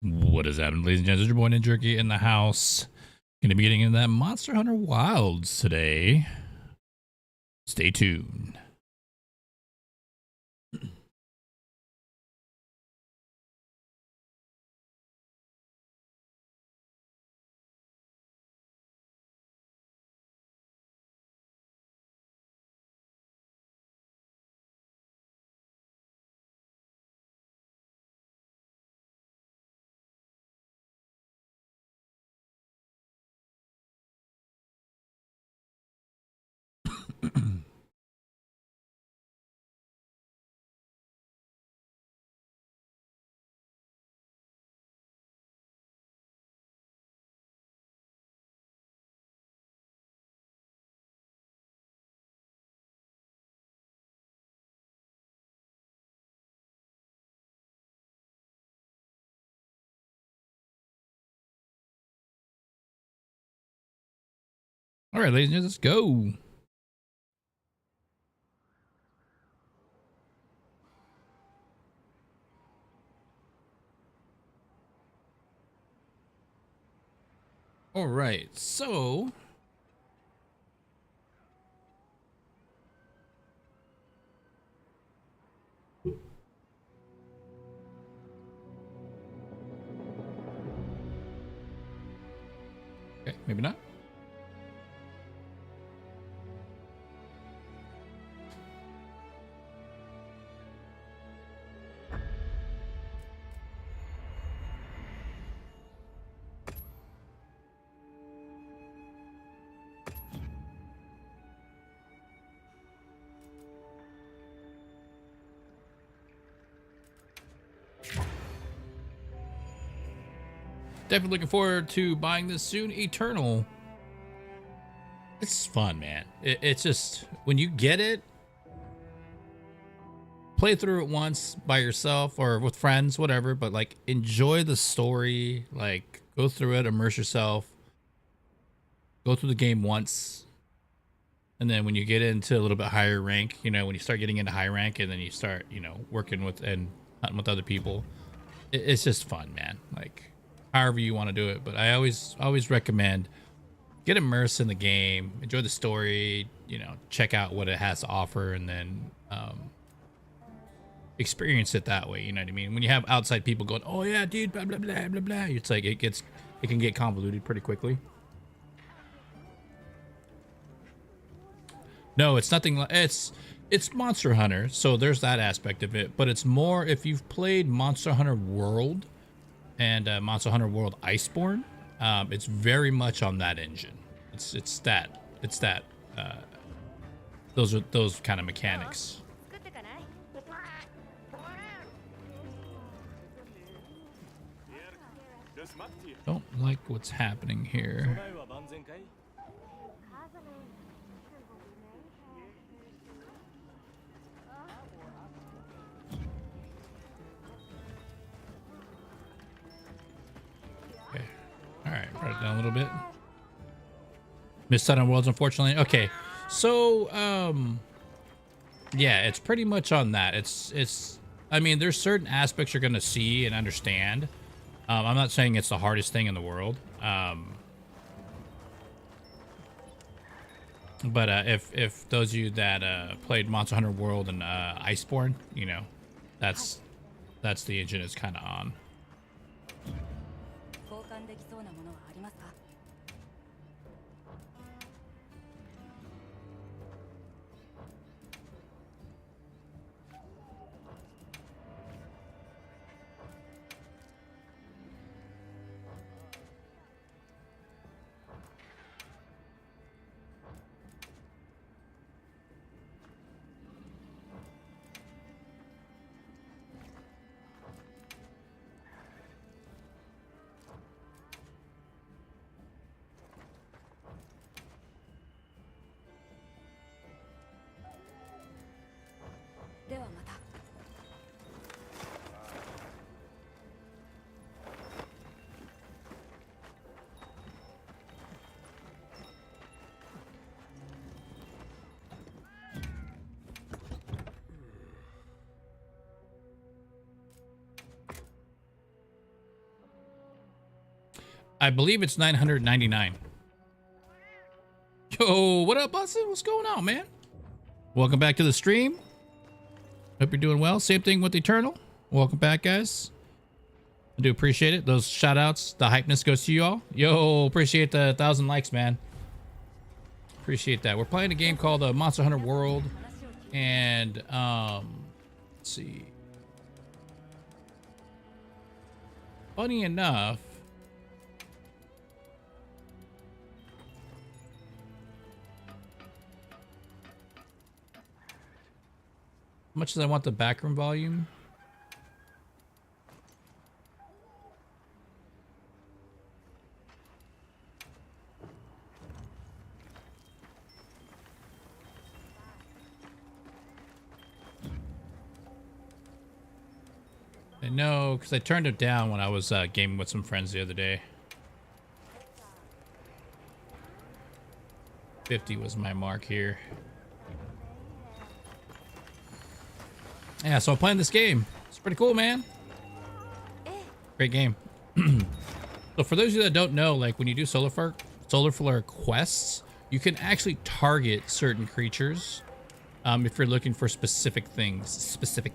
What is happening, ladies and gentlemen? It's your boy Ninjerky in the house. Gonna be getting into that Monster Hunter Wilds today. Stay tuned. All right, ladies and gentlemen, let's go. All right, so okay, maybe not. Definitely looking forward to buying this soon. Eternal. It's fun, man. It's just when you get it, play through it once by yourself or with friends, whatever, but like enjoy the story, like go through it, immerse yourself, go through the game once, and then when you get into a little bit higher rank, you know, when you start getting into high rank and then you start, you know, working with and hunting with other people, it's just fun, man. Like however you want to do it, but I always recommend get immersed in the game, enjoy the story, you know, check out what it has to offer, and then experience it that way. You know what I mean? When you have outside people going, "Oh yeah, dude, blah blah blah blah blah," it's like it can get convoluted pretty quickly. No, it's nothing like it's Monster Hunter, so there's that aspect of it. But it's more if you've played Monster Hunter World and Monster Hunter World Iceborne, it's very much on that engine. It's that those are those kind of mechanics. Don't like what's happening here. Okay. All right, brought it down a little bit. Missed out on Worlds, unfortunately. Okay, so yeah, it's pretty much on that. It's. I mean, there's certain aspects you're gonna see and understand. I'm not saying it's the hardest thing in the world. But if those of you that played Monster Hunter World and Iceborne, you know, that's the engine it's kind of on. I believe it's 999. Yo, what up, Bussin? What's going on, man? Welcome back to the stream. Hope you're doing well. Same thing with Eternal. Welcome back, guys. I do appreciate it. Those shout outs, the hypeness goes to you all. Yo, appreciate the 1,000 likes, man. Appreciate that. We're playing a game called Monster Hunter World. And, let's see. Funny enough, how much as I want the background volume? I know, because I turned it down when I was gaming with some friends the other day. 50 was my mark here. Yeah, so I'm playing this game. It's pretty cool, man. Great game. So for those of you that don't know, like when you do solar flare quests, you can actually target certain creatures if you're looking for specific things. Specific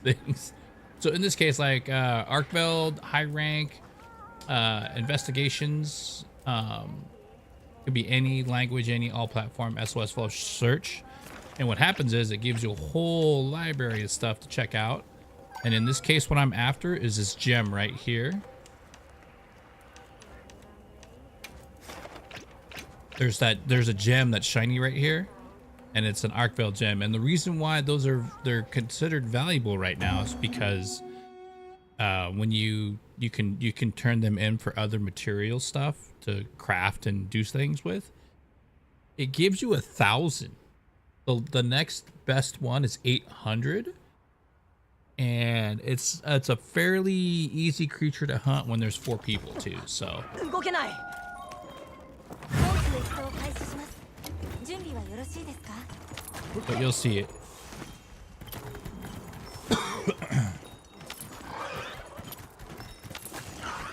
things. So in this case, like Arkveld, high rank, investigations, could be any language, any all platform, SOS flow search. And what happens is it gives you a whole library of stuff to check out. And in this case, what I'm after is this gem right here. There's a gem that's shiny right here, and it's an Arkveld gem. And the reason why they're considered valuable right now is because when you can turn them in for other material stuff to craft and do things with. It gives you 1,000. The next best one is 800, and it's a fairly easy creature to hunt when there's 4 people too. So. But you'll see it.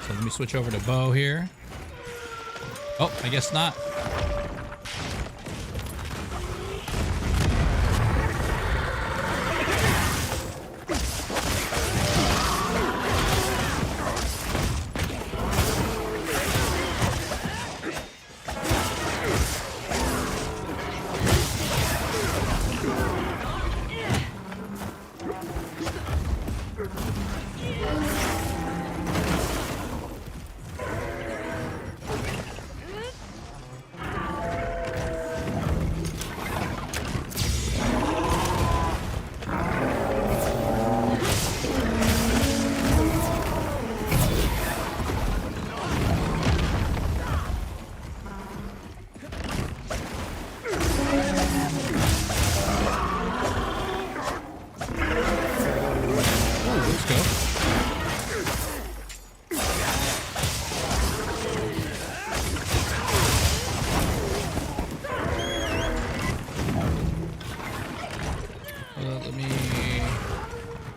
So let me switch over to bow here. Oh, I guess not.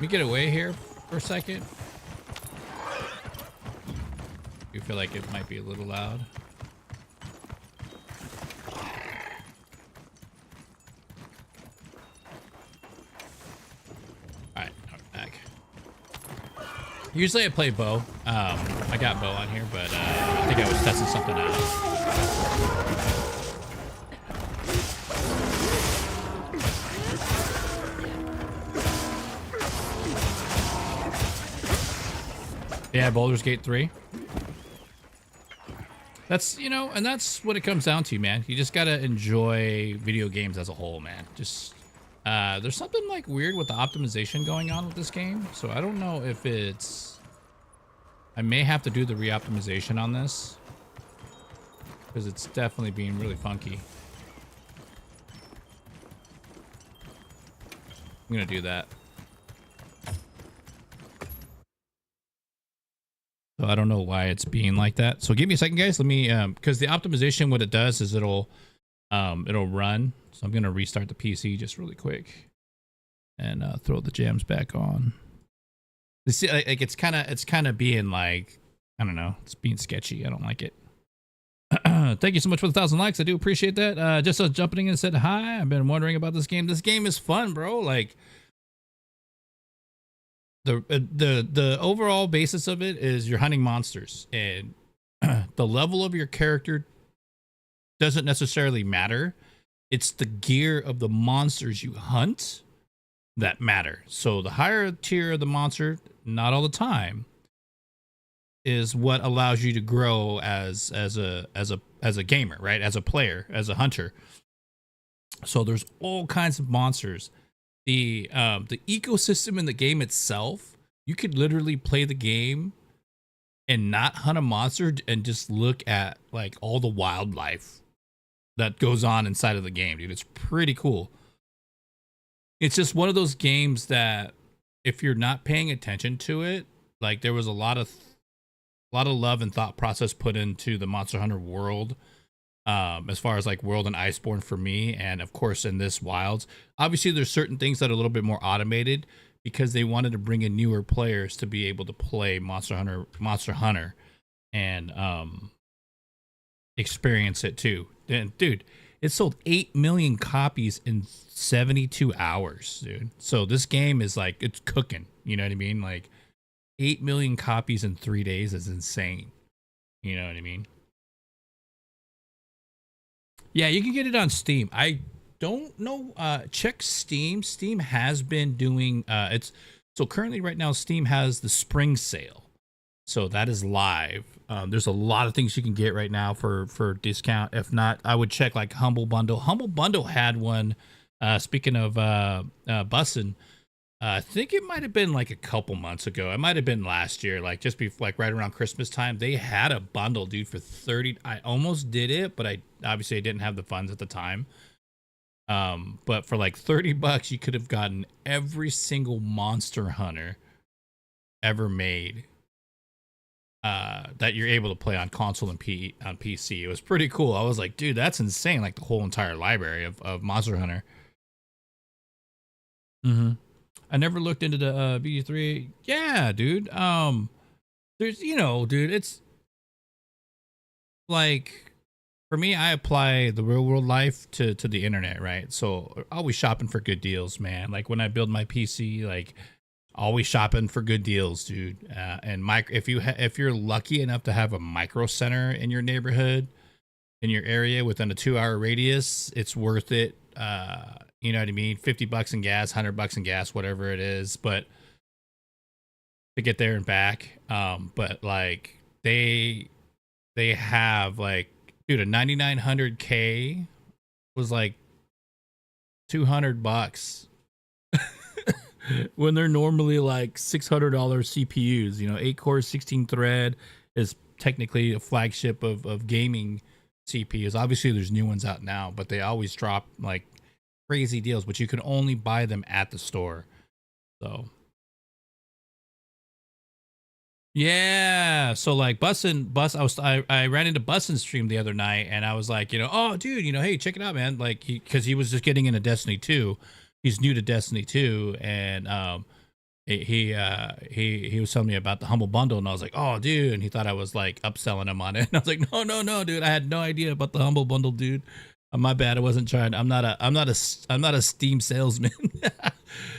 Get away here for a second. You feel like it might be a little loud. Alright, back. Usually I play bow. I got bow on here, but I think I was testing something out. Yeah, Baldur's Gate 3. That's, you know, and that's what it comes down to, man. You just gotta enjoy video games as a whole, man. Just, there's something like weird with the optimization going on with this game. So I don't know if it's, I may have to do the re-optimization on this, because it's definitely being really funky. I'm gonna do that. So I don't know why it's being like that. So give me a second, guys. Let me, because the optimization, what it does is it'll run. So I'm going to restart the PC just really quick and throw the jams back on. You see, like it's kind of being like, I don't know. It's being sketchy. I don't like it. Thank you so much for the 1,000 likes. I do appreciate that. Just jumping in and said hi. I've been wondering about this game. This game is fun, bro. Like the overall basis of it is you're hunting monsters, and the level of your character doesn't necessarily matter. It's the gear of the monsters you hunt that matter. So the higher tier of the monster, not all the time, is what allows you to grow as a gamer, right? As a player, as a hunter. So there's all kinds of monsters. The ecosystem in the game itself, you could literally play the game and not hunt a monster and just look at like all the wildlife that goes on inside of the game, dude. It's pretty cool. It's just one of those games that if you're not paying attention to it, like there was a lot of love and thought process put into the Monster Hunter world, as far as like World and Iceborne for me, and of course in this Wilds. Obviously there's certain things that are a little bit more automated because they wanted to bring in newer players to be able to play Monster Hunter and experience it too. And dude, it sold 8 million copies in 72 hours, dude. So this game is like, it's cooking, you know what I mean? Like 8 million copies in 3 days is insane. You know what I mean? Yeah, you can get it on Steam. I don't know. Check Steam. Steam has been doing so currently right now Steam has the spring sale. So that is live. There's a lot of things you can get right now for discount. If not, I would check like Humble Bundle. Humble Bundle had one. Speaking of bussin', I think it might have been like a couple months ago. It might have been last year, like just before, like right around Christmas time. They had a bundle, dude, for 30. I almost did it, but I didn't have the funds at the time. But for like $30, you could have gotten every single Monster Hunter ever made. That you're able to play on console and on PC. It was pretty cool. I was like, dude, that's insane. Like the whole entire library of Monster Hunter. Mm-hmm. I never looked into the VG3. Yeah, dude. There's, dude, it's like for me, I apply the real world life to the internet, right? So always shopping for good deals, man. Like when I build my PC, like always shopping for good deals, dude. And if you're lucky enough to have a micro center in your neighborhood, in your area within a 2-hour radius, it's worth it. You know what I mean? $50 in gas, $100 in gas, whatever it is, but to get there and back. But like they have like, dude, a 9900K was like $200 when they're normally like $600 CPUs. 8 cores, 16 thread is technically a flagship of gaming CPUs. Obviously there's new ones out now, but they always drop like crazy deals, but you can only buy them at the store. So yeah, so like I ran into Bussin' stream the other night, and I was like, oh dude, hey, check it out, man. Like because he was just getting into Destiny 2. He's new to Destiny 2, and he was telling me about the Humble Bundle, and I was like, oh dude, and he thought I was like upselling him on it, and I was like, no dude, I had no idea about the Humble Bundle, dude. My bad. I wasn't trying. I'm not a Steam salesman.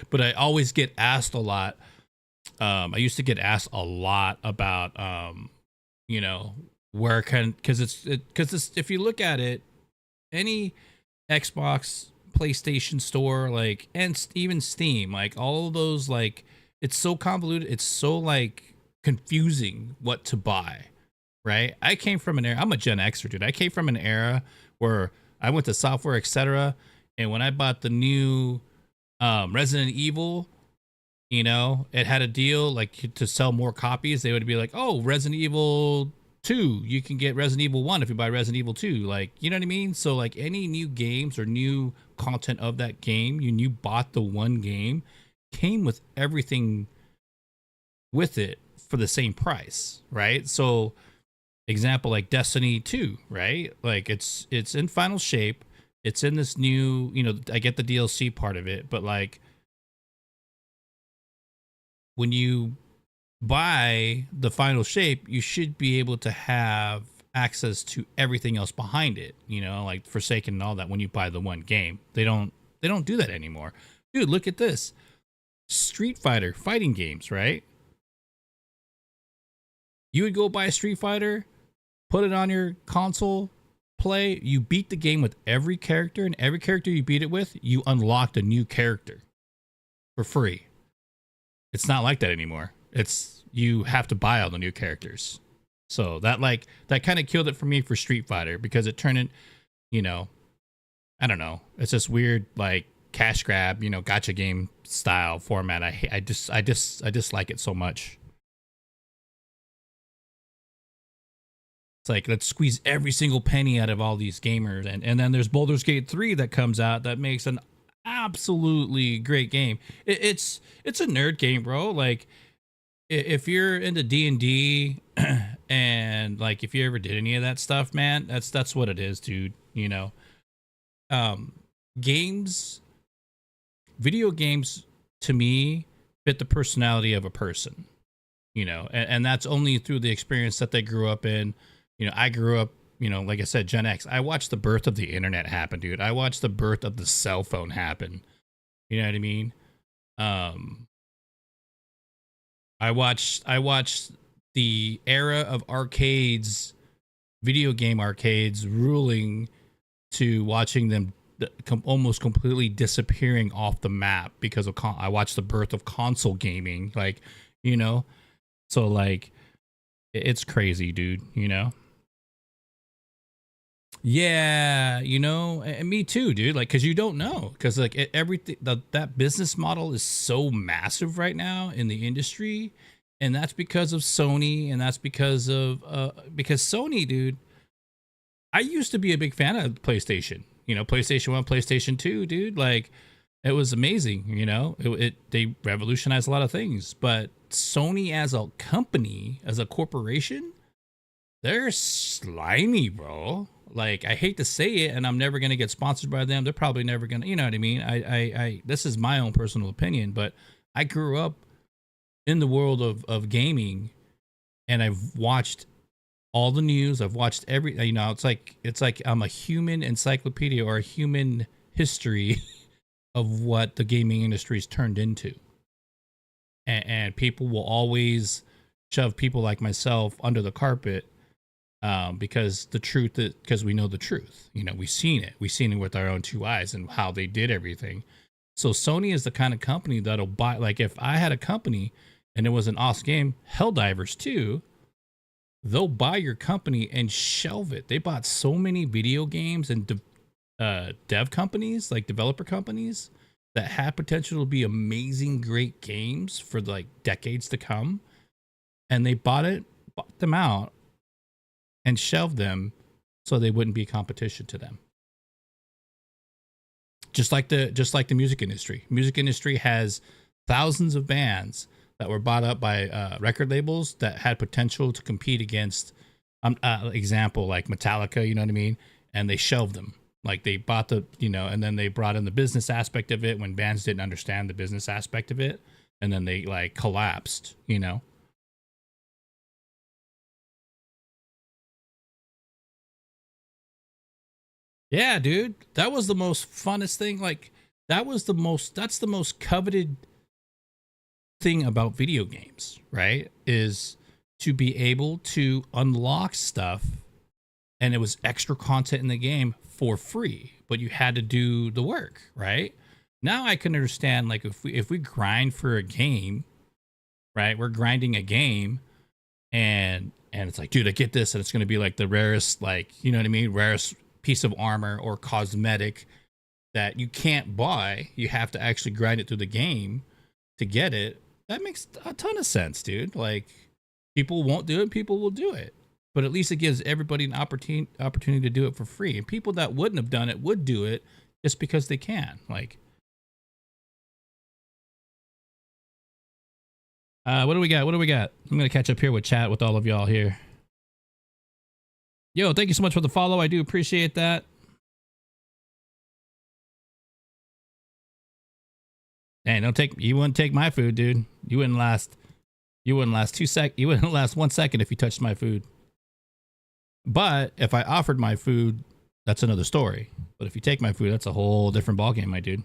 But I always get asked a lot. I used to get asked a lot about where because it's if you look at it, any Xbox, PlayStation store, like, and even Steam, like all of those, like it's so convoluted, it's so like confusing what to buy, right? I came from an era, I'm a Gen Xer, dude. I came from an era where I went to software, etc. And when I bought the new Resident Evil, it had a deal like to sell more copies. They would be like, oh, Resident Evil 2, you can get Resident Evil 1 if you buy Resident Evil 2. Like, you know what I mean? So like any new games or new content of that game, you bought the one game, came with everything with it for the same price, right? So example like Destiny 2, right? Like it's in final shape. It's in this new, I get the DLC part of it, but like when you buy the final shape, you should be able to have access to everything else behind it, you know, like Forsaken and all that when you buy the one game. They don't do that anymore. Dude, look at this. Street Fighter fighting games, right? You would go buy a Street Fighter, put it on your console, play, you beat the game with every character, and every character you beat it with, you unlocked a new character for free. It's not like that anymore. It's you have to buy all the new characters. So that kind of killed it for me for Street Fighter because it turned it, you know, I don't know. It's this weird like cash grab, you know, gotcha game style format. I dislike it so much. It's like let's squeeze every single penny out of all these gamers, and then there's Baldur's Gate 3 that comes out that makes an absolutely great game. It's a nerd game, bro. Like if you're into D&D and like if you ever did any of that stuff, man, that's what it is, dude. You know, um, games, video games to me fit the personality of a person. You know, and that's only through the experience that they grew up in. You know, I grew up, you know, like I said, Gen X. I watched the birth of the internet happen, dude. I watched the birth of the cell phone happen. You know what I mean? Um, I watched the era of arcades, video game arcades, ruling to watching them almost completely disappearing off the map because of I watched the birth of console gaming. Like, you know, so like it's crazy, dude. You know. Yeah, you know, and me too, dude. Like, cause you don't know, cause like everything that business model is so massive right now in the industry, and that's because of Sony, and that's because Sony, dude. I used to be a big fan of PlayStation. You know, PlayStation 1, PlayStation 2, dude. Like, it was amazing. You know, they revolutionized a lot of things, but Sony as a company, as a corporation, they're slimy, bro. Like I hate to say it, and I'm never gonna get sponsored by them. They're probably never gonna, you know what I mean? I this is my own personal opinion, but I grew up in the world of gaming, and I've watched all the news. I've watched every, you know, it's like I'm a human encyclopedia or a human history of what the gaming industry's turned into, and people will always shove people like myself under the carpet because the truth is, because we know the truth. You know, we've seen it with our own two eyes and how they did everything. So Sony is the kind of company that'll buy, like if I had a company and it was an awesome game, Helldivers 2, they'll buy your company and shelve it. They bought so many video games and dev companies, like developer companies that had potential to be amazing, great games for like decades to come. And they bought them out and shelved them so they wouldn't be competition to them. Just like the music industry. Music industry has thousands of bands that were bought up by record labels that had potential to compete against example like Metallica, you know what I mean? And they shelved them. Like they bought the, you know, and then they brought in the business aspect of it when bands didn't understand the business aspect of it, and then they like collapsed, you know. Yeah, dude. That was the most funnest thing. Like that's the most coveted thing about video games, right? Is to be able to unlock stuff, and it was extra content in the game for free, but you had to do the work, right? Now I can understand like if we grind for a game, right? We're grinding a game, and it's like, dude, I get this, and it's gonna be like the rarest, like, you know what I mean, rarest piece of armor or cosmetic that you can't buy. You have to actually grind it through the game to get it. That makes a ton of sense, dude. Like people won't do it, people will do it. But at least it gives everybody an opportunity to do it for free. And people that wouldn't have done it would do it just because they can. Like, what do we got? What do we got? I'm gonna catch up here with chat with all of y'all here. Yo, thank you so much for the follow. I do appreciate that. Hey, you wouldn't take my food, dude. You wouldn't last. You wouldn't last 2 sec. You wouldn't last 1 second if you touched my food. But if I offered my food, that's another story. But if you take my food, that's a whole different ballgame, my dude.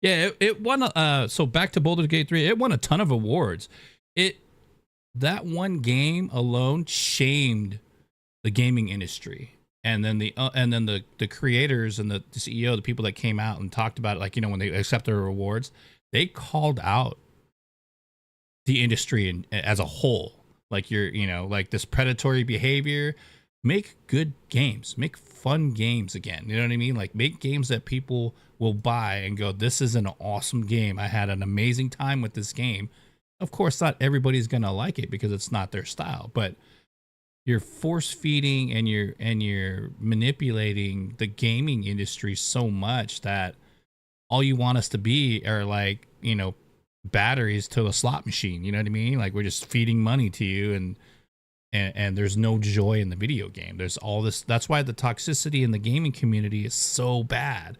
Yeah, it won. So back to Baldur's Gate 3, it won a ton of awards. That one game alone shamed the gaming industry, and then the creators and the CEO, the people that came out and talked about it, like, you know, when they accept their rewards, they called out the industry as a whole, like, you know, like this predatory behavior. Make good games, make fun games again, you know what I mean? Like, make games that people will buy and go, this is an awesome game, I had an amazing time with this game. Of course, not everybody's gonna like it because it's not their style, but you're force feeding and you're manipulating the gaming industry so much that all you want us to be are, like, you know, batteries to a slot machine, you know what I mean? Like, we're just feeding money to you, and there's no joy in the video game. There's all this. That's why the toxicity in the gaming community is so bad,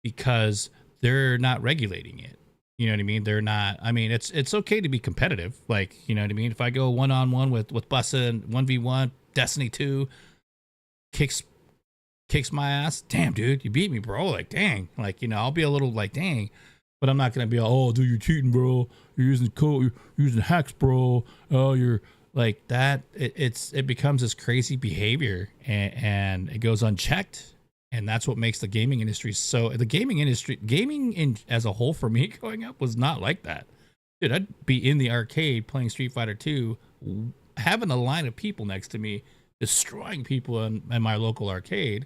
because they're not regulating it. You know what I mean? They're not. I mean, it's okay to be competitive. Like, you know what I mean? If I go 1-on-1 with Bussa and 1v1, Destiny 2 kicks my ass. Damn, dude, you beat me, bro. Like, dang. Like, you know, I'll be a little like, dang. But I'm not gonna be, oh, dude, you're cheating, bro. You're using code. You're using hacks, bro. Oh, you're like that. It becomes this crazy behavior, and it goes unchecked. And that's what makes the gaming industry so. The gaming industry, as a whole, for me growing up, was not like that. Dude, I'd be in the arcade playing Street Fighter 2, having a line of people next to me, destroying people in my local arcade.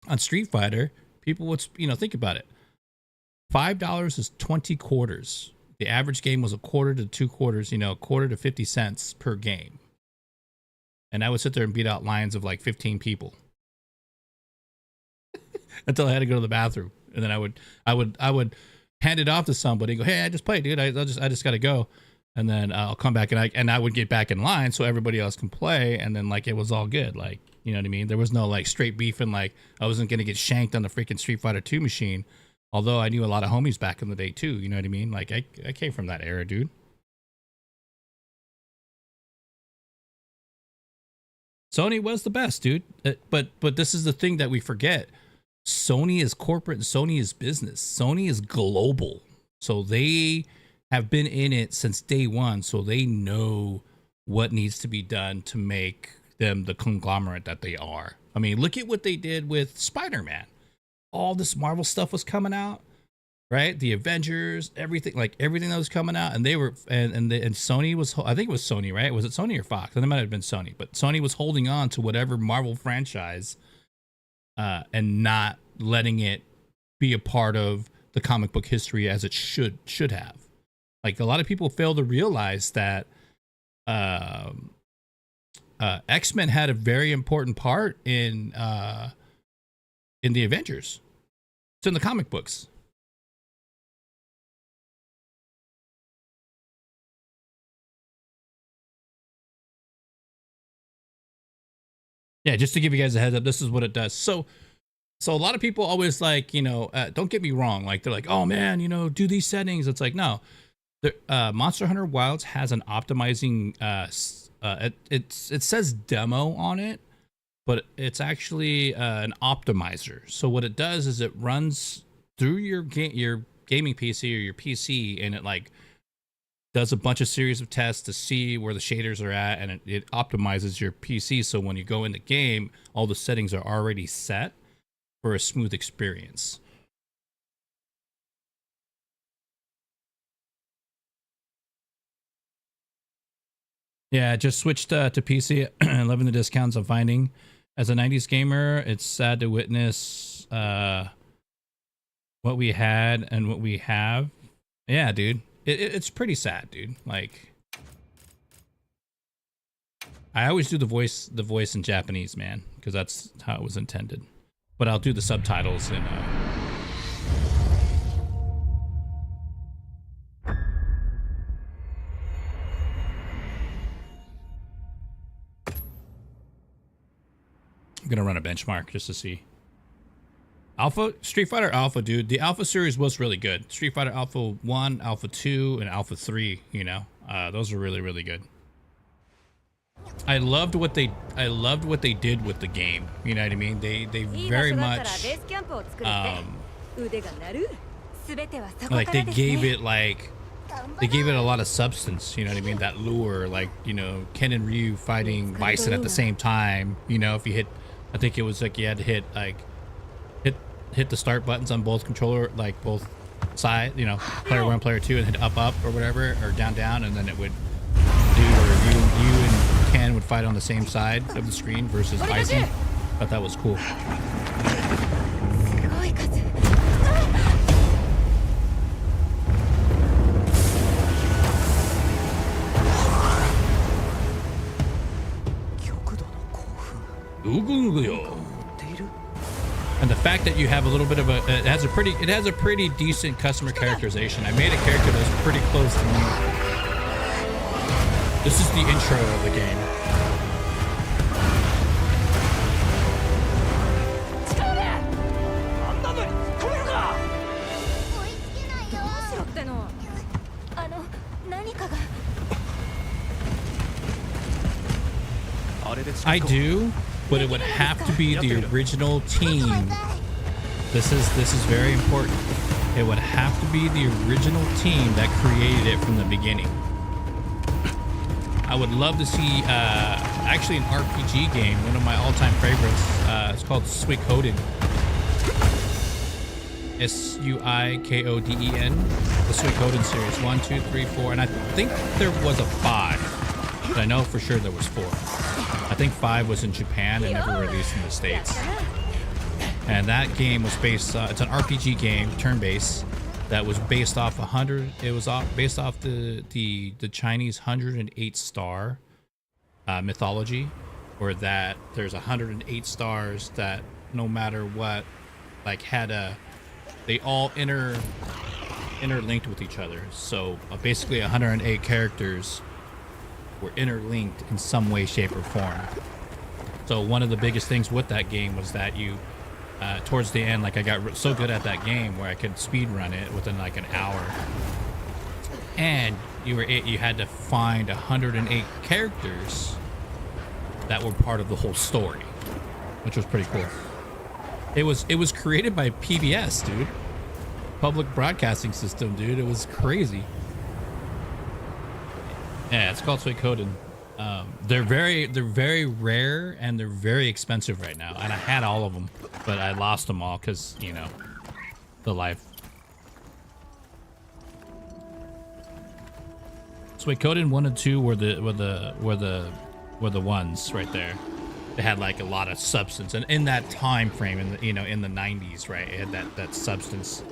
On Street Fighter, people would, you know, think about it. $5 is 20 quarters. The average game was a quarter to 2 quarters, you know, a quarter to 50 cents per game. And I would sit there and beat out lines of like 15 people until I had to go to the bathroom. And then I would hand it off to somebody, go, hey, I just played, dude. I just got to go. And then I'll come back, and I would get back in line so everybody else can play. And then, like, it was all good. Like, you know what I mean? There was no like straight beef, and like I wasn't going to get shanked on the freaking Street Fighter 2 machine. Although I knew a lot of homies back in the day too, you know what I mean? Like, I came from that era, dude. Sony was the best, dude. But this is the thing that we forget. Sony is corporate and Sony is business. Sony is global. So they have been in it since day one. So they know what needs to be done to make them the conglomerate that they are. I mean, look at what they did with Spider-Man. All this Marvel stuff was coming out, right? The Avengers, everything that was coming out, and they were, and Sony was, I think it was Sony, right? Was it Sony or Fox? And it might have been Sony, but Sony was holding on to whatever Marvel franchise, and not letting it be a part of the comic book history as it should have. Like, a lot of people fail to realize that X-Men had a very important part in the Avengers. It's in the comic books. Yeah, just to give you guys a heads up, this is what it does. So a lot of people always, like, you know, don't get me wrong, like, they're like, oh man, you know, do these settings. It's like, no. Monster Hunter Wilds has an optimizing, it says demo on it, but it's actually an optimizer. So what it does is it runs through your gaming PC or your PC, and it like does a bunch of series of tests to see where the shaders are at, and it optimizes your PC. So when you go in the game, all the settings are already set for a smooth experience. Yeah, just switched to PC. Loving the discounts I'm finding. As a 90s gamer, it's sad to witness what we had and what we have. Yeah, dude. It's pretty sad, dude. Like, I always do the voice in Japanese, man, because that's how it was intended. But I'll do the subtitles in I'm gonna run a benchmark just to see. Alpha, Street Fighter Alpha, dude. The Alpha series was really good. Street Fighter Alpha 1, Alpha 2, and Alpha 3, you know. Those are really, really good. I loved what they did with the game. You know what I mean? They very much like they gave it a lot of substance, you know what I mean? That lure, like, you know, Ken and Ryu fighting Bison at the same time. You know, if you hit, I think it was like you had to hit like hit the start buttons on both controller, like both side, you know, player 1, player 2, and hit up or whatever, or down, and then it would do, or you and Ken would fight on the same side of the screen versus Bison. Thought that was cool. And the fact that you have a little bit of a, it has a pretty decent customer characterization. I made a character that's pretty close to me. This is the intro of the game. I do, but it would have to be the original team. This is very important. It would have to be the original team that created it from the beginning. I would love to see actually an RPG game, one of my all-time favorites. It's called Suikoden. Suikoden. The Suikoden series, 1, 2, 3, 4, and I think there was a 5, but I know for sure there was 4. I think 5 was in Japan and never released in the States. And that game was based, it's an RPG game, turn-based, that was based off based off the Chinese 108 star mythology, where that there's 108 stars that no matter what, like they all interlinked with each other. So basically 108 characters were interlinked in some way, shape, or form. So one of the biggest things with that game was that you, towards the end, like I got so good at that game where I could speed run it within like an hour, and you had to find 108 characters that were part of the whole story, which was pretty cool. It was created by PBS, dude, Public Broadcasting System, dude. It was crazy. Yeah, it's called Suikoden. They're very rare and they're very expensive right now. And I had all of them, but I lost them all because, you know, the life. Suikoden 1 and 2 were the ones right there. They had like a lot of substance, and in that time frame, in the, you know, in the 90s, right, it had that substance.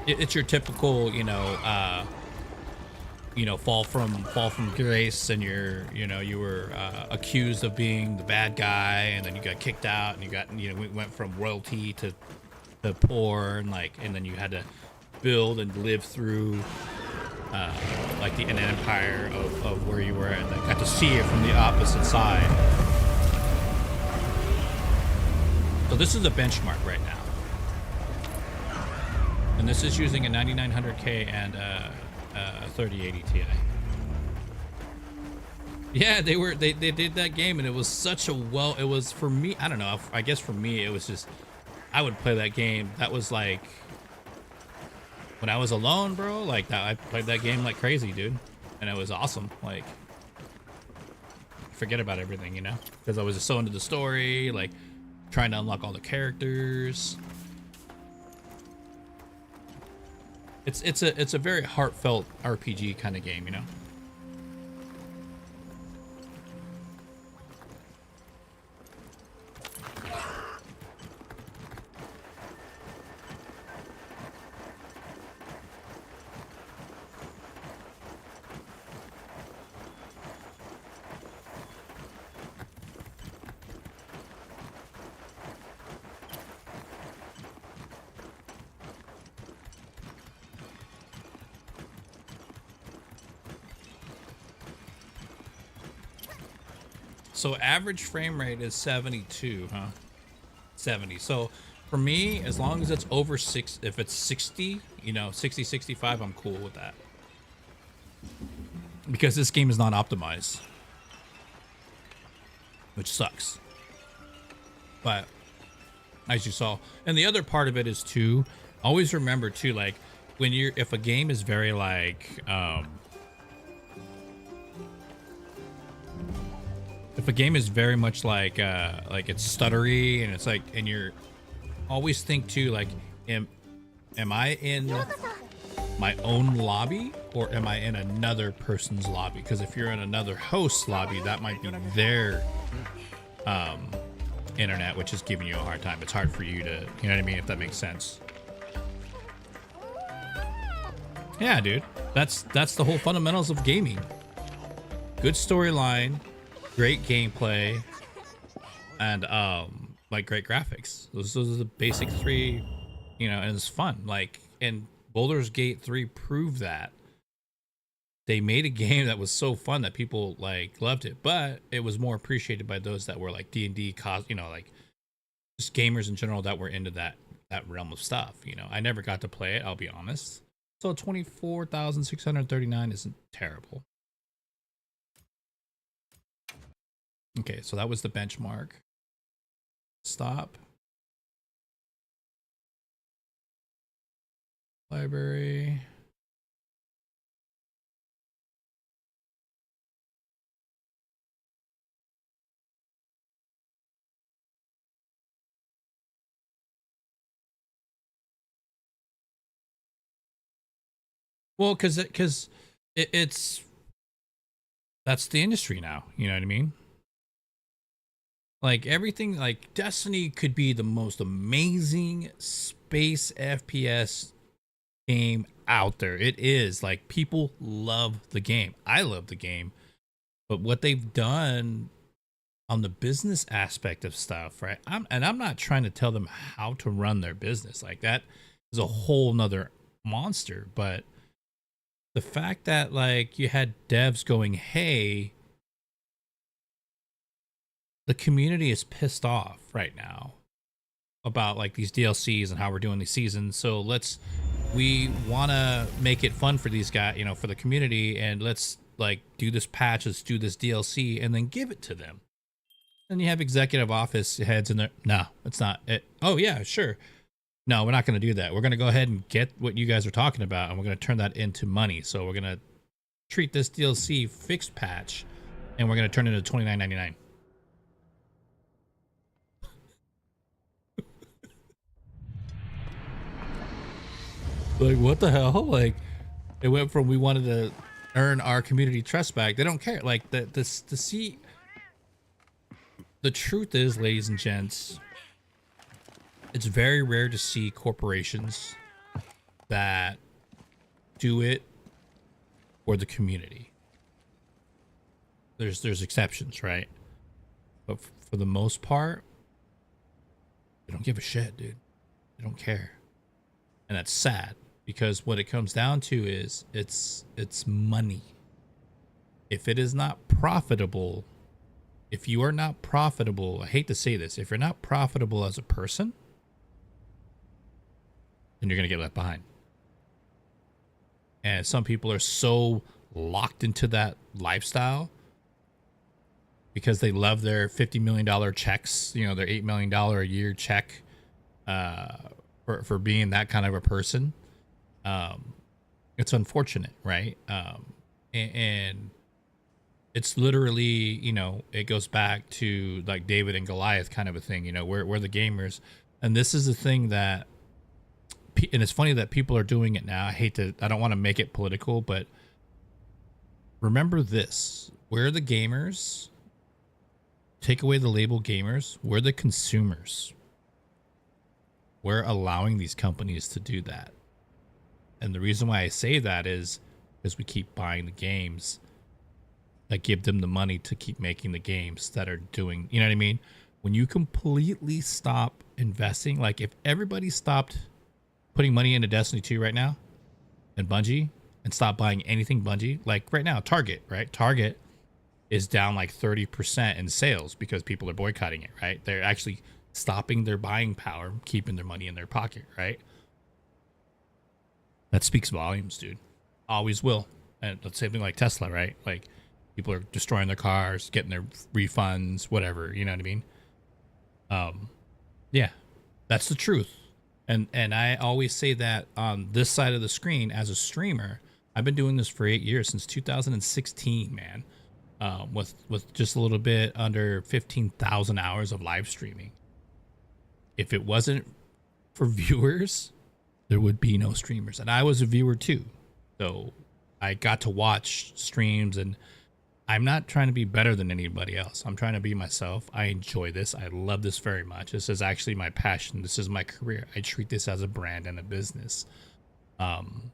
It's your typical, you know, fall from grace, and you were accused of being the bad guy, and then you got kicked out, and we went from royalty to poor, and then you had to build and live through like an empire of where you were, and then got to see it from the opposite side. So this is a benchmark right now. And this is using a 9900K and a 3080 Ti. Yeah, they did that game, and it was such a it was, for me, I don't know, I guess for me it was just, I would play that game. That was like when I was alone, bro, like that, I played that game like crazy, dude. And it was awesome. Like, forget about everything, you know, because I was just so into the story, like trying to unlock all the characters. It's a very heartfelt RPG kind of game, you know. So average frame rate is 72, huh? 70. So for me, as long as it's over 6, if it's 60, you know, 60, 65, I'm cool with that. Because this game is not optimized, which sucks. But as you saw, and the other part of it is too, always remember too, like when you're, if a game is very like, if a game is very much like it's stuttery and it's like, and you're always think too, like, am I in my own lobby or am I in another person's lobby? Because if you're in another host's lobby, that might be their internet, which is giving you a hard time. It's hard for you to, you know what I mean, if that makes sense. Yeah, dude, that's the whole fundamentals of gaming. Good storyline, great gameplay, and like great graphics. Those are the basic three, you know, and it's fun. Like, and Baldur's Gate 3 proved that. They made a game that was so fun that people like loved it, but it was more appreciated by those that were like D&D, you know, like just gamers in general that were into that realm of stuff. You know, I never got to play it, I'll be honest. So 24,639 isn't terrible. Okay, so that was the benchmark. Stop. Library. Well, because it's that's the industry now. You know what I mean? Like everything, like Destiny could be the most amazing space FPS game out there. It is, like, people love the game. I love the game, but what they've done on the business aspect of stuff, right? I'm not trying to tell them how to run their business. Like, that is a whole nother monster, but the fact that like you had devs going, hey, the community is pissed off right now about like these DLCs and how we're doing these seasons. So we want to make it fun for these guys, you know, for the community, and let's like do this patch, let's do this DLC, and then give it to them. And you have executive office heads in there. No, it's not it. Oh yeah, sure. No, we're not going to do that. We're going to go ahead and get what you guys are talking about, and we're going to turn that into money. So we're going to treat this DLC fixed patch, and we're going to turn it into $29.99. Like, what the hell? Like, it went from we wanted to earn our community trust back. They don't care. Like, the truth is, ladies and gents, it's very rare to see corporations that do it for the community. There's exceptions, right? But for the most part, they don't give a shit, dude. They don't care. And that's sad, because what it comes down to is it's money. If it is not profitable, if you are not profitable, I hate to say this, if you're not profitable as a person, then you're going to get left behind. And some people are so locked into that lifestyle because they love their $50 million checks, you know, their $8 million a year check for being that kind of a person. It's unfortunate, right? And it's literally, you know, it goes back to like David and Goliath kind of a thing, you know, we're the gamers. And this is the thing that, and it's funny that people are doing it now. I don't want to make it political, but remember this: we're the gamers. Take away the label gamers. We're the consumers. We're allowing these companies to do that. And the reason why I say that is because we keep buying the games that give them the money to keep making the games that are doing, you know what I mean? When you completely stop investing, like if everybody stopped putting money into Destiny 2 right now and Bungie, and stop buying anything Bungie, like right now, Target, right? Target is down like 30% in sales because people are boycotting it, right? They're actually stopping their buying power, keeping their money in their pocket, right? That speaks volumes, dude. Always will. And the same thing like Tesla, right? Like people are destroying their cars, getting their refunds, whatever, you know what I mean? Yeah, that's the truth. And I always say that on this side of the screen as a streamer, I've been doing this for 8 years, since 2016, man. With just a little bit under 15,000 hours of live streaming. If it wasn't for viewers, there would be no streamers. And I was a viewer too. So I got to watch streams, and I'm not trying to be better than anybody else. I'm trying to be myself. I enjoy this. I love this very much. This is actually my passion. This is my career. I treat this as a brand and a business. And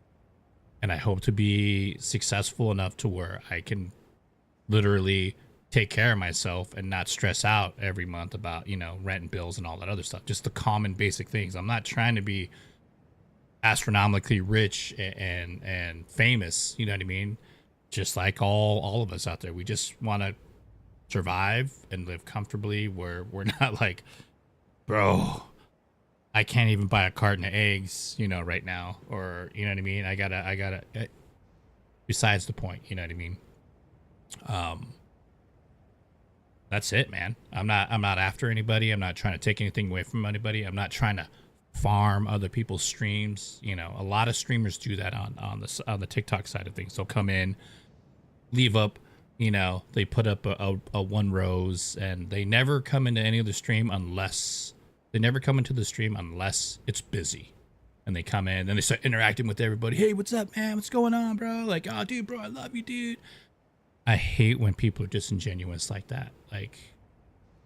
I hope to be successful enough to where I can literally take care of myself and not stress out every month about, you know, rent and bills and all that other stuff. Just the common basic things. I'm not trying to be astronomically rich and famous, you know what I mean? Just like all of us out there. We just want to survive and live comfortably, where we're not like, bro, I can't even buy a carton of eggs, you know, right now, or you know what I mean? I gotta besides the point, you know what I mean? That's it, man. I'm not after anybody. I'm not trying to take anything away from anybody. I'm not trying to farm other people's streams. You know, a lot of streamers do that on the TikTok side of things. They'll come in, leave up, you know, they put up a one rose, and they never come into any other stream unless it's busy. And they come in and they start interacting with everybody. Hey, what's up, man? What's going on, bro? Like, oh, dude, bro, I love you, dude. I hate when people are disingenuous like that. Like,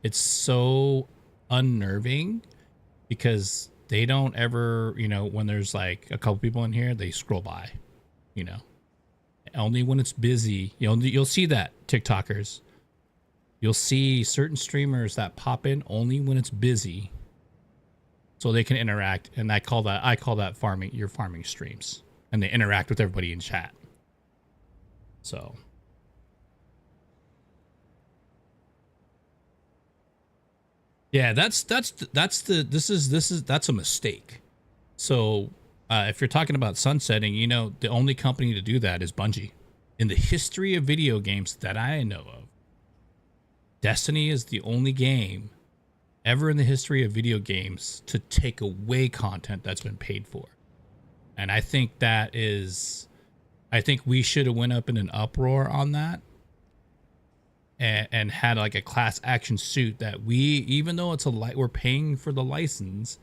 it's so unnerving because they don't ever, you know, when there's like a couple people in here, they scroll by, you know. Only when it's busy, you'll see that, TikTokers. You'll see certain streamers that pop in only when it's busy, so they can interact. And I call that farming. You're farming streams, and they interact with everybody in chat. So. Yeah, that's a mistake. So if you're talking about sunsetting, you know, the only company to do that is Bungie. In the history of video games that I know of, Destiny is the only game ever in the history of video games to take away content that's been paid for. And I think we should have went up in an uproar on that. And had like a class action suit that even though we're paying for the license,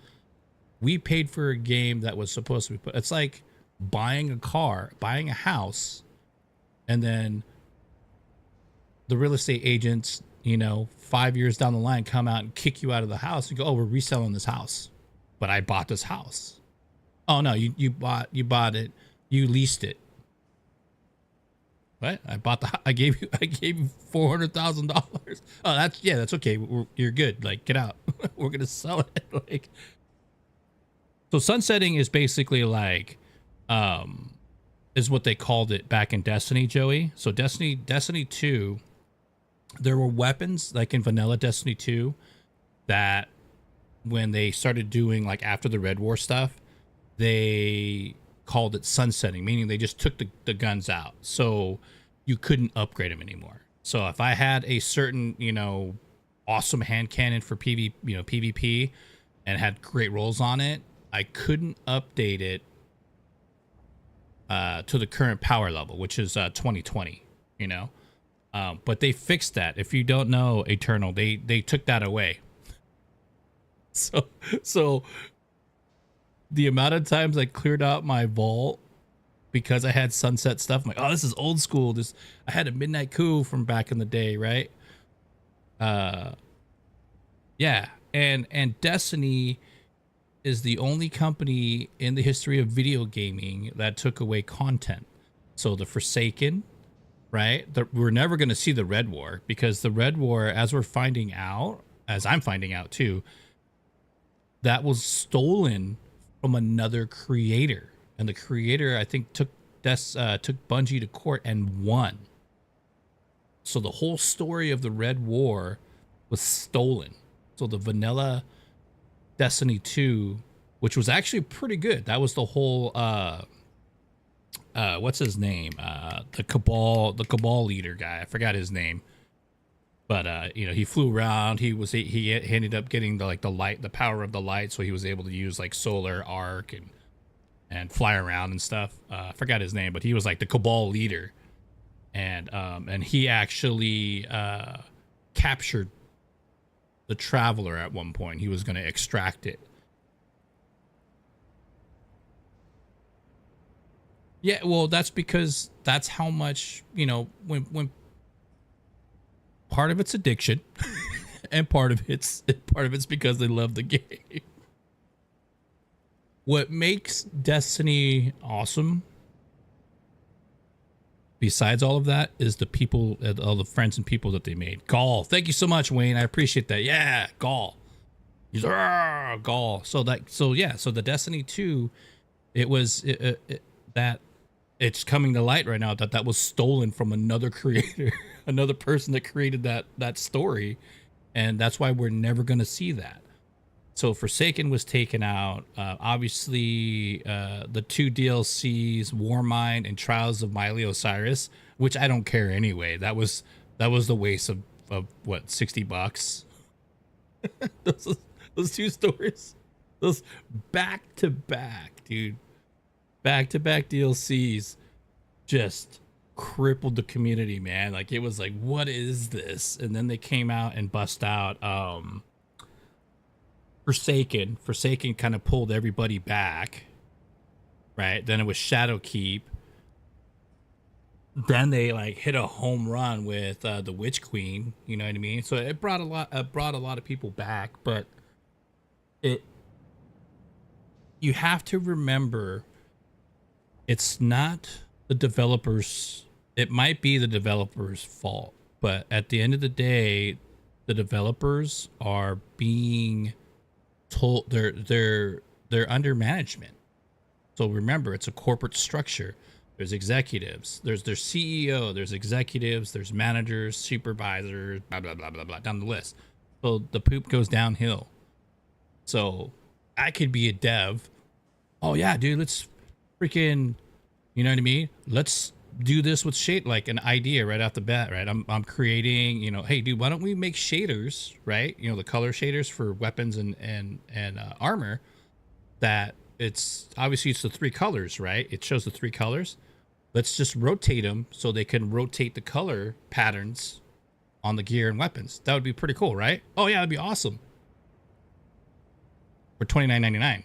we paid for a game that was supposed to be it's like buying a house, and then the real estate agents, you know, 5 years down the line come out and kick you out of the house and go, oh, we're reselling this house, but I bought this house. Oh no, you bought it, you leased it. What? I gave you $400,000. Oh, that's okay. You're good. Like, get out. We're gonna sell it. Like, so sunsetting is basically like, is what they called it back in Destiny, Joey. So Destiny 2, there were weapons like in vanilla Destiny 2 that when they started doing like after the Red War stuff, they called it sunsetting, meaning they just took the guns out, so you couldn't upgrade them anymore. So if I had a certain, you know, awesome hand cannon for PvP and had great rolls on it, I couldn't update it to the current power level, which is 2020, you know. But they fixed that. If you don't know, Eternal, they took that away. So the amount of times I cleared out my vault because I had sunset stuff, I'm like, oh, this is old school. I had a midnight coup from back in the day, right? Yeah, and Destiny is the only company in the history of video gaming that took away content. So the Forsaken, right? We're never going to see the Red War, because the Red War, as I'm finding out too, that was stolen from another creator, and the creator, I think, took Bungie to court and won. So the whole story of the Red War was stolen. So the vanilla Destiny 2, which was actually pretty good. That was the whole what's his name? The Cabal leader guy. I forgot his name. But you know, he flew around. He ended up getting the power of the light, so he was able to use like solar arc and fly around and stuff. I forgot his name, but he was like the Cabal leader, and he actually captured the Traveler at one point. He was going to extract it. Yeah, well, that's because that's how much, you know, when part of it's addiction and part of it's because they love the game. What makes Destiny awesome besides all of that is the people, all the friends and people that they made. Gall, thank you so much, Wayne. I appreciate that. Yeah, Gall. He's Gall. So the Destiny 2, it was that it's coming to light right now that was stolen from another creator, another person that created that story, and that's why we're never going to see that. So Forsaken was taken out. Obviously, the 2 DLCs, Warmind and Trials of Miley Osiris, which I don't care anyway. That was the waste of what, $60. those 2 stories, those back to back, dude, back to back DLCs, just crippled the community, man. Like, it was like, what is this? And then they came out and bust out Forsaken kind of pulled everybody back, right? Then it was Shadowkeep. Then they like hit a home run with the Witch Queen, you know what I mean? So it brought a lot of people back, but you have to remember, it's not the developers. It might be the developers' fault, but at the end of the day, the developers are being told they're under management. So remember, it's a corporate structure. There's executives, there's CEO, there's executives, there's managers, supervisors, blah blah blah blah blah, down the list. So the poop goes downhill. So I could be a dev. Oh yeah, dude, let's freaking, you know what I mean? Let's do this with shade, like an idea right off the bat, right? I'm creating, you know, hey dude, why don't we make shaders, right? You know, the color shaders for weapons and armor, that it's obviously it's the 3 colors, right? It shows the 3 colors. Let's just rotate them so they can rotate the color patterns on the gear and weapons. That would be pretty cool, right? Oh yeah, that'd be awesome. For $29.99.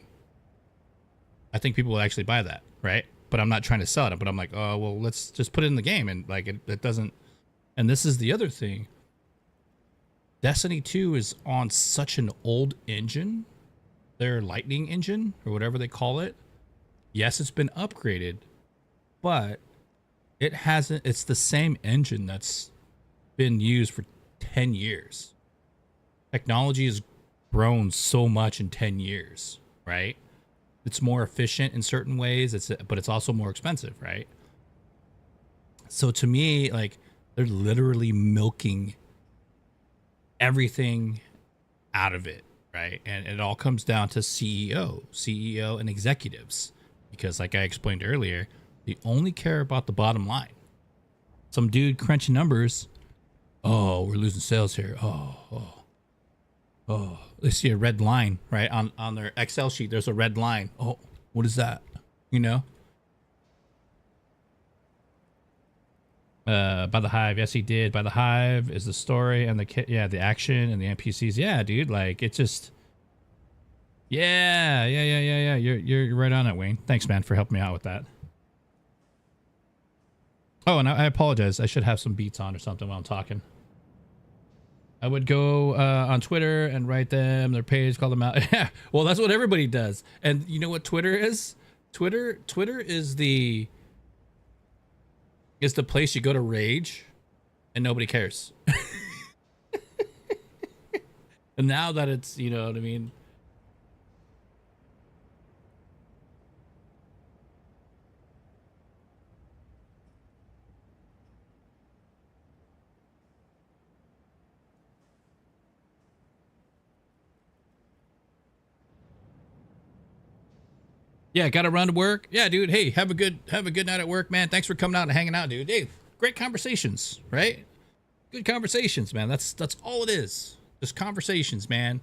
I think people would actually buy that, right? But I'm not trying to sell it. But I'm like, oh well, let's just put it in the game, and like it doesn't. And this is the other thing. Destiny 2 is on such an old engine, their Lightning engine or whatever they call it. Yes, it's been upgraded, but it hasn't. It's the same engine that's been used for 10 years. Technology has grown so much in 10 years, right? It's more efficient in certain ways, but it's also more expensive, right? So to me, like, they're literally milking everything out of it, right? And it all comes down to CEO and executives, because like I explained earlier, they only care about the bottom line. Some dude crunching numbers. Oh, we're losing sales here. Oh. They see a red line, right? On their Excel sheet, there's a red line. Oh, what is that? You know? By the Hive. Yes, he did. By the Hive is the story and the action and the NPCs. Yeah, dude. Like, it just. Yeah. You're right on it, Wayne. Thanks, man, for helping me out with that. Oh, and I apologize. I should have some beats on or something while I'm talking. I would go on Twitter and write them their page, call them out. Yeah, well, that's what everybody does. And you know what Twitter is? Twitter is the place you go to rage, and nobody cares. And now that it's, you know what I mean? Yeah, got to run to work. Yeah, dude. Hey, have a good night at work, man. Thanks for coming out and hanging out, dude. Hey, great conversations, right? Good conversations, man. That's all it is. Just conversations, man.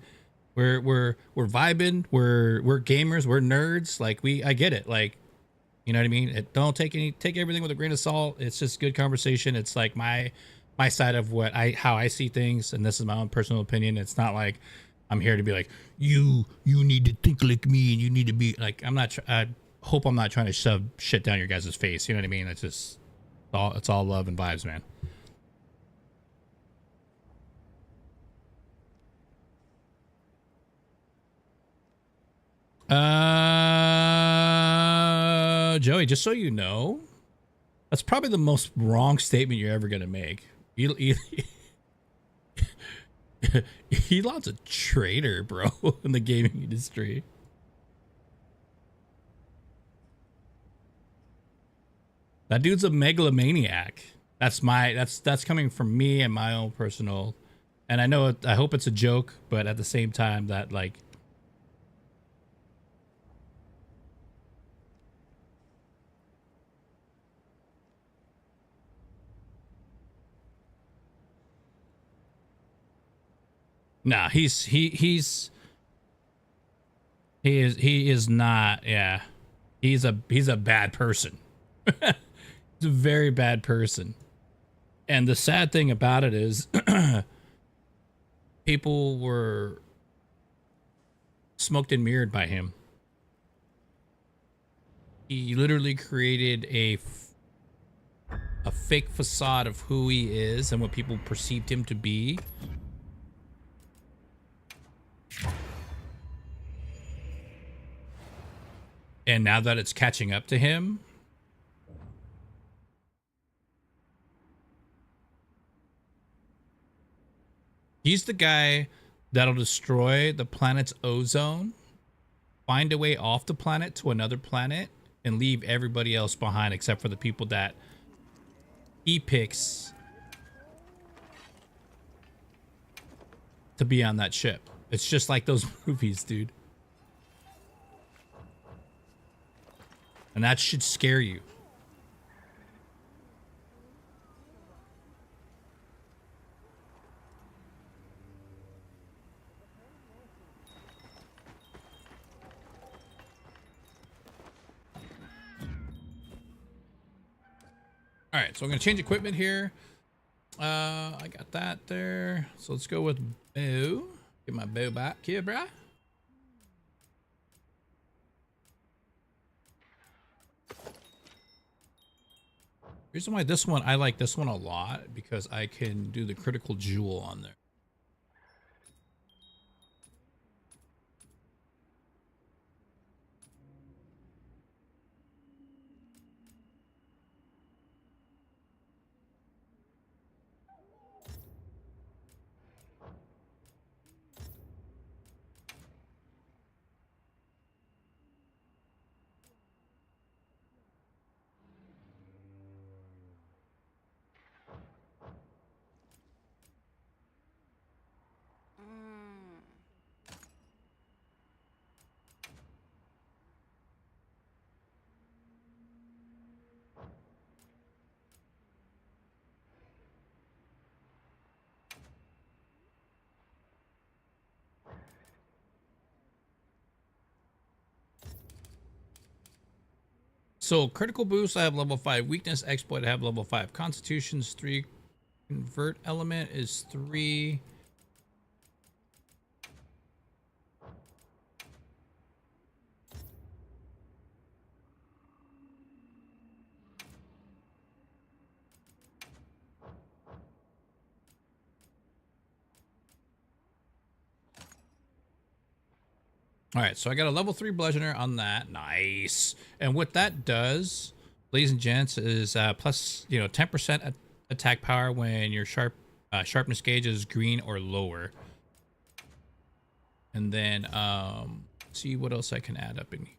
We're vibing. We're gamers. We're nerds. Like I get it. Like, you know what I mean? Don't take everything with a grain of salt. It's just good conversation. It's like my side of how I see things, and this is my own personal opinion. It's not like I'm here to be like you need to think like me and you need to be like I hope I'm not trying to shove shit down your guys' face. You know what I mean? It's just it's all love and vibes, man. Joey, just so you know, that's probably the most wrong statement you're ever gonna make. Elon's a traitor, bro, in the gaming industry. That dude's a megalomaniac. That's coming from me and my own personal. And I hope it's a joke, but at the same time, that like. Nah, he is not. Yeah, he's a bad person. He's a very bad person. And the sad thing about it is, people were smoked and mirrored by him. He literally created a fake facade of who he is and what people perceived him to be. And now that it's catching up to him, he's the guy that'll destroy the planet's ozone, find a way off the planet to another planet, and leave everybody else behind except for the people that he picks to be on that ship. It's just like those movies, dude. And that should scare you. All right, so I'm gonna change equipment here. I got that there. So let's go with bow. Get my bow back here, bruh. Reason why this one, I like this one a lot because I can do the critical jewel on there. So critical boost, I have level 5. Weakness exploit, I have level 5. Constitution's 3. Convert element is 3. All right, so I got a level 3 bludgeoner on that. Nice. And what that does, ladies and gents, is plus 10% attack power when your sharpness gauge is green or lower. And then see what else I can add up in here.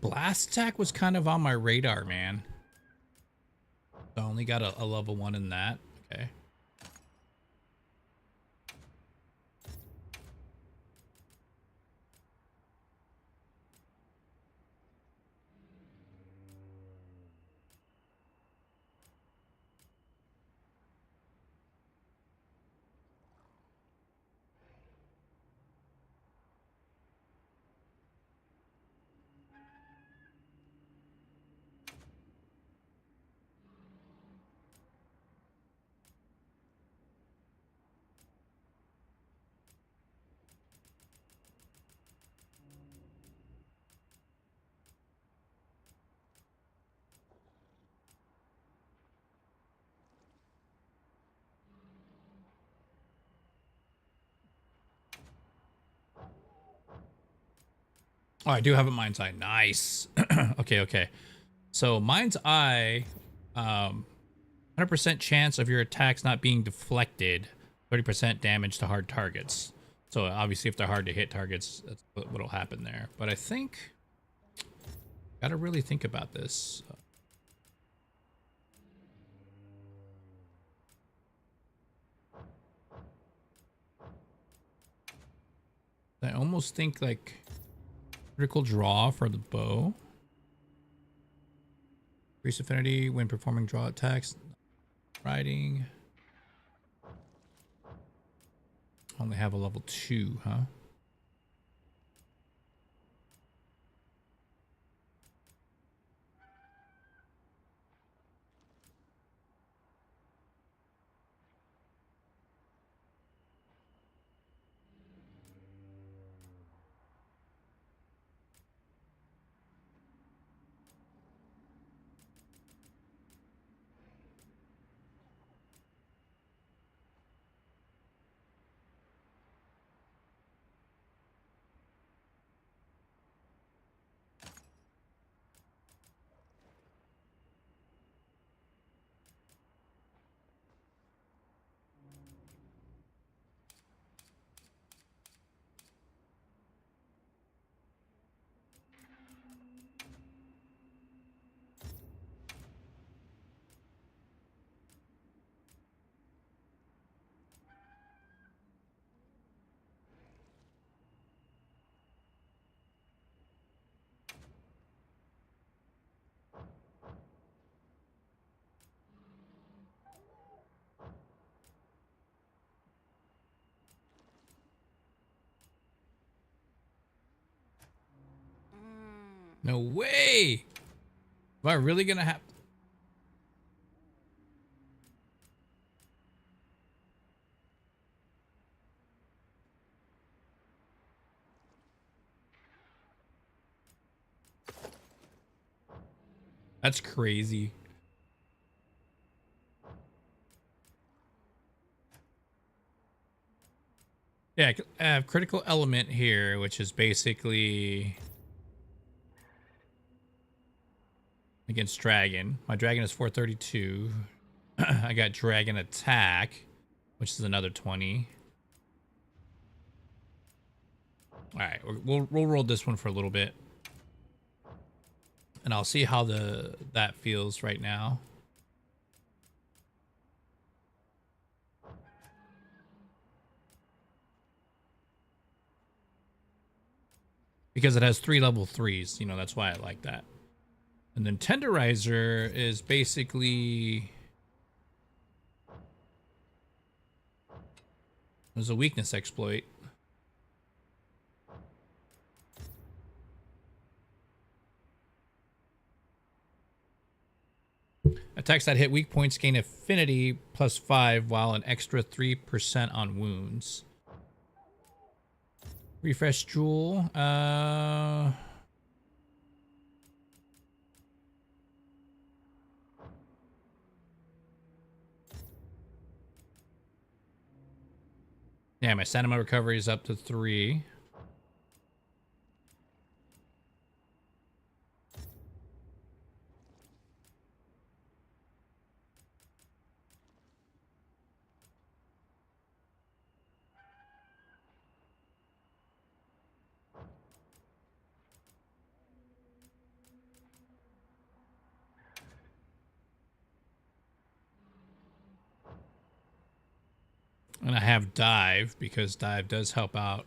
Blast attack was kind of on my radar, man. So I only got a level 1 in that. Okay. Oh, I do have a mind's eye. Nice. Okay, okay. So mind's eye, 100% chance of your attacks not being deflected, 30% damage to hard targets. So obviously, if they're hard to hit targets, that's what'll happen there. But I think gotta really think about this. I almost think like critical draw for the bow. Increase affinity when performing draw attacks. Riding. Only have a level 2, huh? No way! Am I really gonna have... That's crazy. Yeah, I have critical element here, which is basically against dragon. My dragon is 432. I got dragon attack, which is another 20. All right, we'll roll this one for a little bit, and I'll see how that feels right now. Because it has 3 level 3s, you know, that's why I like that. And then tenderizer is basically... There's a weakness exploit. Attacks that hit weak points gain affinity +5 while an extra 3% on wounds. Refresh jewel. Yeah, my stamina recovery is up to 3. And I have dive because dive does help out.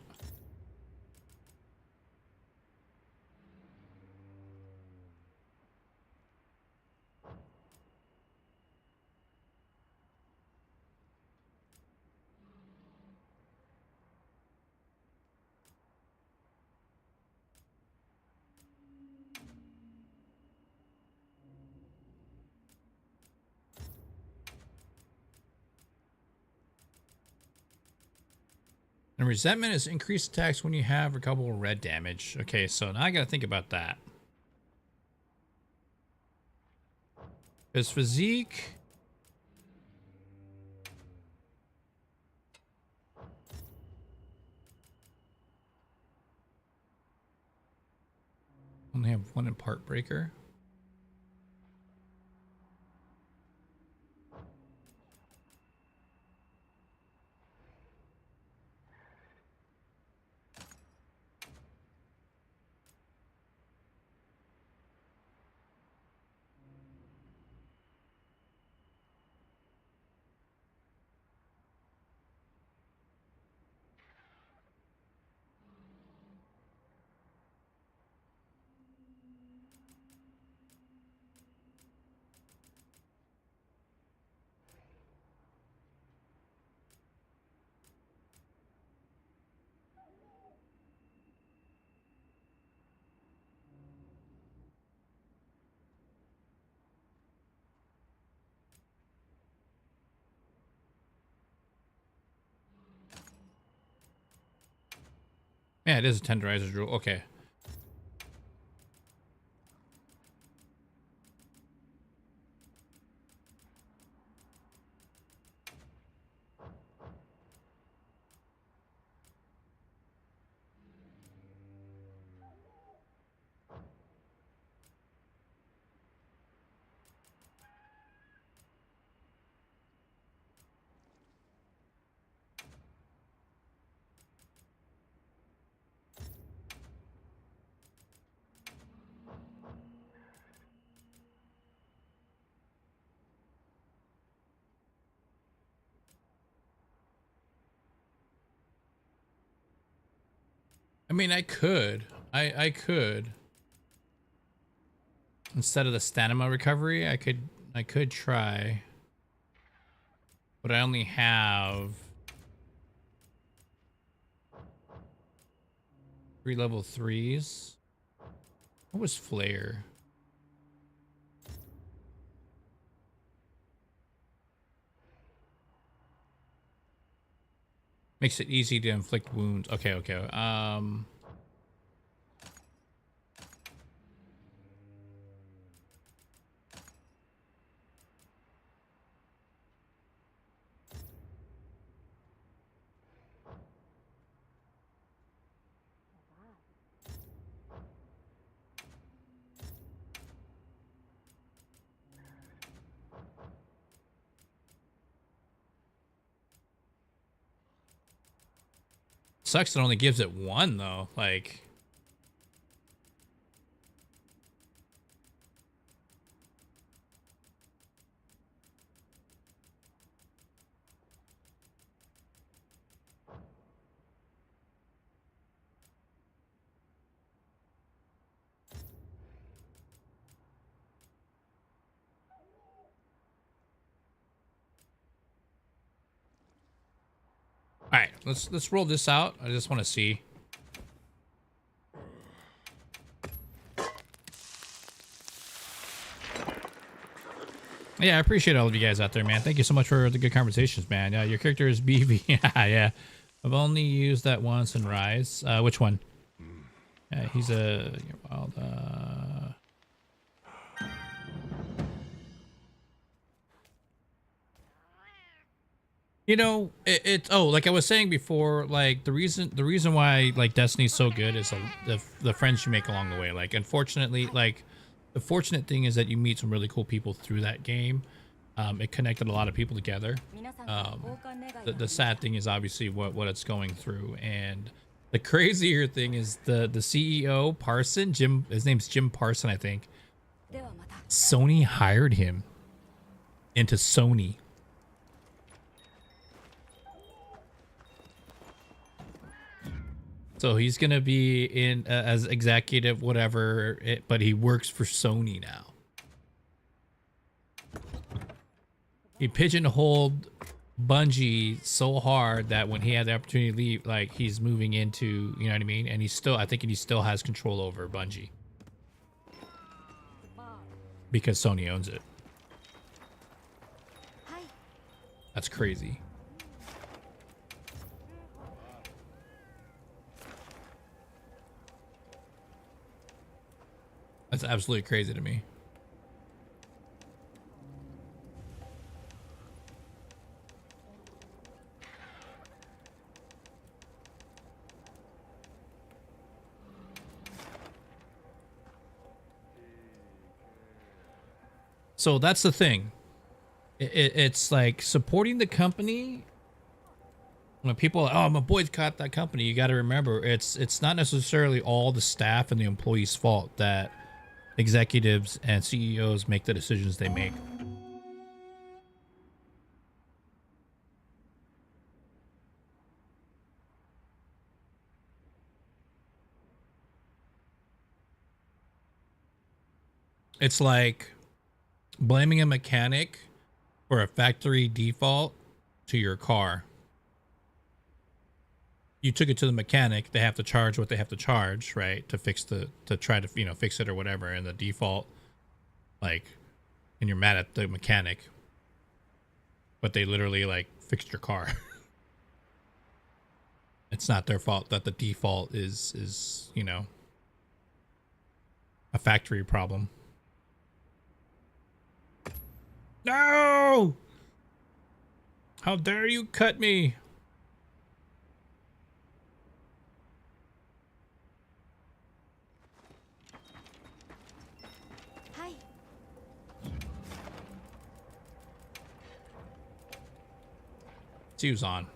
And resentment is increased attacks when you have recoverable red damage. Okay, so now I gotta think about that. Is physique... one in Part Breaker. Yeah, it is a tenderizer's rule. Okay. I mean, I could. I could. Instead of the stamina recovery, I could try. But I only have 3 level 3s. What was Flare? Makes it easy to inflict wounds. Okay, okay. Sucks it only gives it 1 though. Like, all right, let's roll this out. I just want to see. Yeah, I appreciate all of you guys out there, man. Thank you so much for the good conversations, man. Yeah, your character is BV. Yeah, yeah. I've only used that once in Rise. Which one? Yeah, he's a wild. You know, it's oh, like I was saying before, like the reason why like Destiny's so good is the friends you make along the way. Like, unfortunately, like the fortunate thing is that you meet some really cool people through that game. It connected a lot of people together. The sad thing is obviously what it's going through, and the crazier thing is the CEO Parson, Jim. His name's Jim Parson, I think. Sony hired him into Sony. So he's gonna be in as executive, whatever, but he works for Sony now. He pigeonholed Bungie so hard that when he had the opportunity to leave, like he's moving into, you know what I mean? And he's still, I think he still has control over Bungie because Sony owns it. That's crazy. That's absolutely crazy to me. So that's the thing. It's like supporting the company. When people are, oh, I'm a boycott that company, you got to remember it's not necessarily all the staff and the employees' fault that executives and CEOs make the decisions they make. It's like blaming a mechanic for a factory default to your car. You took it to the mechanic, they have to charge what they have to charge, right? To try to, fix it or whatever. And the default, like, and you're mad at the mechanic, but they literally like fixed your car. It's not their fault that the default is, a factory problem. No! How dare you cut me? Hi. See who's on.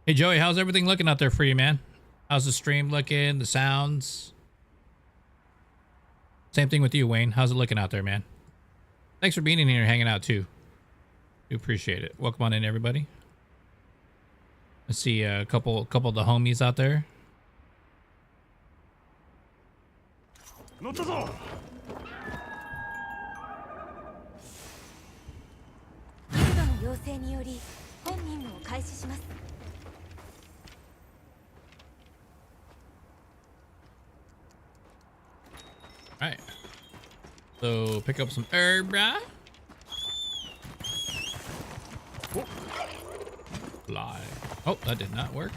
Hey Joey, how's everything looking out there for you, man? How's the stream looking? The sounds? Same thing with you, Wayne. How's it looking out there, man? Thanks for being in here and hanging out too. Do appreciate it. Welcome on in, everybody. I see a couple of the homies out there. Alright. So pick up some herb, right? Fly. Oh, that did not work.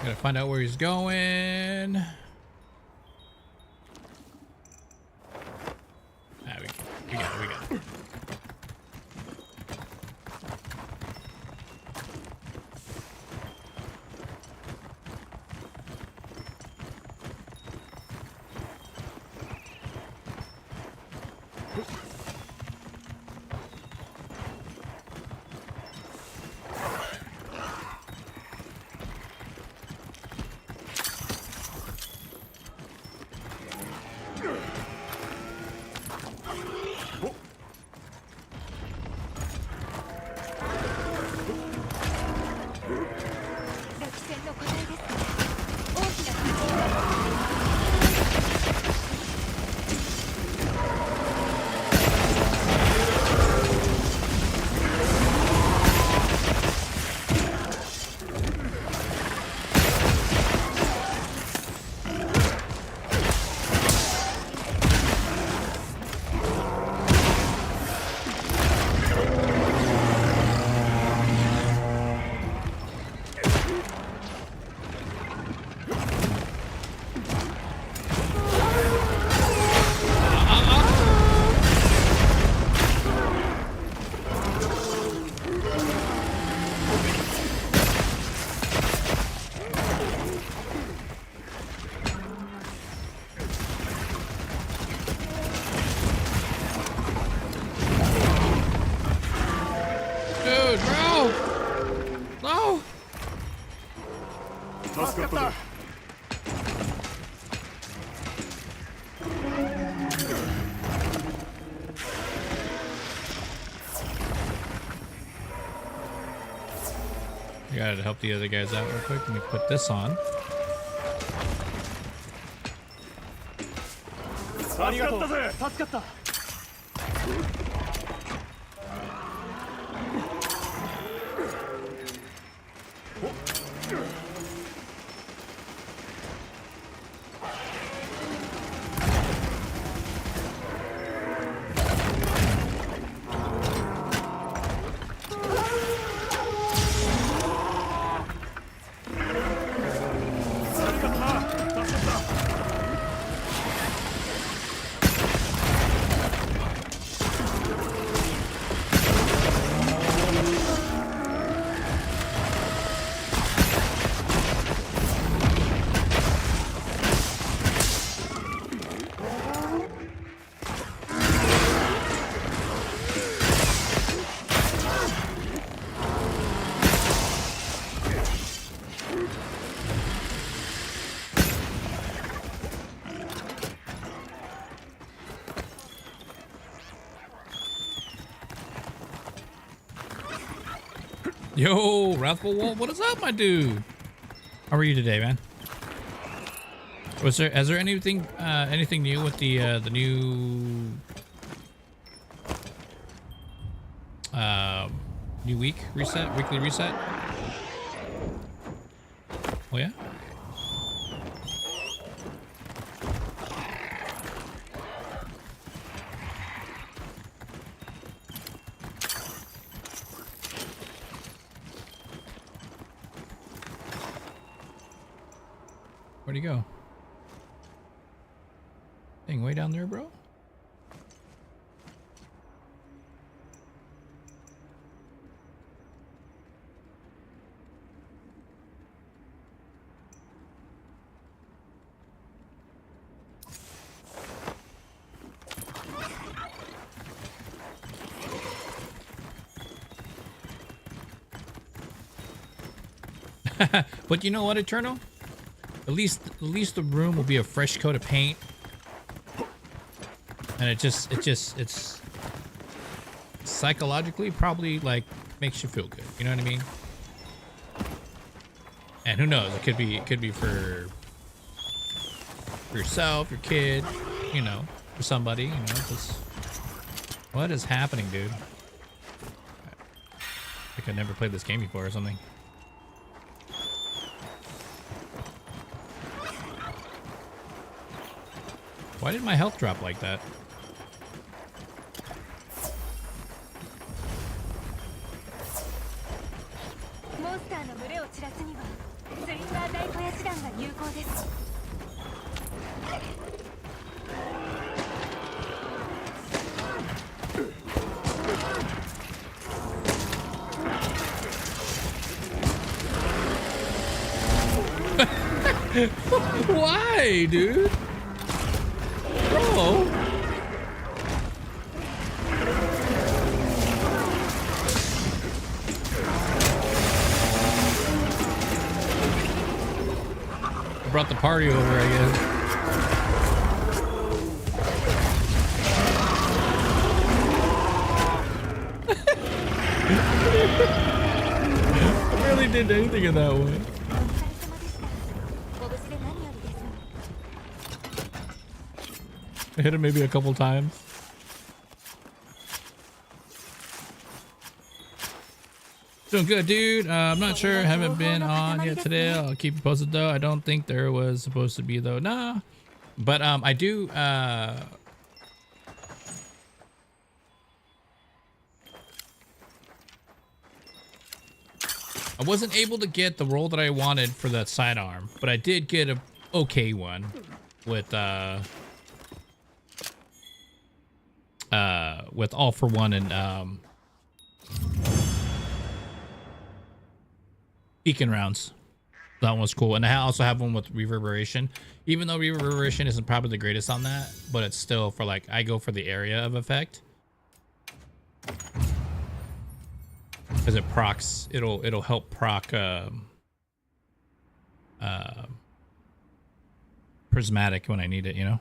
Gotta find out where he's going. Ah, we got it. You gotta help the other guys out real quick. Let me put this on. Yo, Wrathful Wolf, what is up, my dude? How are you today, man? Is there anything anything new with the new new weekly reset? Oh yeah. Where'd he go? Dang, way down there, bro. But you know what, Eternal? At least the room will be a fresh coat of paint, and it's psychologically probably like makes you feel good. You know what I mean? And who knows? It could be for yourself, your kid, you know, for somebody. You know, just what is happening, dude? I think I never played this game before or something. Why did my health drop like that? Why, dude? Bro. Brought the party over, I guess. I barely did anything in that one. I hit him maybe a couple times. Doing good, dude. I'm not sure. Haven't been on yet today. I'll keep you posted though. I don't think there was supposed to be though. Nah. But I do I wasn't able to get the roll that I wanted for that sidearm, but I did get a okay one with All for One and Beacon rounds. That one was cool. And I also have one with reverberation, even though reverberation isn't probably the greatest on that, but it's still for like, I go for the area of effect because it procs, it'll help proc prismatic when I need it, you know?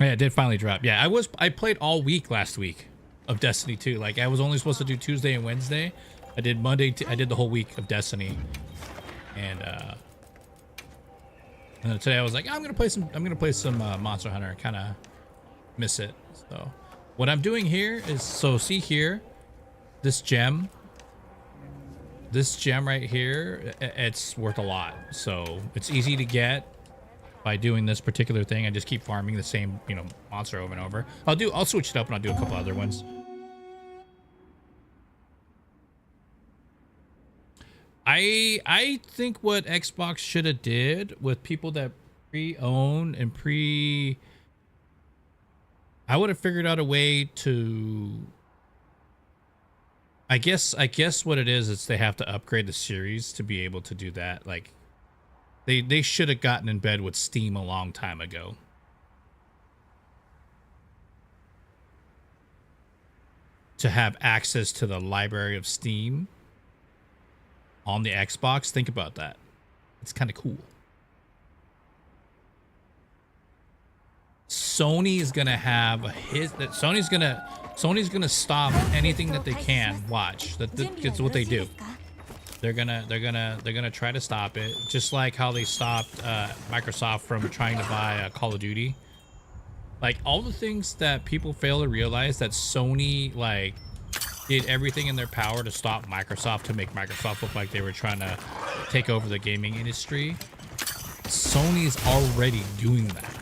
Yeah, it did finally drop. Yeah, I played all week last week of Destiny 2. Like, I was only supposed to do Tuesday and Wednesday. I did I did the whole week of Destiny. And today I was like, I'm gonna play some Monster Hunter. I kind of miss it. So what I'm doing here is, so see here, this gem right here, it's worth a lot. So it's easy to get by doing this particular thing. I just keep farming the same, you know, monster over and over. I'll switch it up and I'll do a couple other ones. I think what Xbox should have did with people that pre-own and I would have figured out a way to, I guess what it is they have to upgrade the series to be able to do that. Like, they should have gotten in bed with Steam a long time ago. To have access to the library of Steam on the Xbox. Think about that. It's kind of cool. Sony is gonna have Sony's gonna stop anything that they can. Watch. That's what they do. They're gonna try to stop it, just like how they stopped Microsoft from trying to buy Call of Duty. Like, all the things that people fail to realize, that Sony like did everything in their power to stop Microsoft, to make Microsoft look like they were trying to take over the gaming industry. Sony's already doing that.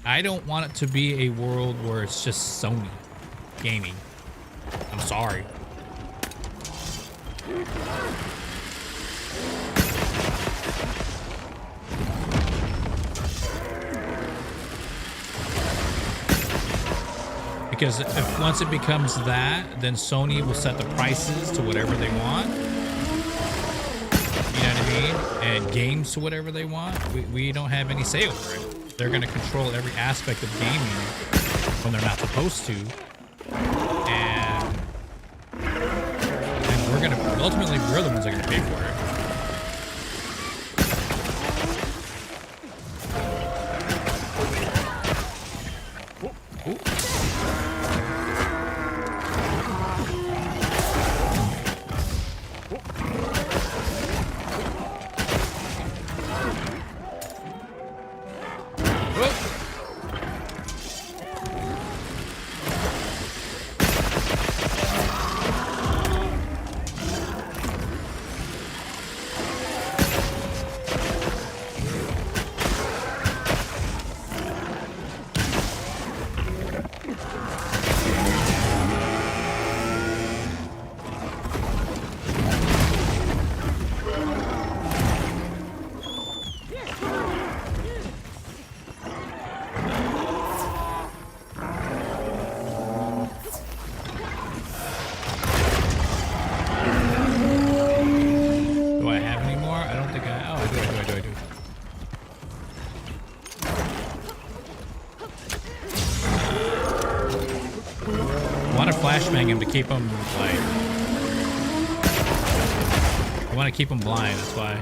I don't want it to be a world where it's just Sony gaming. I'm sorry. Because if once it becomes that, then Sony will set the prices to whatever they want. You know what I mean? And games to whatever they want. We don't have any say over it. They're going to control every aspect of gaming when they're not supposed to. And we're going to, ultimately, we're the ones that are going to pay for it. Him to keep him like, I want to keep him blind, that's why.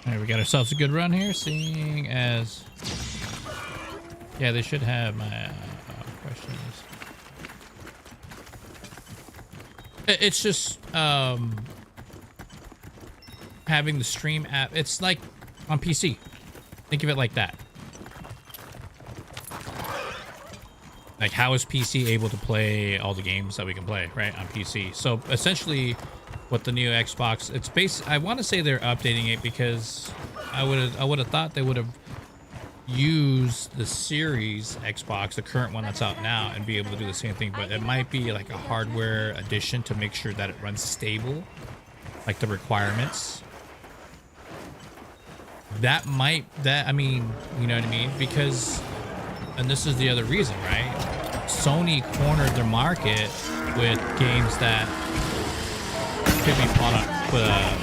Alright, we got ourselves a good run here, seeing as Yeah, they should have my questions. It's just having the stream app. It's like on PC. Think of it like that. Like, how is PC able to play all the games that we can play, right, on PC? So essentially, what the new Xbox, it's I want to say they're updating it because I would have thought they would have used the Series Xbox, the current one that's out now, and be able to do the same thing. But it might be like a hardware addition to make sure that it runs stable, like the requirements. I mean, you know what I mean? Because, and this is the other reason, right? Sony cornered their market with games that could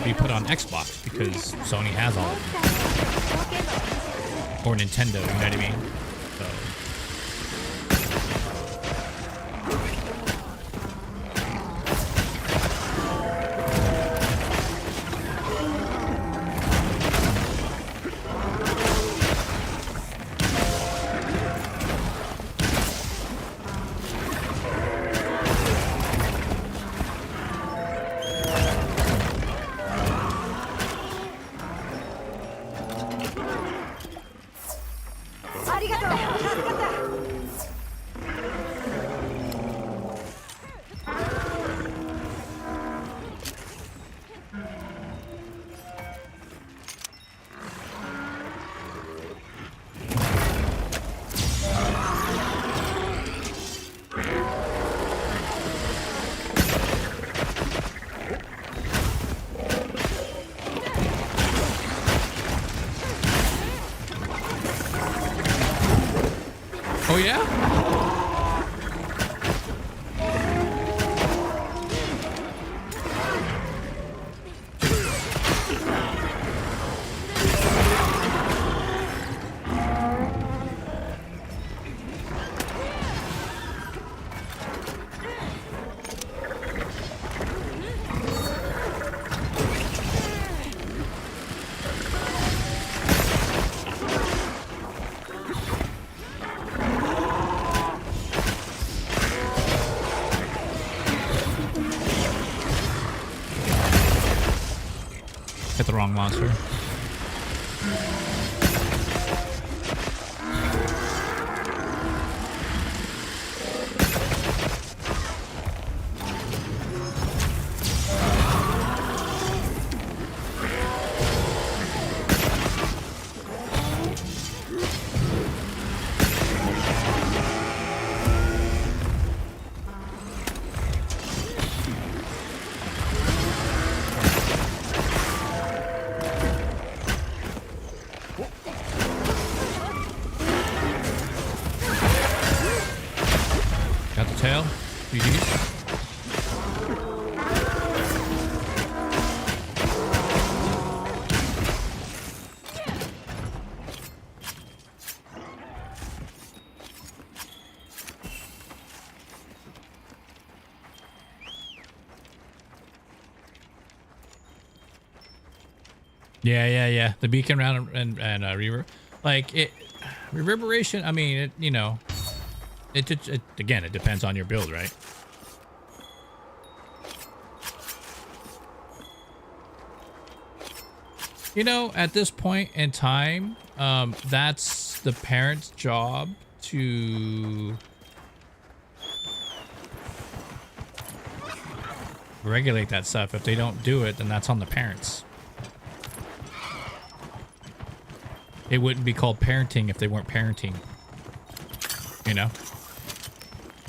be put on Xbox because Sony has all of them. Or Nintendo, you know what I mean? So. Oh yeah? Hit the wrong monster. Tail? GG's. Yeah. The beacon round and reverberation. I mean, it, you know, it again, it depends on your build, right? You know, at this point in time, that's the parent's job to regulate that stuff. If they don't do it, then that's on the parents. It wouldn't be called parenting if they weren't parenting. You know?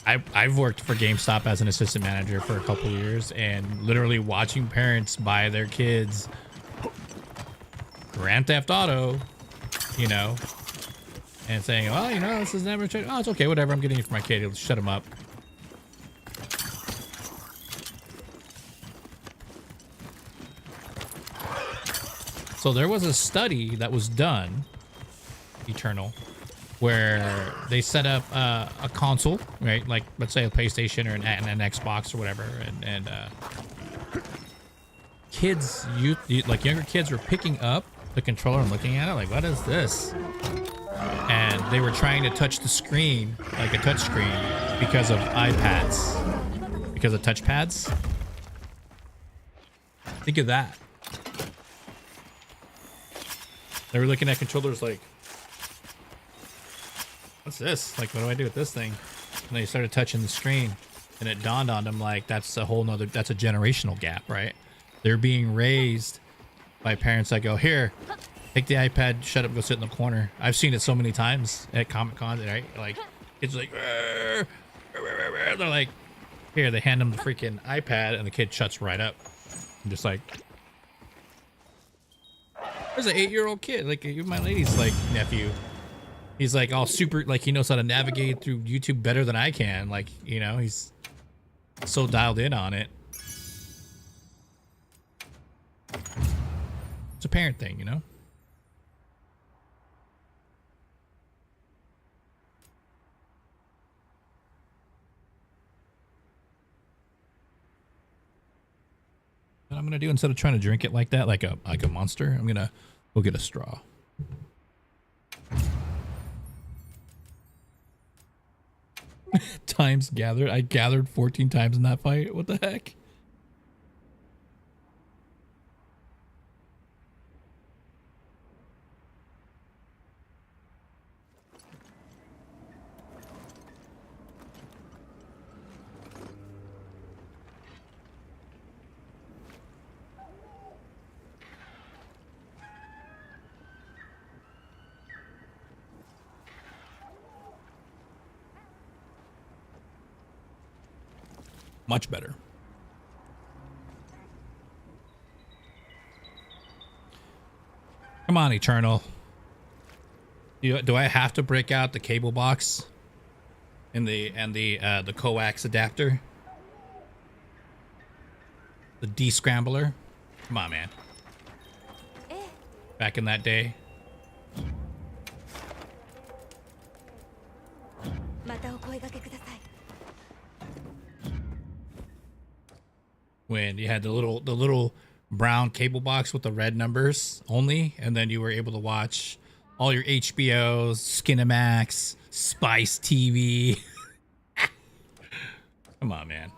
I've worked for GameStop as an assistant manager for a couple of years, and literally watching parents buy their kids Grand Theft Auto, you know, and saying, well, you know, this is never, oh, it's okay, whatever, I'm getting it for my kid, he'll shut him up. So there was a study that was done, Eternal, where they set up a console, right? Like, let's say a PlayStation or an Xbox or whatever, and kids, like younger kids, were picking up the controller and looking at it like, what is this? and they were trying to touch the screen like a touch screen because of iPads, because of touchpads. Think of that. They were looking at controllers like, what's this? Like, what do I do with this thing? And they started touching the screen, and it dawned on them like that's a whole nother, that's a generational gap, right? They're being raised by parents that go, here, take the iPad, shut up, go sit in the corner. I've seen it so many times at Comic-Con, right? Like, it's like, they're like, here, they hand them the freaking iPad, and the kid shuts right up. I'm just like, there's an 8-year-old kid, like my lady's like nephew. He's like all super, like he knows how to navigate through YouTube better than I can. Like, you know, he's so dialed in on it. It's a parent thing, you know? What I'm gonna do, instead of trying to drink it like that, like a monster, I'm gonna go get a straw. Times gathered. I gathered 14 times in that fight. What the heck? Much better. Come on, Eternal. Do I have to break out the cable box and the coax adapter? The descrambler? Come on, man. Back in that day. When you had the little brown cable box with the red numbers only, and then you were able to watch all your HBOs, Skinamax, Spice TV. Come on, man.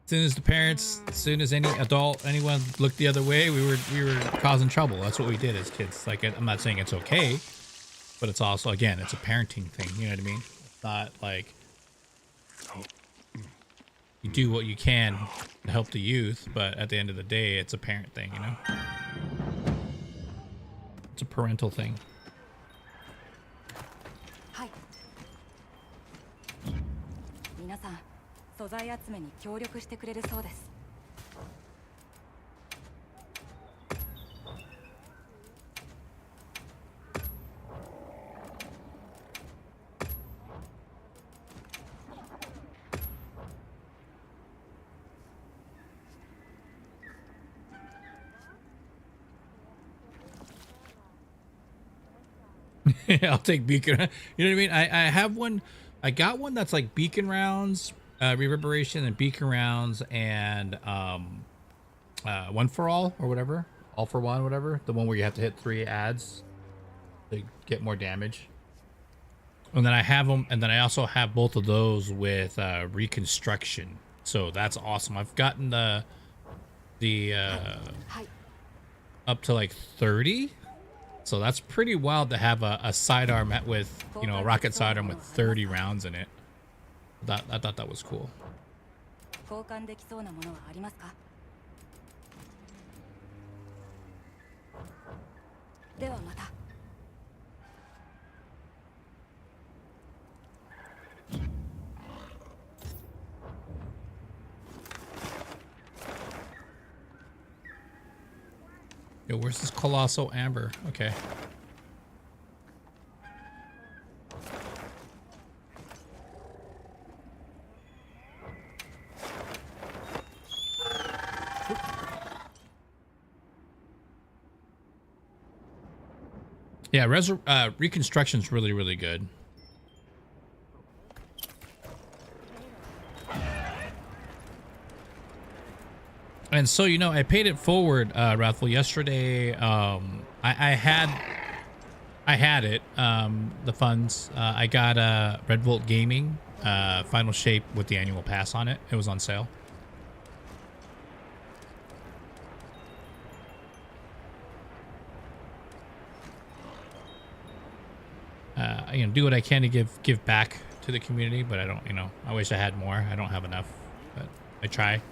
As soon as the parents, as soon as any adult, anyone looked the other way, we were causing trouble. That's what we did as kids. Like, I'm not saying it's okay, but it's also, again, it's a parenting thing. You know what I mean? It's not like you do what you can to help the youth, but at the end of the day, it's a parent thing, you know? It's a parental thing. Hi. I'll take beacon. You know what I mean? I have one. I got one that's like beacon rounds, reverberation, and beacon rounds, and one for all or whatever, all for one, whatever. The one where you have to hit 3 ads to get more damage. And then I have them, and then I also have both of those with reconstruction. So that's awesome. I've gotten the up to like 30. So that's pretty wild to have a sidearm with, you know, a rocket sidearm with 30 rounds in it. I thought that was cool. Yo, where's this colossal amber? Okay. Yeah, reconstruction's really, really good. And so, you know, I paid it forward, Wrathful. Yesterday, I had it, the funds. I got Red Volt Gaming Final Shape with the annual pass on it. It was on sale. You know, do what I can to give back to the community, but I don't, you know, I wish I had more. I don't have enough, but I try.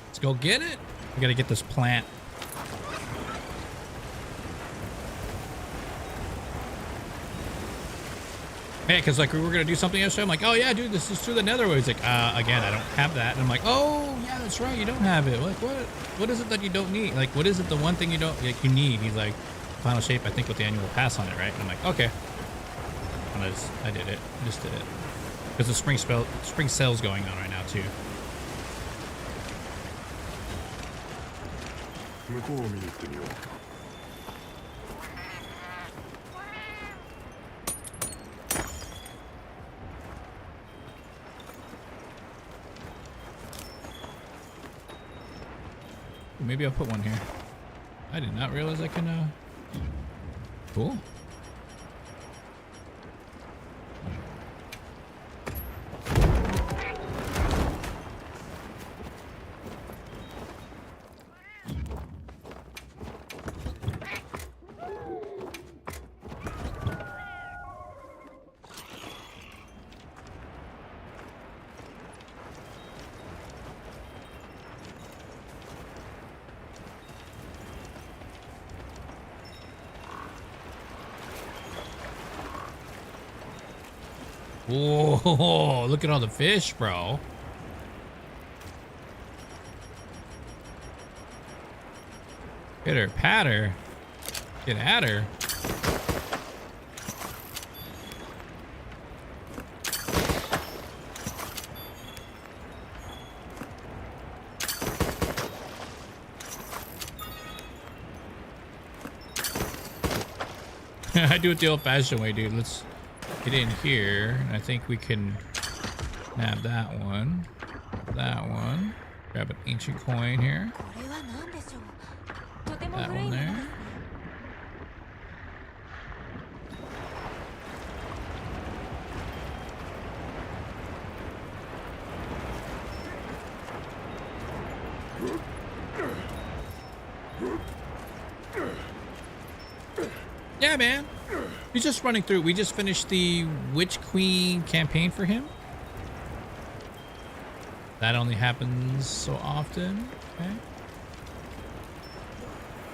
Let's go get it. We gotta get this plant. Hey, because like we were gonna do something yesterday. I'm like, oh yeah, dude, this is through the nether. He's like, again, I don't have that. And I'm like, oh yeah, that's right, you don't have it. Like, what is it that you don't need? Like, what is it the one thing you don't like you need? He's like, Final Shape, I think, with the annual pass on it, right? And I'm like, okay. And I did it. I just did it because the spring sale's going on right now too. Maybe I'll put one here. I did not realize I can, cool. Whoa, look at all the fish, bro. Pitter patter. Get at her. I do it the old-fashioned way, dude. Let's get in here. I think we can nab that one. That one. Grab an ancient coin here. That one there. Yeah, man. He's just running through. We just finished the Witch Queen campaign for him. That only happens so often. Okay.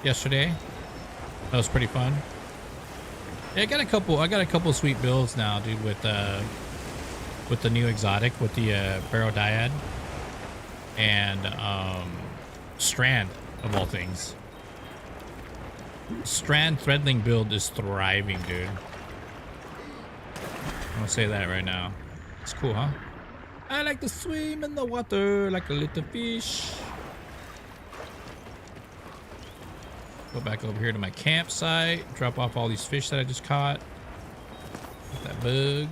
Yesterday. That was pretty fun. Yeah, I got a couple sweet builds now, dude, with the new exotic, with the Barrow Dyad and Strand, of all things. Strand Threadling build is thriving, dude. I'm gonna say that right now. It's cool, huh? I like to swim in the water like a little fish. Go back over here to my campsite. Drop off all these fish that I just caught. Get that bug.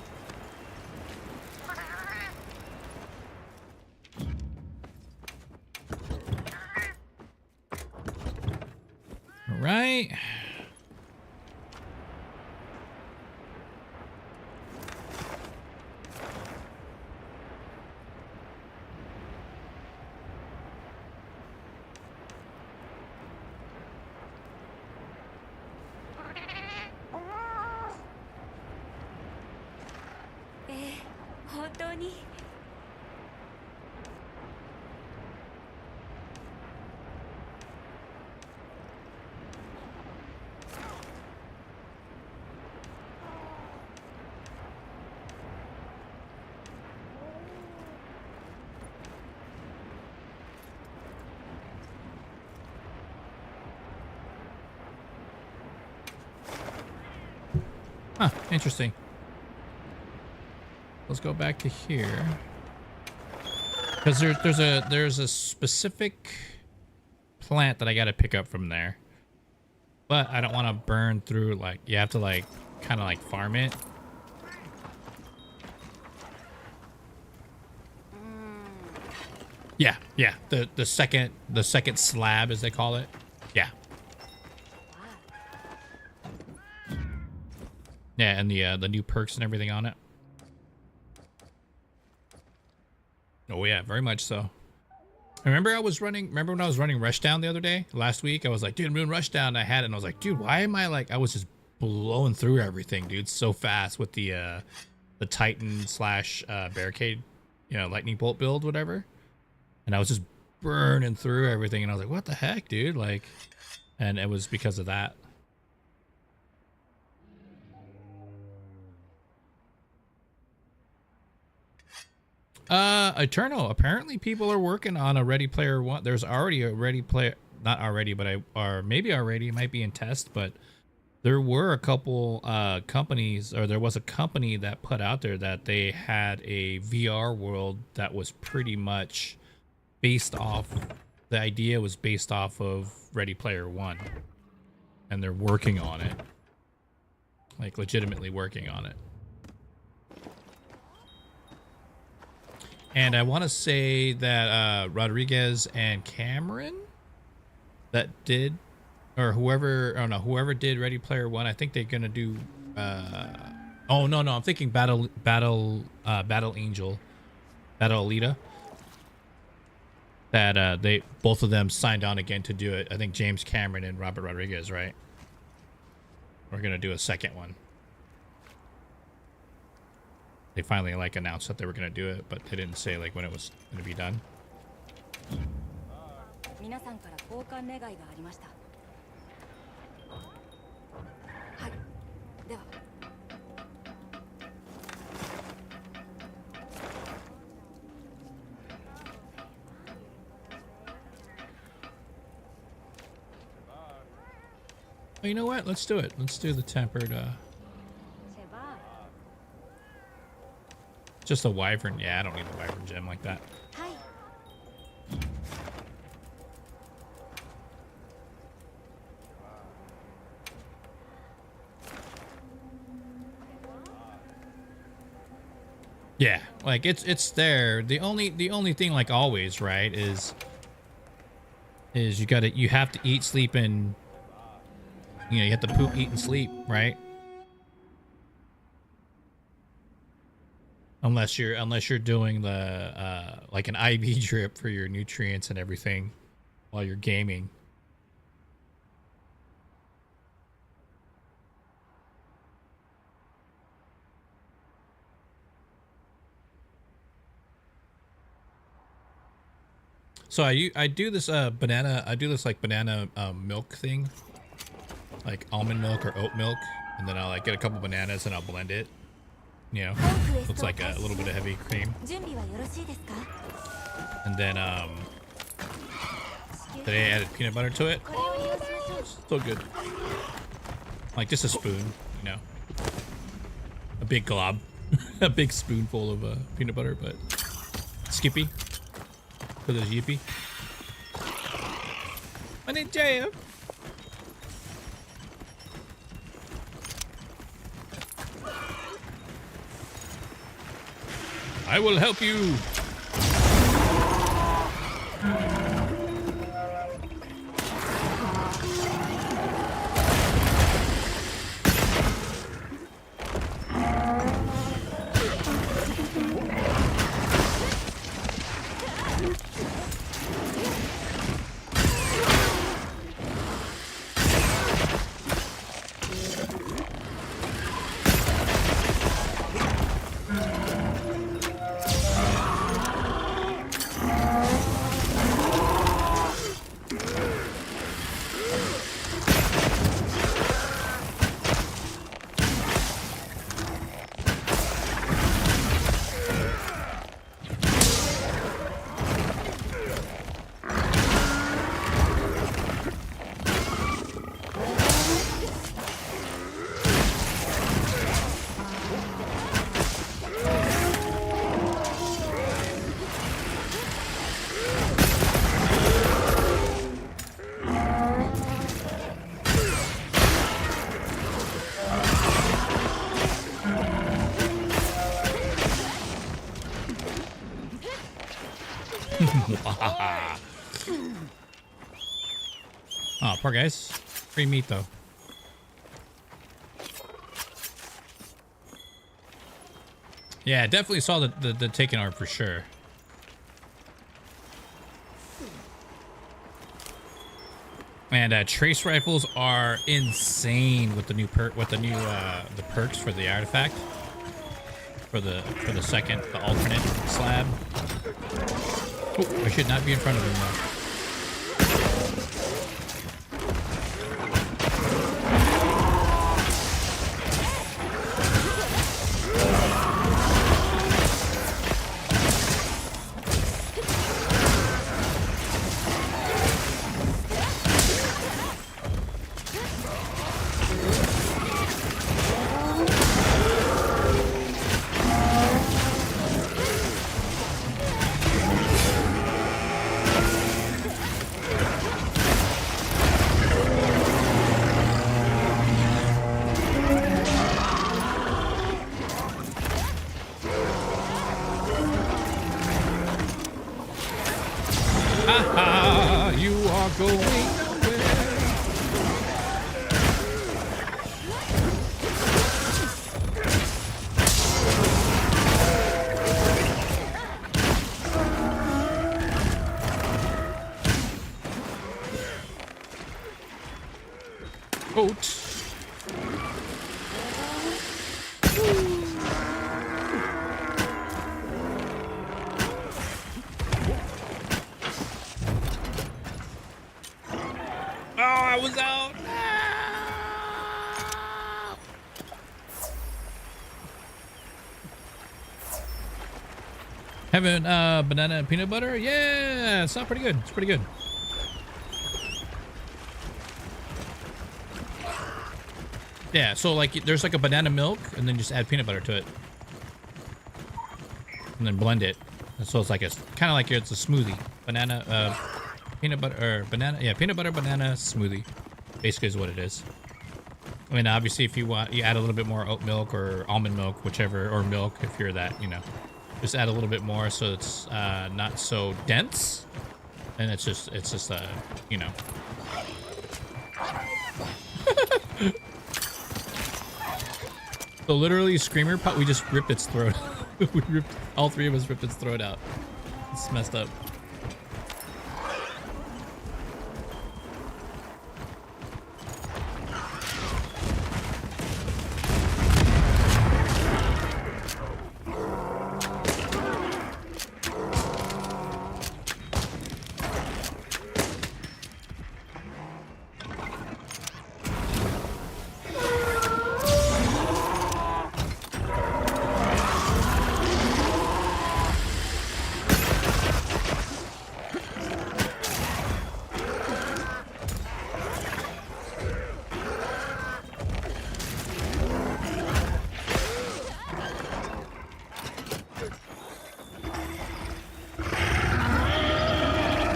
All right. Huh, interesting. Let's go back to here. Because there's a specific plant that I gotta pick up from there. But I don't want to burn through, like, you have to like kind of like farm it. Yeah, yeah. The second slab, as they call it. Yeah. Yeah, and the new perks and everything on it. Oh yeah, very much so. Remember when I was running Rushdown the other day? Last week, I was like, dude, I'm doing Rushdown, and I had it, and I was like, dude, why am I like, I was just blowing through everything, dude, so fast with the Titan slash barricade, you know, lightning bolt build, whatever. And I was just burning through everything, and I was like, what the heck, dude? Like, and it was because of that. Eternal. Apparently people are working on a Ready Player One. There's already a Ready Player, not already, but or maybe already, it might be in test, but there were a couple companies, or there was a company that put out there that they had a VR world that was pretty much based off, the idea was based off of Ready Player One, and they're working on it, like legitimately working on it. And I want to say that Rodriguez and Cameron that did, or whoever, I don't know, whoever did Ready Player One, I think they're gonna do. Oh no, I'm thinking Battle Angel, Battle Alita. That they both of them signed on again to do it. I think James Cameron and Robert Rodriguez, right? We're gonna do a second one. They finally like announced that they were gonna do it, but they didn't say like when it was gonna be done. Oh, you know what? Let's do it. Let's do the tempered. Just a wyvern. Yeah, I don't need the wyvern gem like that. Yeah, like it's there. The only thing, like always, right, is you have to eat, sleep, and you know, you have to poop, eat, and sleep, right? Unless you're doing the like an IV drip for your nutrients and everything while you're gaming. So I do this like banana milk thing, like almond milk or oat milk, and then I'll like get a couple bananas and I'll blend it. You know, looks like a little bit of heavy cream. And then today I added peanut butter to it. Oh, so good. Like just a spoon, you know, a big glob, a big spoonful of peanut butter, but Skippy for the yippee. My name's Jaya. I will help you. Oh, poor guys. Free meat though. Yeah, definitely saw the taken arm for sure. And trace rifles are insane with the new the perks for the artifact for the alternate slab. Oh, I should not be in front of him though. You are going nowhere. Boat. I was out. No! Having banana and peanut butter? Yeah, it's not pretty good. It's pretty good. Yeah, so like there's like a banana milk and then just add peanut butter to it. And then blend it. And so it's like it's kind of like it's a smoothie. Banana peanut butter or banana, yeah, peanut butter banana smoothie basically is what it is. I mean, obviously if you want, you add a little bit more oat milk or almond milk, whichever, or milk if you're that, you know, just add a little bit more so it's not so dense, and it's just you know. So literally screamer pot, we just ripped its throat. We ripped, all three of us ripped its throat out. It's messed up.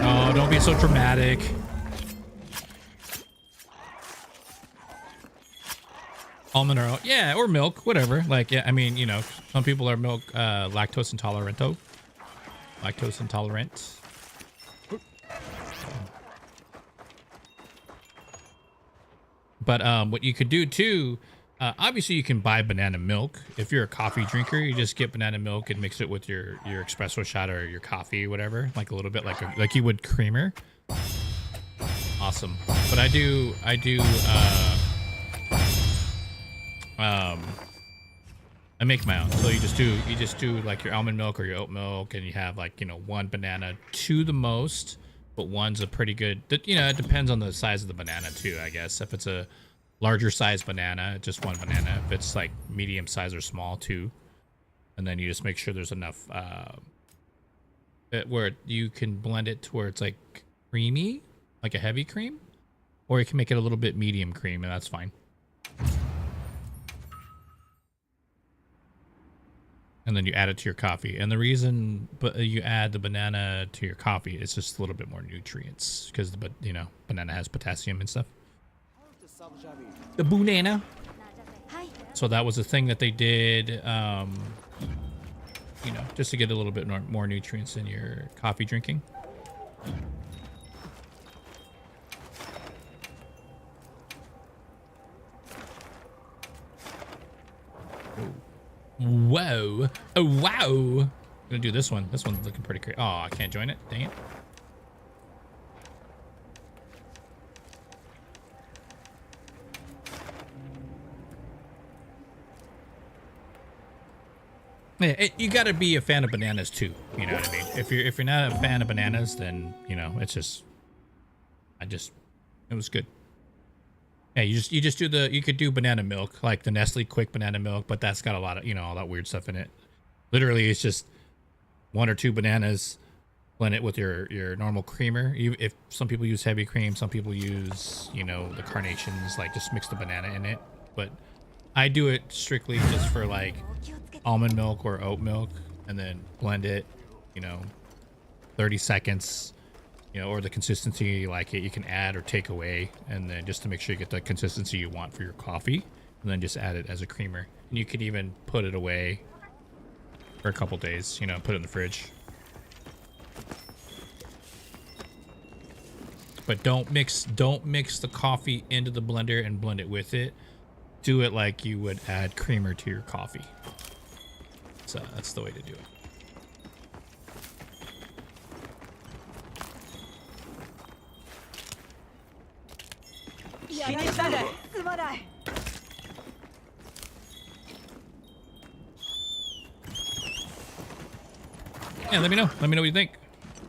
Oh, don't be so dramatic. Almond or yeah, or milk, whatever. Like, yeah, I mean, you know, some people are milk lactose intolerant. Lactose intolerant. But what you could do too, obviously you can buy banana milk. If you're a coffee drinker, you just get banana milk and mix it with your espresso shot or your coffee, whatever, like a little bit like you would creamer. Awesome. But I make my own. So you just do like your almond milk or your oat milk, and you have like, you know, one banana to the most, but one's a pretty good, you know, it depends on the size of the banana too, I guess. If it's a larger size banana, just one banana. If it's like medium size or small, two. And then you just make sure there's enough where you can blend it to where it's like creamy, like a heavy cream, or you can make it a little bit medium cream, and that's fine. And then you add it to your coffee. And the reason you add the banana to your coffee is just a little bit more nutrients, because the, you know, banana has potassium and stuff. The banana. So that was a thing that they did. you know, just to get a little bit more nutrients in your coffee drinking. Whoa. Oh, wow. I'm gonna do this one. This one's looking pretty great. Oh, I can't join it. Dang it. Yeah, you gotta be a fan of bananas too. You know what I mean? If you're not a fan of bananas, then you know it's just. It was good. Yeah, you just do you could do banana milk, like the Nestle Quick banana milk, but that's got a lot of, you know, all that weird stuff in it. Literally, it's just 1 or 2 bananas, blend it with your normal creamer. If some people use heavy cream, some people use, you know, the carnations, like just mix the banana in it. But I do it strictly just for like almond milk or oat milk, and then blend it, you know, 30 seconds. You know, or the consistency you like it, you can add or take away, and then just to make sure you get the consistency you want for your coffee, and then just add it as a creamer. And you can even put it away for a couple days, you know, put it in the fridge. But don't mix the coffee into the blender and blend it with it. Do it like you would add creamer to your coffee. So that's the way to do it. Yeah, let me know. Let me know what you think.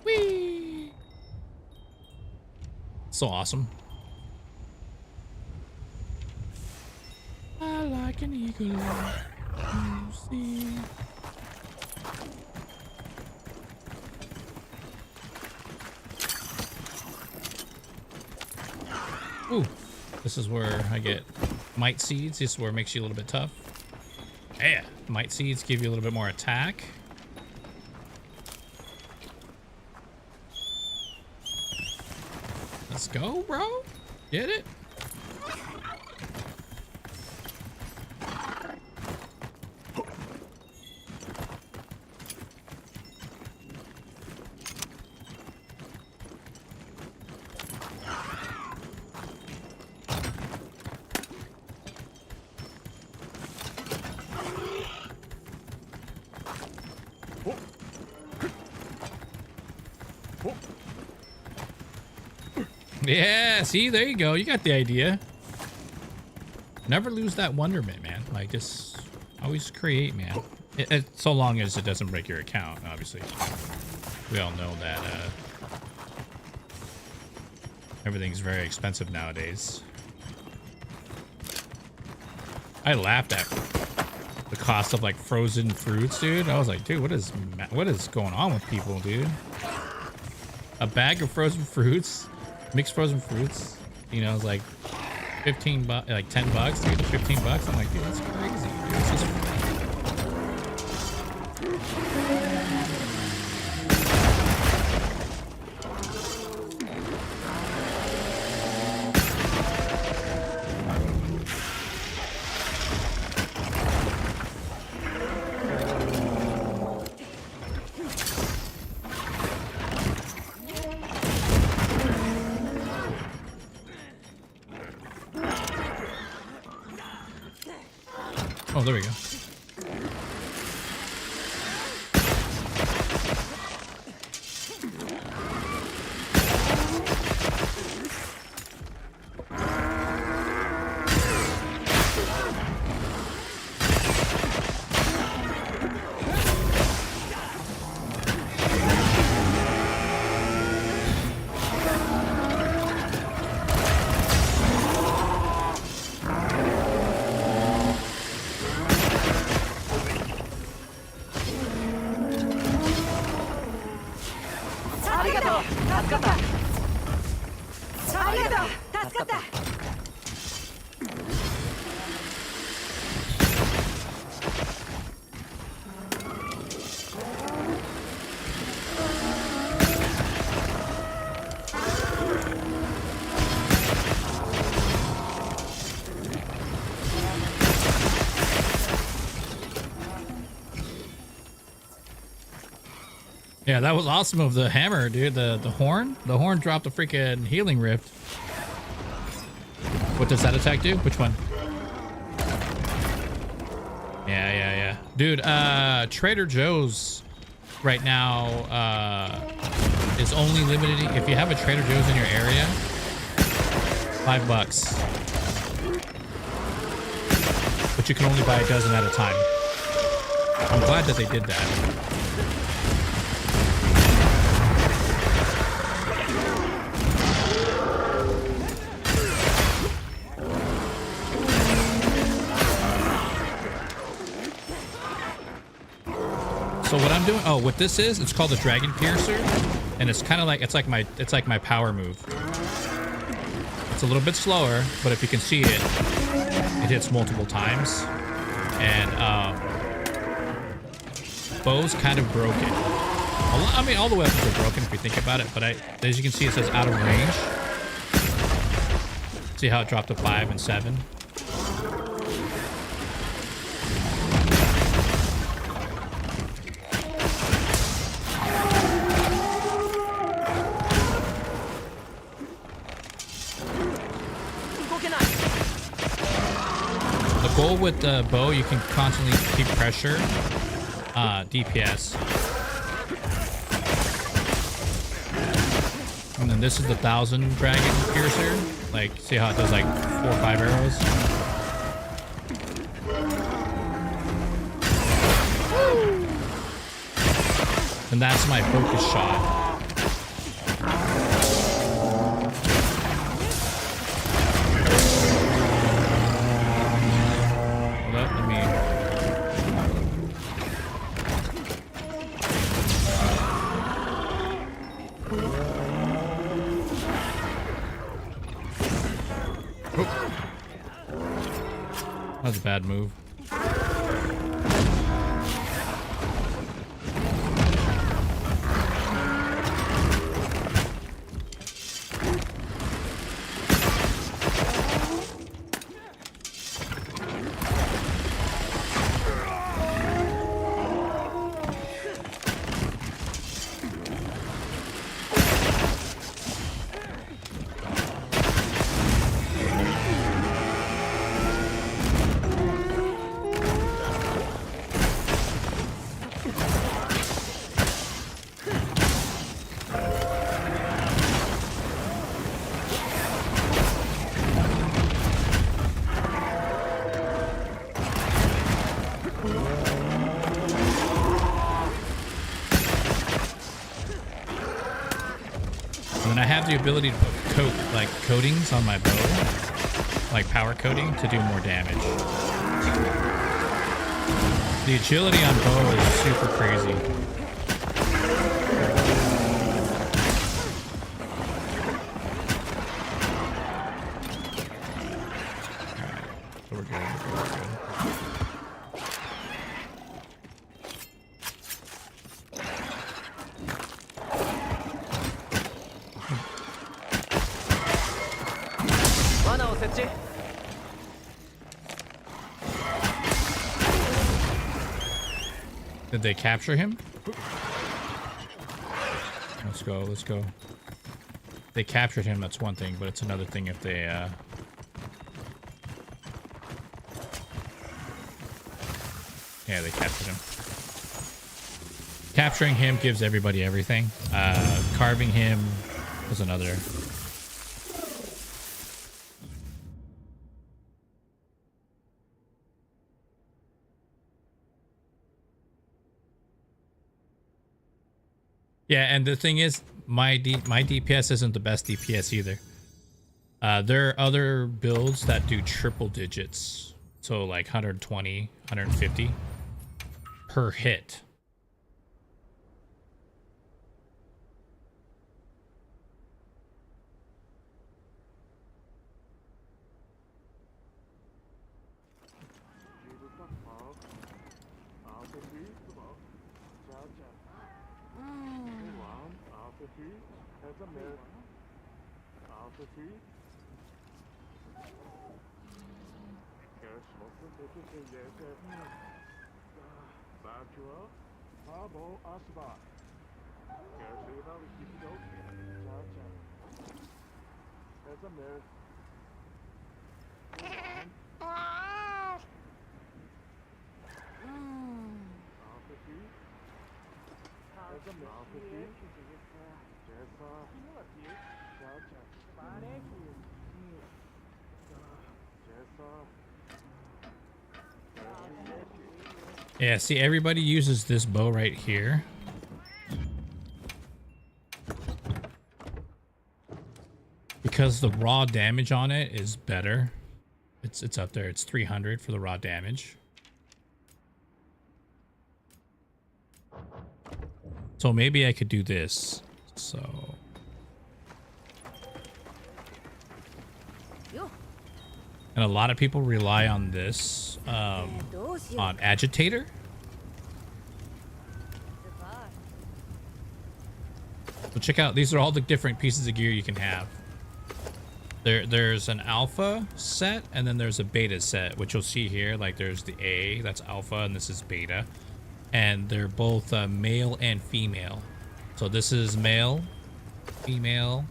Whee! So awesome. I like an eagle. You see. Ooh. This is where I get mite seeds. This is where it makes you a little bit tough. Yeah, mite seeds give you a little bit more attack. Let's go, bro. Get it? Yeah, see, there you go. You got the idea. Never lose that wonderment, man. Like, just always create, man. So long as it doesn't break your account, obviously. We all know that everything's very expensive nowadays. I laughed at the cost of like frozen fruits, dude. I was like, dude, what is going on with people, dude? A bag of frozen fruits, mixed frozen fruits, you know, it's like 15 bucks, like 10 bucks, dude, 15 bucks. I'm like, dude, that's crazy, dude. It's just... Oh, there we go. Yeah, that was awesome of the hammer, dude. The horn. The horn dropped a freaking healing rift. What does that attack do? Which one? Yeah. Dude, Trader Joe's right now is only limited. If you have a Trader Joe's in your area, $5. But you can only buy a dozen at a time. I'm glad that they did that. So what I'm doing, what this is, it's called the Dragon Piercer, and it's kind of like, it's like my power move. It's a little bit slower, but if you can see it, it hits multiple times, and bow's kind of broken. I mean, all the weapons are broken if you think about it, but as you can see, it says out of range. See how it dropped to 5 and 7? The goal with the bow, you can constantly keep pressure, DPS. And then this is the 1000 Dragon Piercer. Like, see how it does like 4 or 5 arrows? And that's my focus shot. That was a bad move. I have the ability to put coatings on my bow, like power coating, to do more damage. The agility on bow is super crazy. Alright, so we're good. Did they capture him? Let's go, let's go. They captured him, that's one thing, but it's another thing if they, yeah, they captured him. Capturing him gives everybody everything. Carving him was another. Yeah, and the thing is, my DPS isn't the best DPS either. There are other builds that do triple digits. So like 120, 150 per hit. Yeah, see, everybody uses this bow right here. Because the raw damage on it is better. It's up there. It's 300 for the raw damage. So maybe I could do this. So and a lot of people rely on this on agitator. So check out, these are all the different pieces of gear you can have. There's an alpha set, and then there's a beta set, which you'll see here. Like there's the A, that's alpha, and this is beta. And they're both male and female. So this is male, female,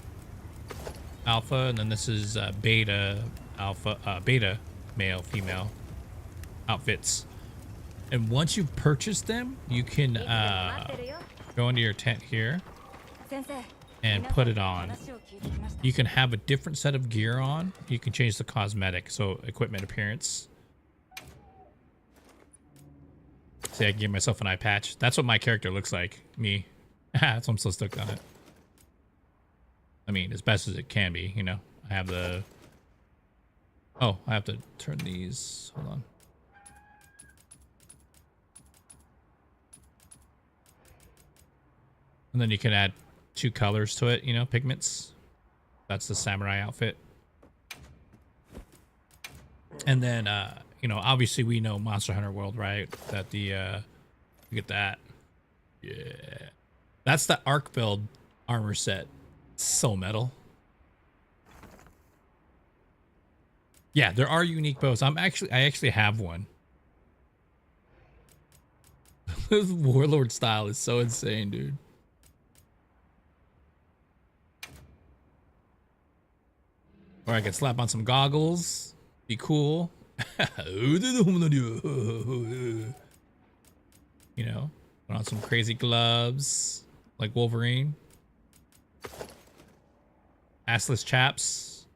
alpha, and then this is beta, alpha, beta, male, female outfits. And once you purchase them, you can go into your tent here and put it on. You can have a different set of gear on. You can change the cosmetic, so equipment appearance. See, I can give myself an eye patch. That's what my character looks like. Me. That's why I'm so stuck on it. I mean, as best as it can be, you know. I have the... Oh, I have to turn these. Hold on. And then you can add 2 colors to it, you know, pigments. That's the samurai outfit. And then, you know, obviously we know Monster Hunter World, right? That the, look at that. Yeah. That's the arc build armor set. So metal. Yeah, there are unique bows. I actually have one. This Warlord style is so insane, dude. Or I could slap on some goggles. Be cool. You know, put on some crazy gloves like Wolverine. Assless chaps.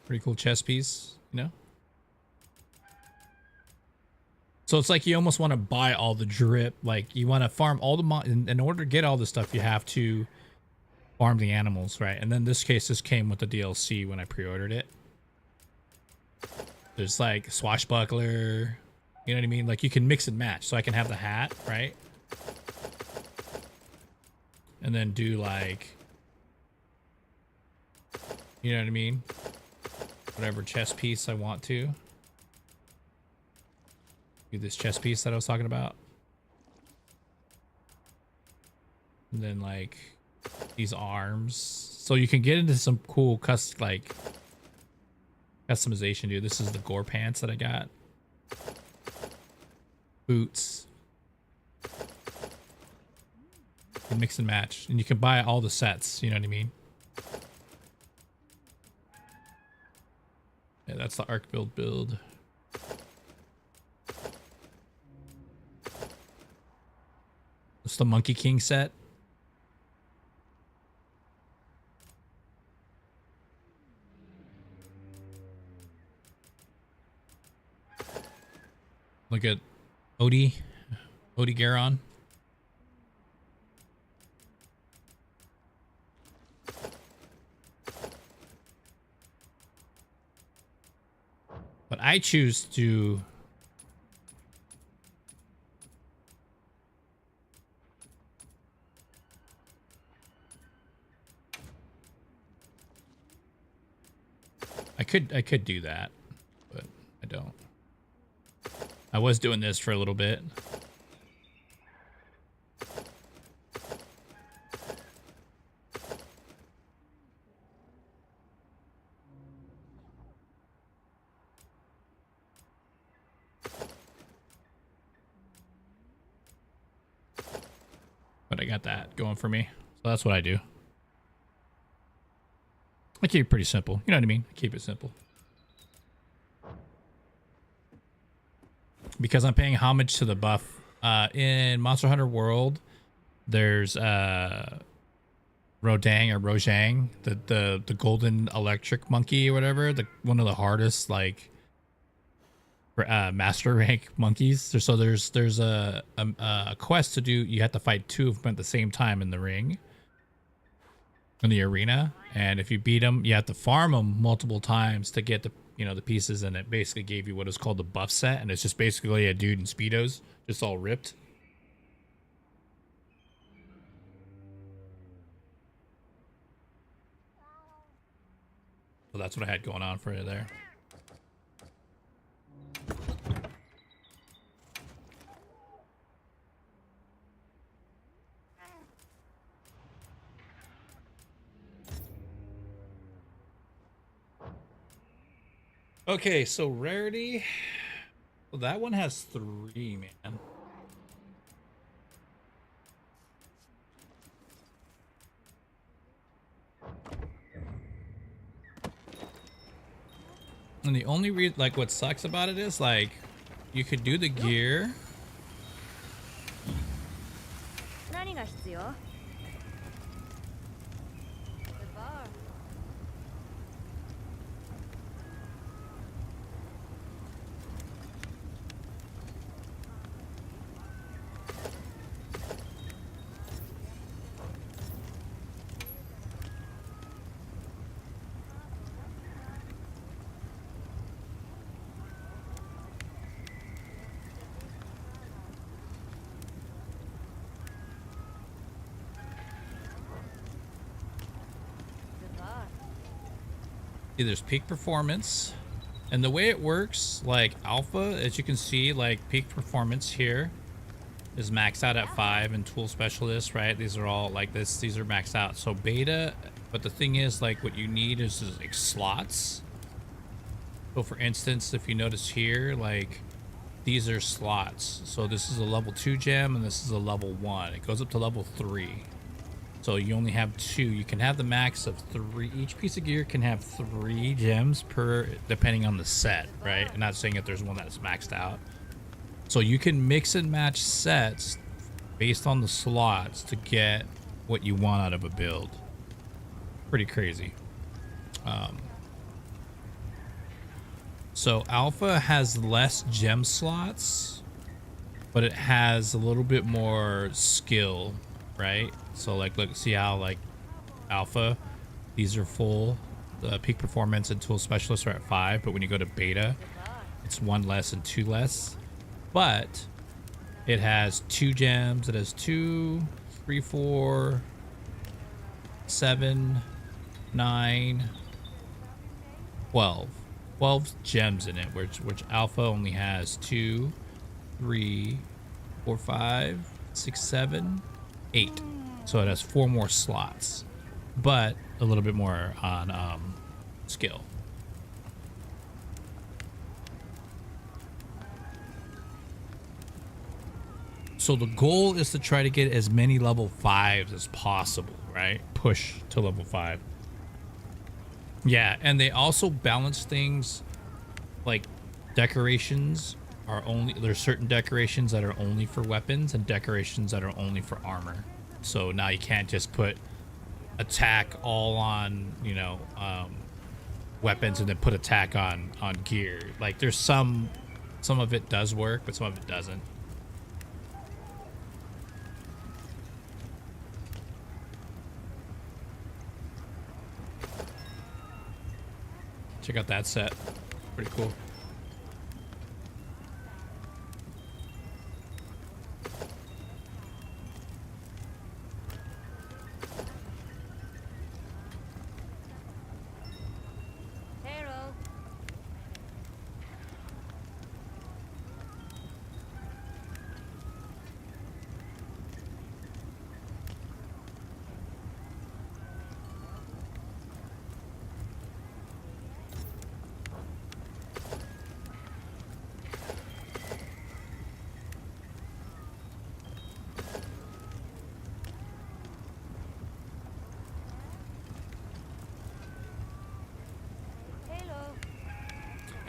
Pretty cool chest piece, you know? So it's like you almost want to buy all the drip. Like you want to farm all the in order to get all the stuff, you have to farm the animals, right? And then in this case, this came with the DLC when I pre-ordered it. There's like swashbuckler, you know what I mean? Like you can mix and match. So I can have the hat, right? And then do like, you know what I mean? Whatever chest piece I want to. Do this chest piece that I was talking about. And then like these arms. So you can get into some cool customization, dude. This is the gore pants that I got. Boots. You mix and match. And you can buy all the sets, you know what I mean? Yeah, that's the arc build. It's the Monkey King set. Look at Odie Garon. But I choose to I could do that, but I don't. I was doing this for a little bit. I got that going for me. So that's what I do. I keep it pretty simple. You know what I mean? I keep it simple. Because I'm paying homage to the buff. In Monster Hunter World, there's Rodang or Rojang, the golden electric monkey or whatever, one of the hardest like master rank monkeys. So there's a quest to do. You have to fight two of them at the same time in the ring, in the arena, and if you beat them, you have to farm them multiple times to get the the pieces. And it basically gave you what is called the buff set, and it's just basically a dude in speedos, just all ripped. So that's what I had going on for you there. Okay, so rarity. Well, that one has 3, man. And the only reason, like, what sucks about it is, like, you could do the gear. There's peak performance, and the way it works, like alpha, as you can see, like peak performance here is maxed out at 5, and tool specialist, right? These are all like this, these are maxed out. So beta, but the thing is, like, what you need is like slots. So for instance, if you notice here, like these are slots. So this is a level 2 gem and this is a level 1. It goes up to level 3. So you only have 2. You can have the max of 3. Each piece of gear can have 3 gems per, depending on the set, right? I'm not saying if there's one that's maxed out. So you can mix and match sets based on the slots to get what you want out of a build. Pretty crazy. So alpha has less gem slots, but it has a little bit more skill, right? So like, look, see how like alpha, these are full. The peak performance and tool specialists are at 5, but when you go to beta, it's 1 less and 2 less. But it has 2 gems. It has 2, 3, 4, 7, 9, 12. 12 gems in it, which alpha only has 2, 3, 4, 5, 6, 7, 8. So it has 4 more slots, but a little bit more on skill. So the goal is to try to get as many level 5s as possible, right? Push to level 5. Yeah, and they also balance things like decorations are only, there's certain decorations that are only for weapons and decorations that are only for armor. So now you can't just put attack all on, you know, weapons and then put attack on gear. Like there's some of it does work, but some of it doesn't. Check out that set. Pretty cool.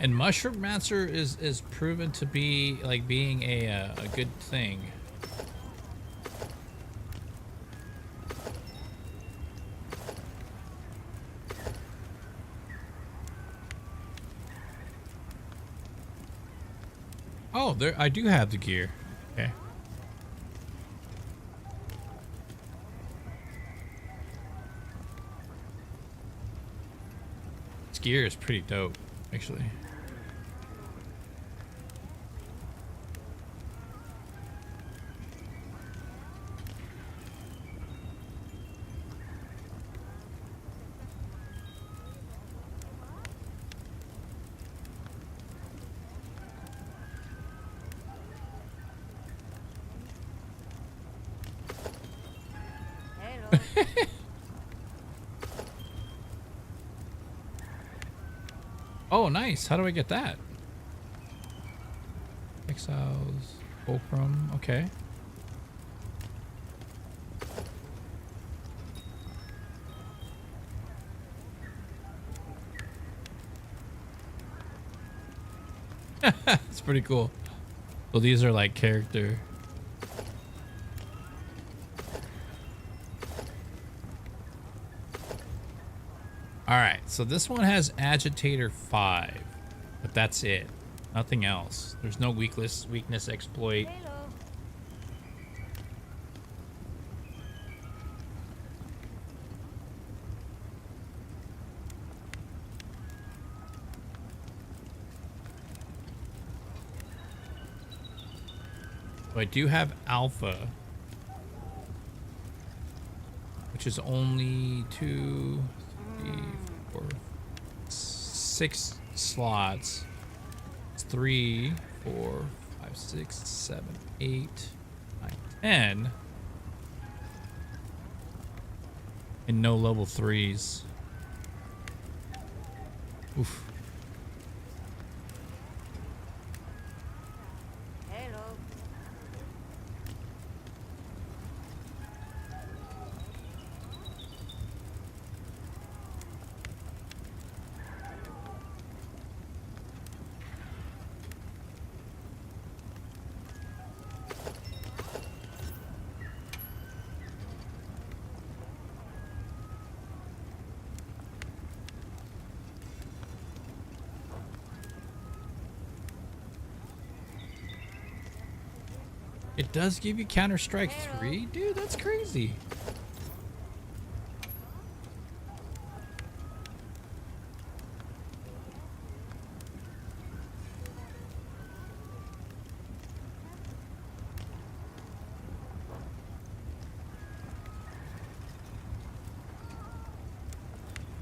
And Mushroom Mancer is proven to be like being a good thing. Oh, there I do have the gear. Okay. This gear is pretty dope, actually. Oh, nice. How do I get that? Exiles, fulcrum. Okay. It's pretty cool. So these are like character. All right, so this one has Agitator 5, but that's it. Nothing else. There's no weakness exploit. So I do have Alpha, which is only 2, 3, 4, 6 slots. It's 3, 4, 5, 6, 7, 8, 9, 10. And no level 3s. Oof. It does give you Counter-Strike 3? Dude, that's crazy.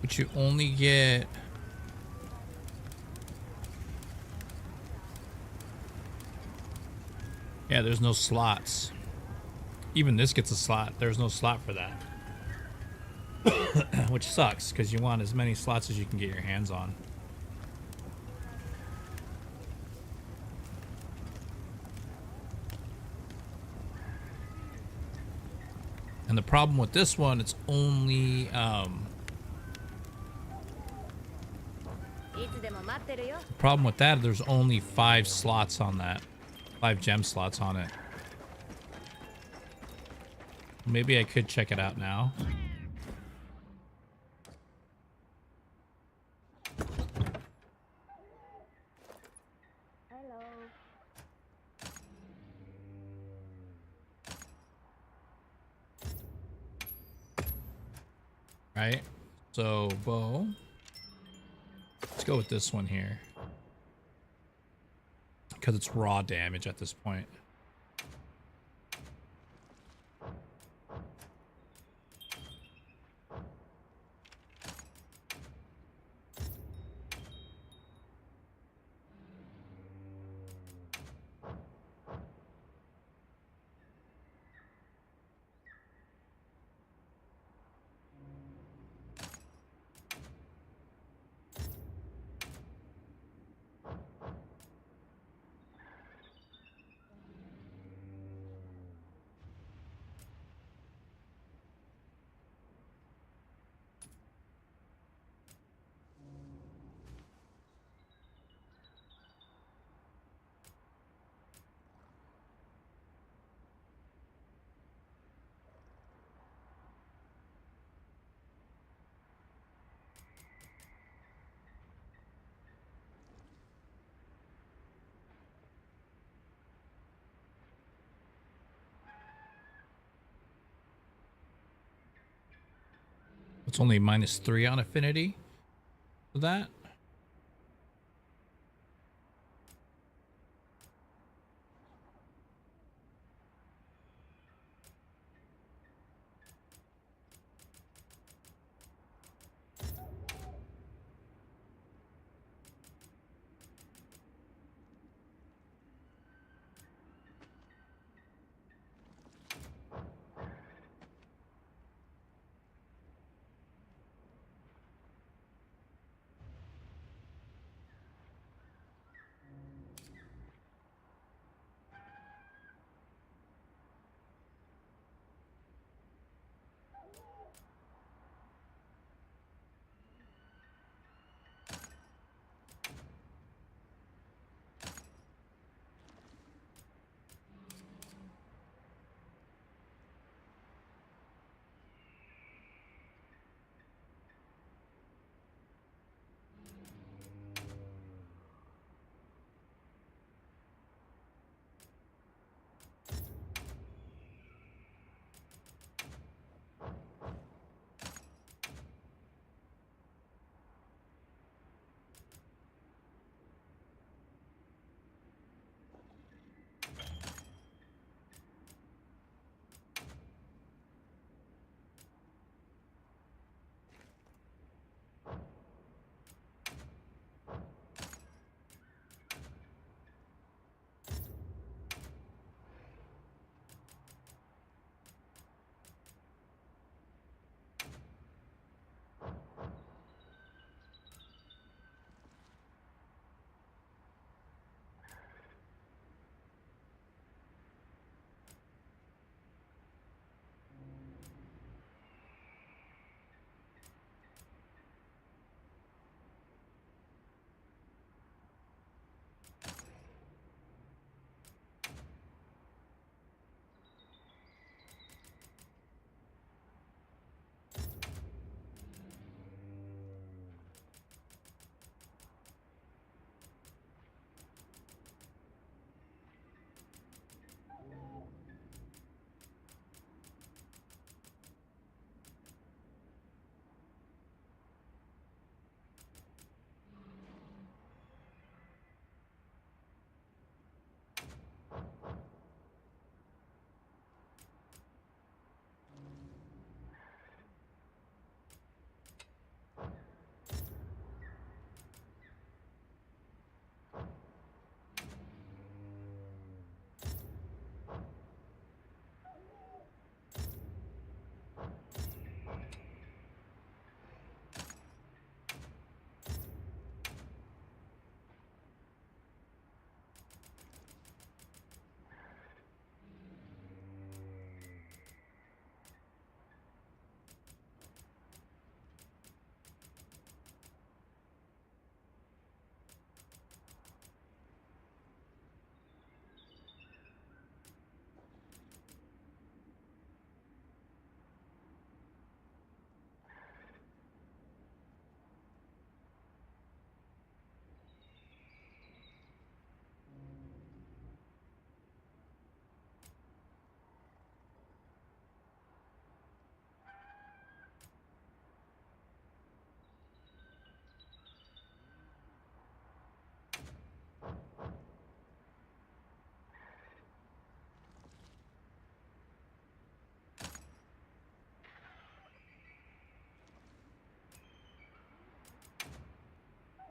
But you only get... Yeah, there's no slots. Even this gets a slot. There's no slot for that. Which sucks, because you want as many slots as you can get your hands on. And the problem with this one, it's only... the problem with that, there's only 5 slots on that. 5 gem slots on it. Maybe I could check it out now. Hello. Right? So, bow. Let's go with this one here. Because it's raw damage at this point. It's only -3 on affinity for that.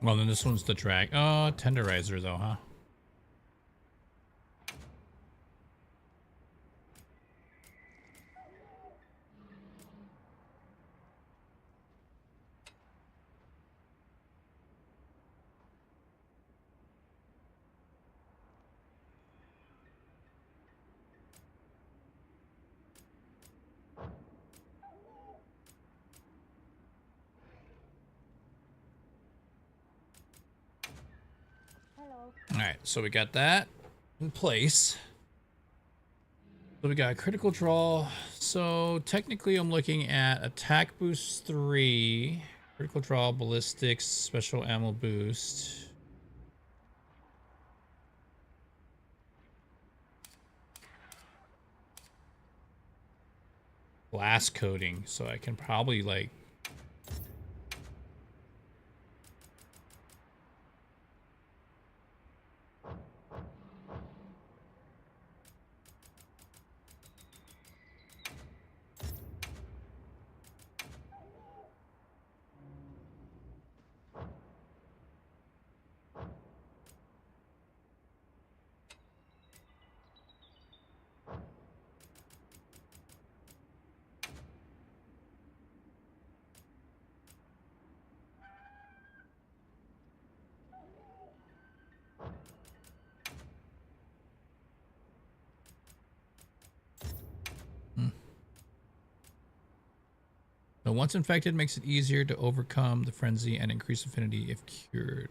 Well, then this one's the drag. Oh, tenderizer though, huh? All right, so we got that in place. So we got critical draw. So technically I'm looking at attack boost 3, critical draw, ballistics, special ammo boost. Glass coating, so I can probably like So once infected makes it easier to overcome the frenzy and increase affinity if cured.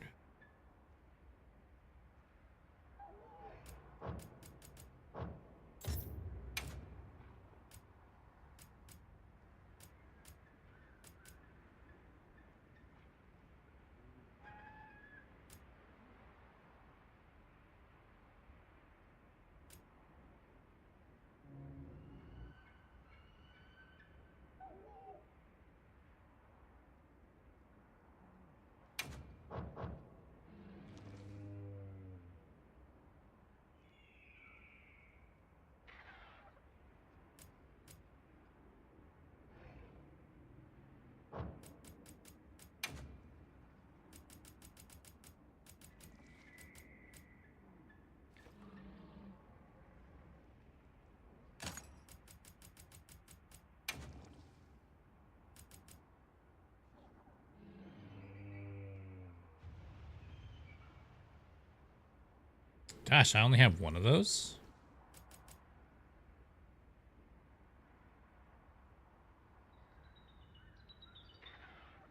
Gosh, I only have one of those.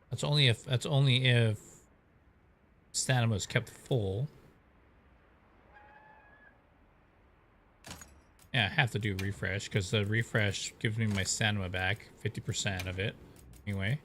That's only if stamina is kept full. Yeah, I have to do refresh because the refresh gives me my stamina back, 50% of it. Anyway.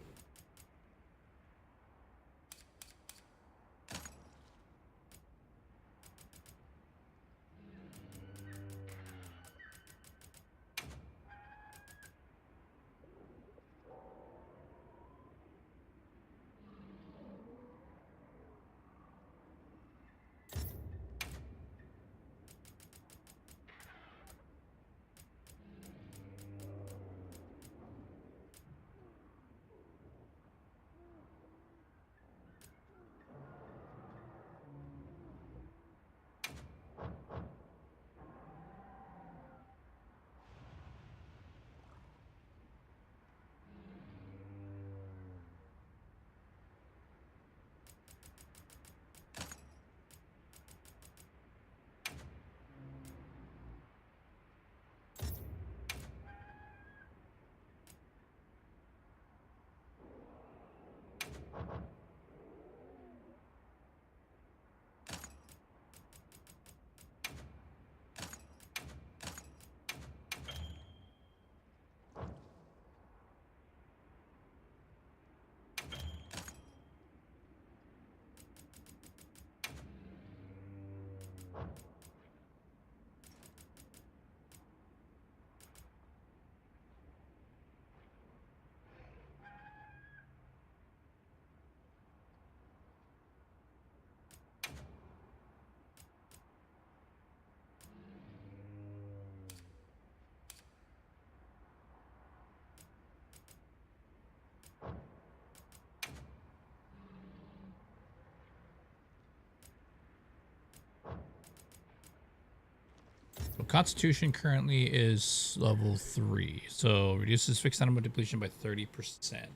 So Constitution currently is level 3, so reduces fixed animal depletion by 30%.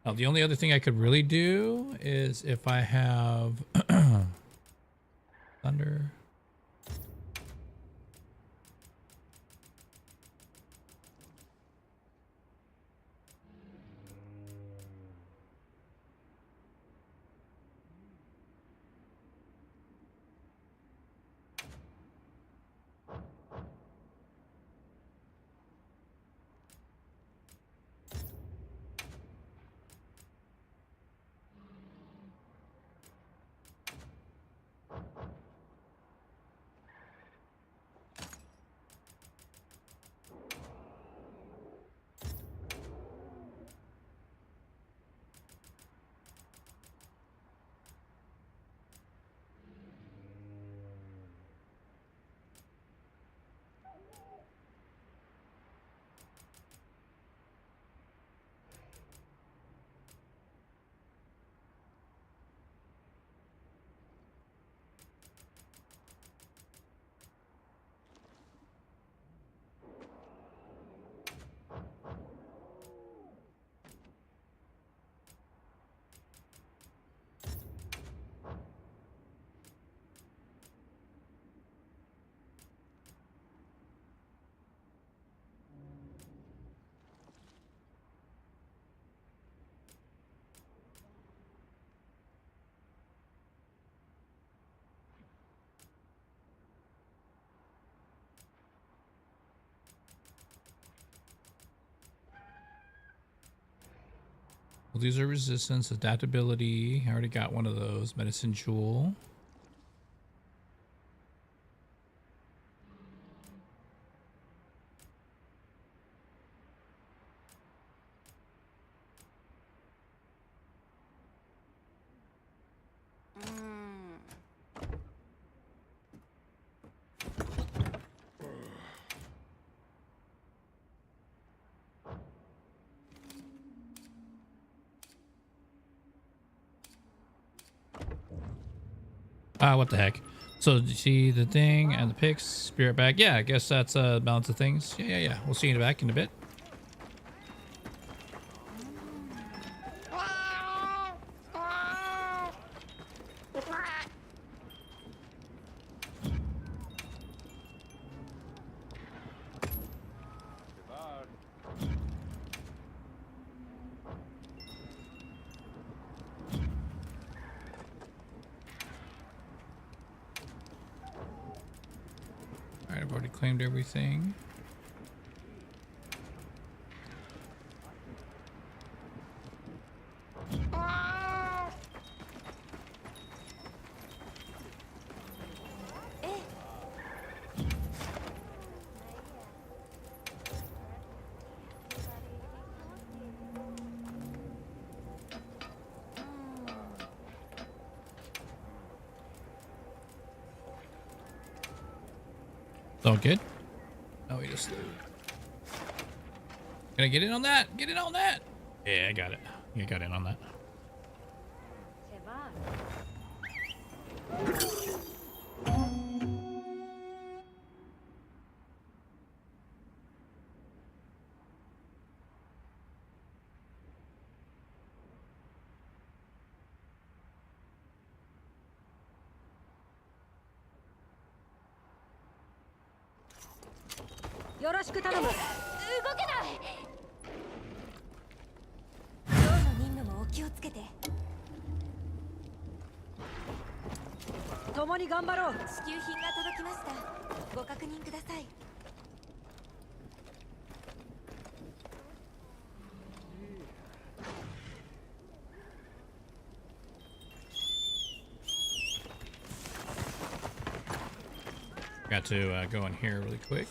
Now, the only other thing I could really do is if I have thunder. Well, these are resistance, adaptability. I already got one of those. Medicine jewel. What the heck? So you see the thing and the picks, spirit bag. Yeah, I guess that's a balance of things. Yeah. We'll see you back in a bit. Alright, I've already claimed everything. All good? Oh, we just... Can I get in on that? Get in on that! Yeah, I got it. I got in on that. Got to go in here really quick.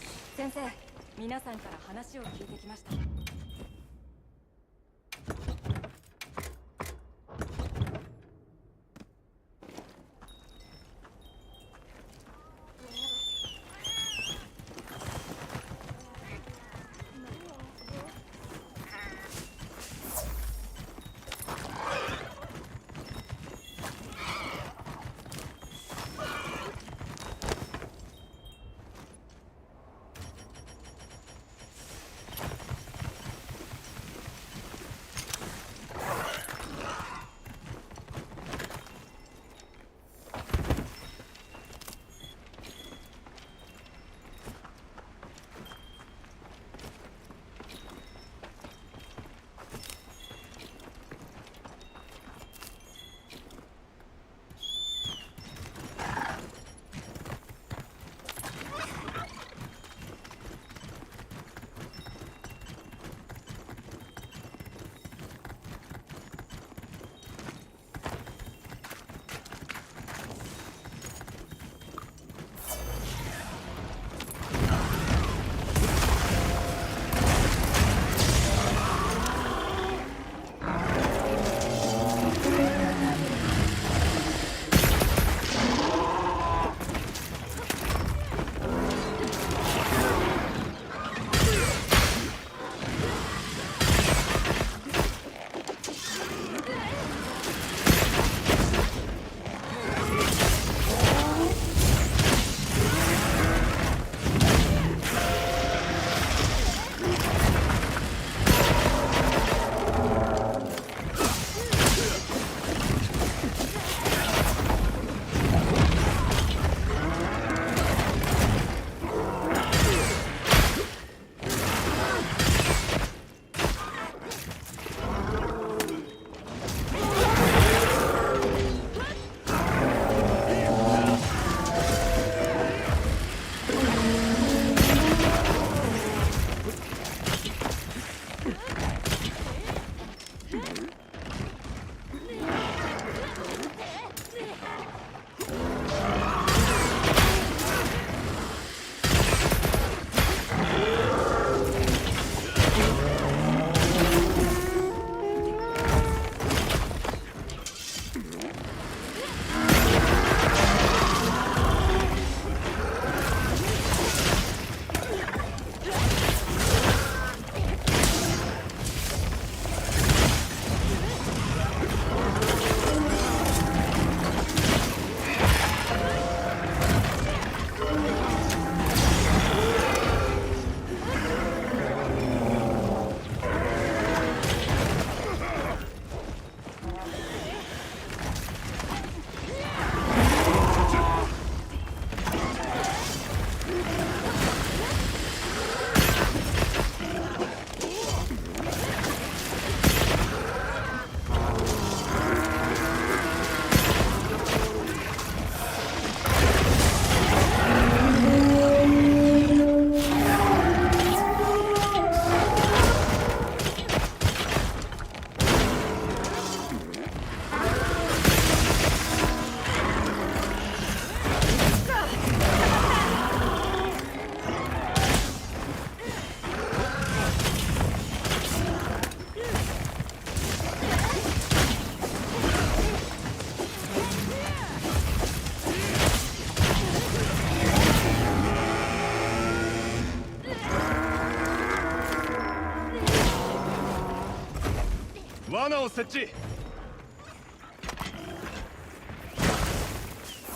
罠を設置。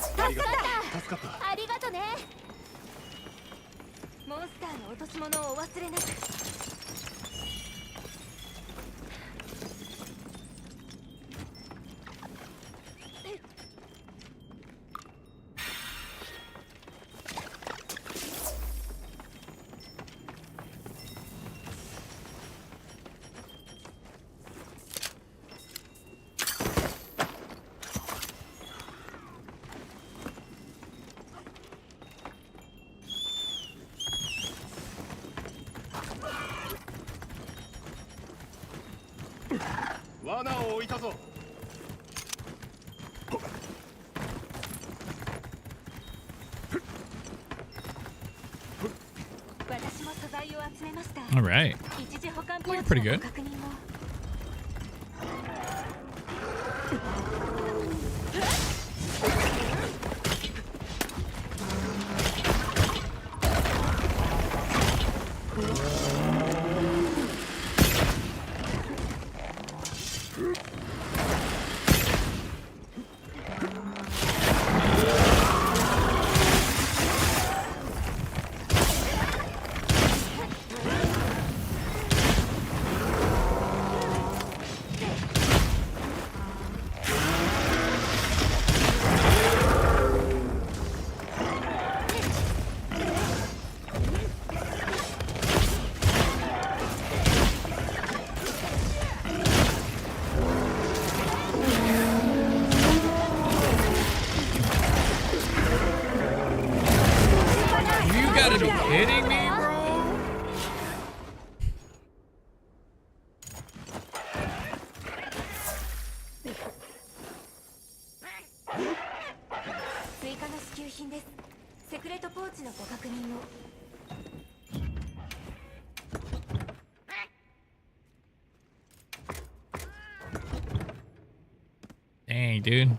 助かった助かった。ありがとね。モンスターの落とし物をお忘れなく。罠を置いたぞ。私も素材を集めました。 All right. 一時保管ポ Looking ーチ pretty の good. ご確認を。You gotta be kidding me, bro. 追加の支給品です。セクレットポーチのご確認を。Dang, dude.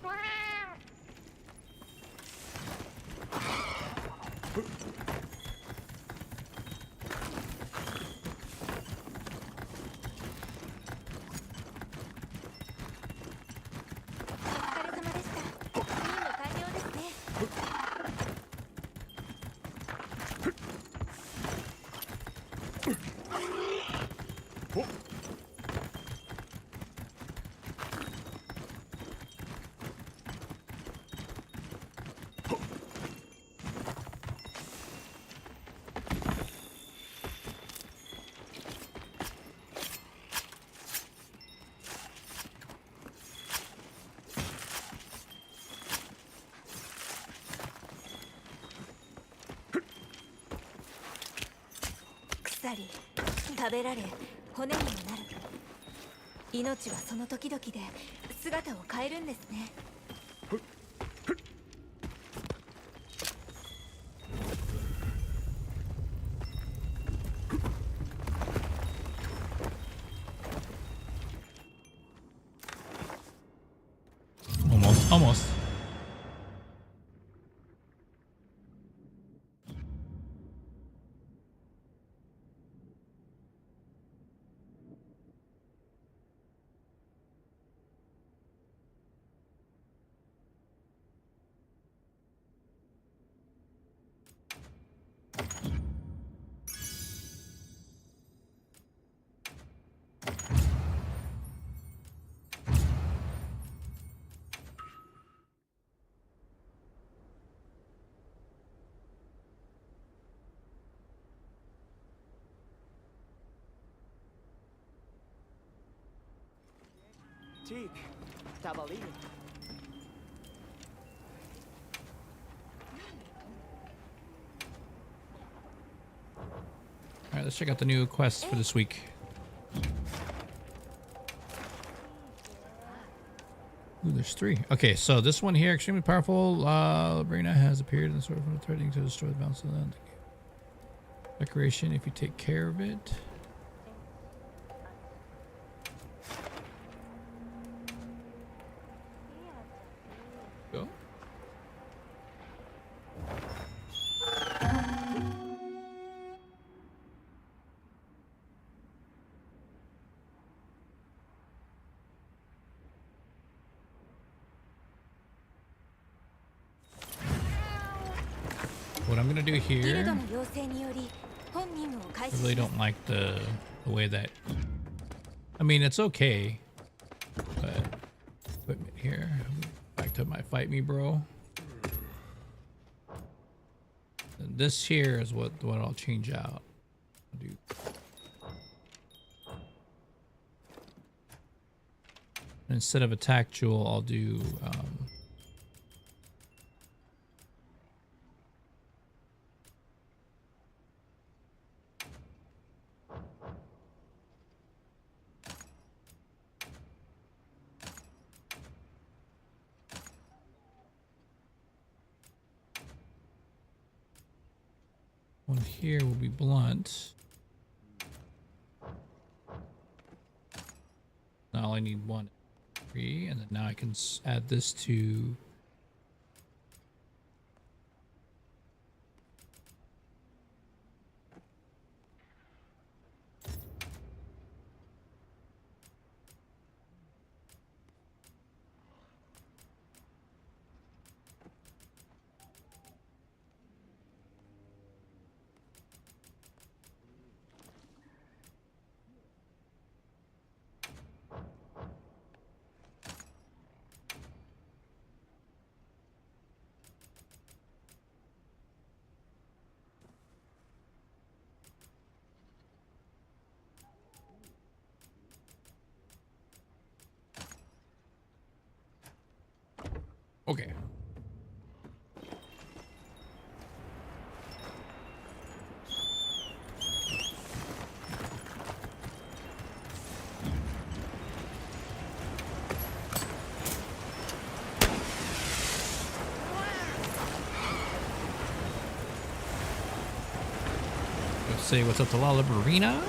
腐り、食べられ、骨にもなる。命はその時々で姿を変えるんですね。Almost. Cheek, Tabalini. All right, let's check out the new quests for this week. Ooh, there's 3. Okay, so this one here, extremely powerful. Labrina has appeared in the sword from threatening to destroy the balance of the land. Decoration if you take care of it. Go. what I'm gonna do ギル here. ドの要請により本任務を開 I 始 really します don't like the way that. I mean, it's okay, but equipment here. Back to my fight me, bro. And this here is what I'll change out. I'll do. Instead of attack jewel, I'll do. One here will be blunt. Now I need 1, 3, and then now I can add this to. Okay. Let's say what's up to La Liberina.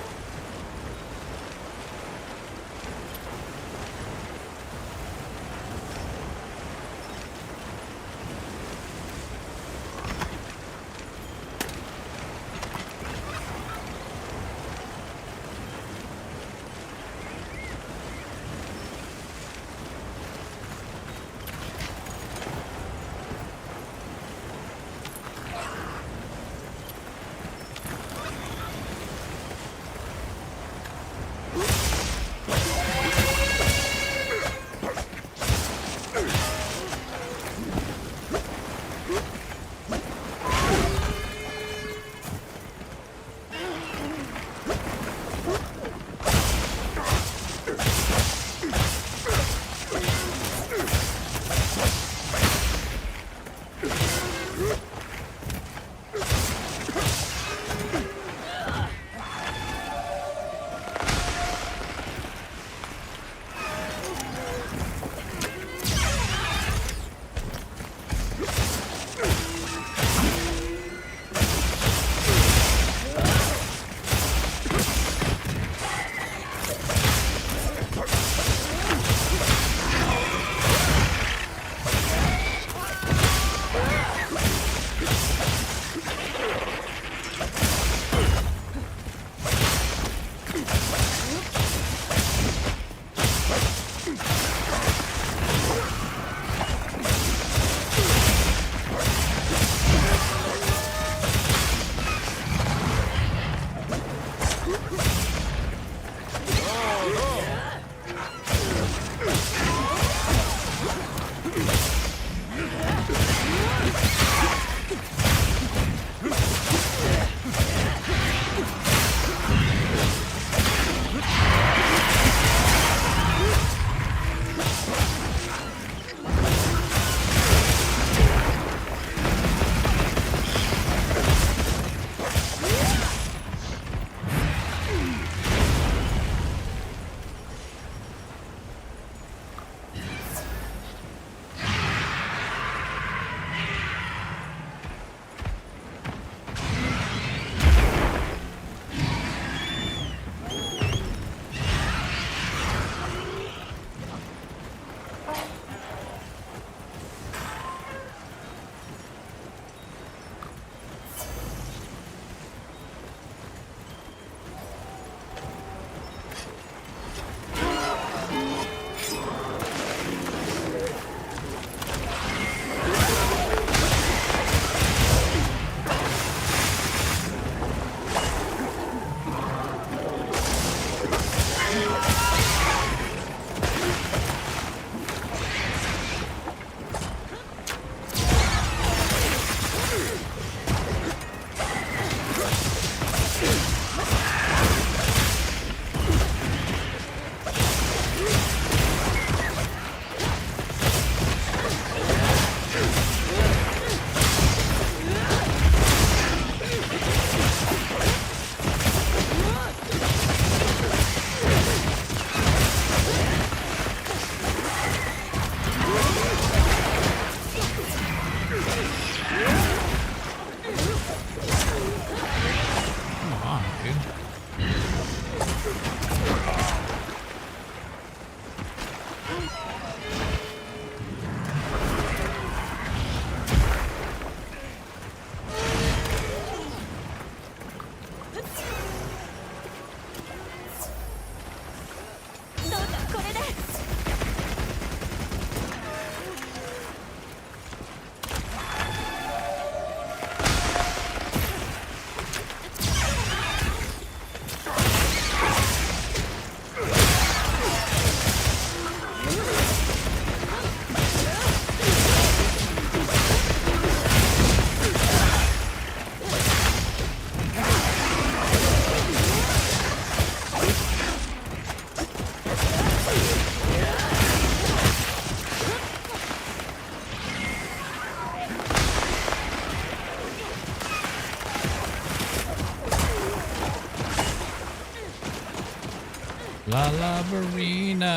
どうかこれで。La La Verena.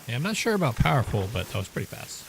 Yeah, I'm not sure about powerful, but that was pretty fast.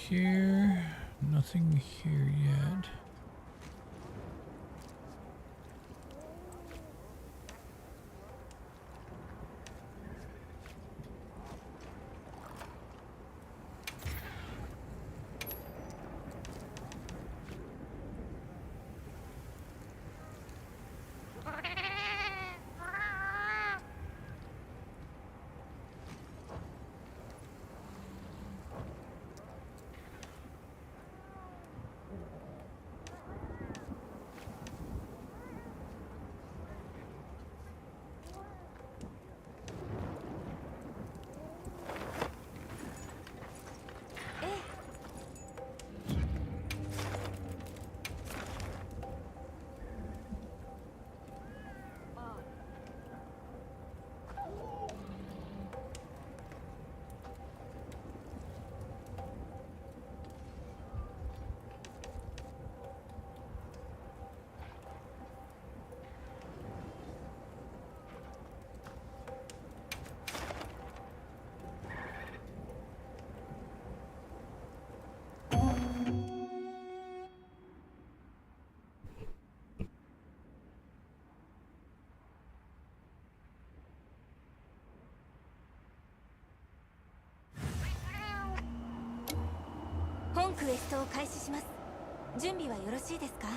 Here, nothing here yet. 本クエストを開始します。準備はよろしいですか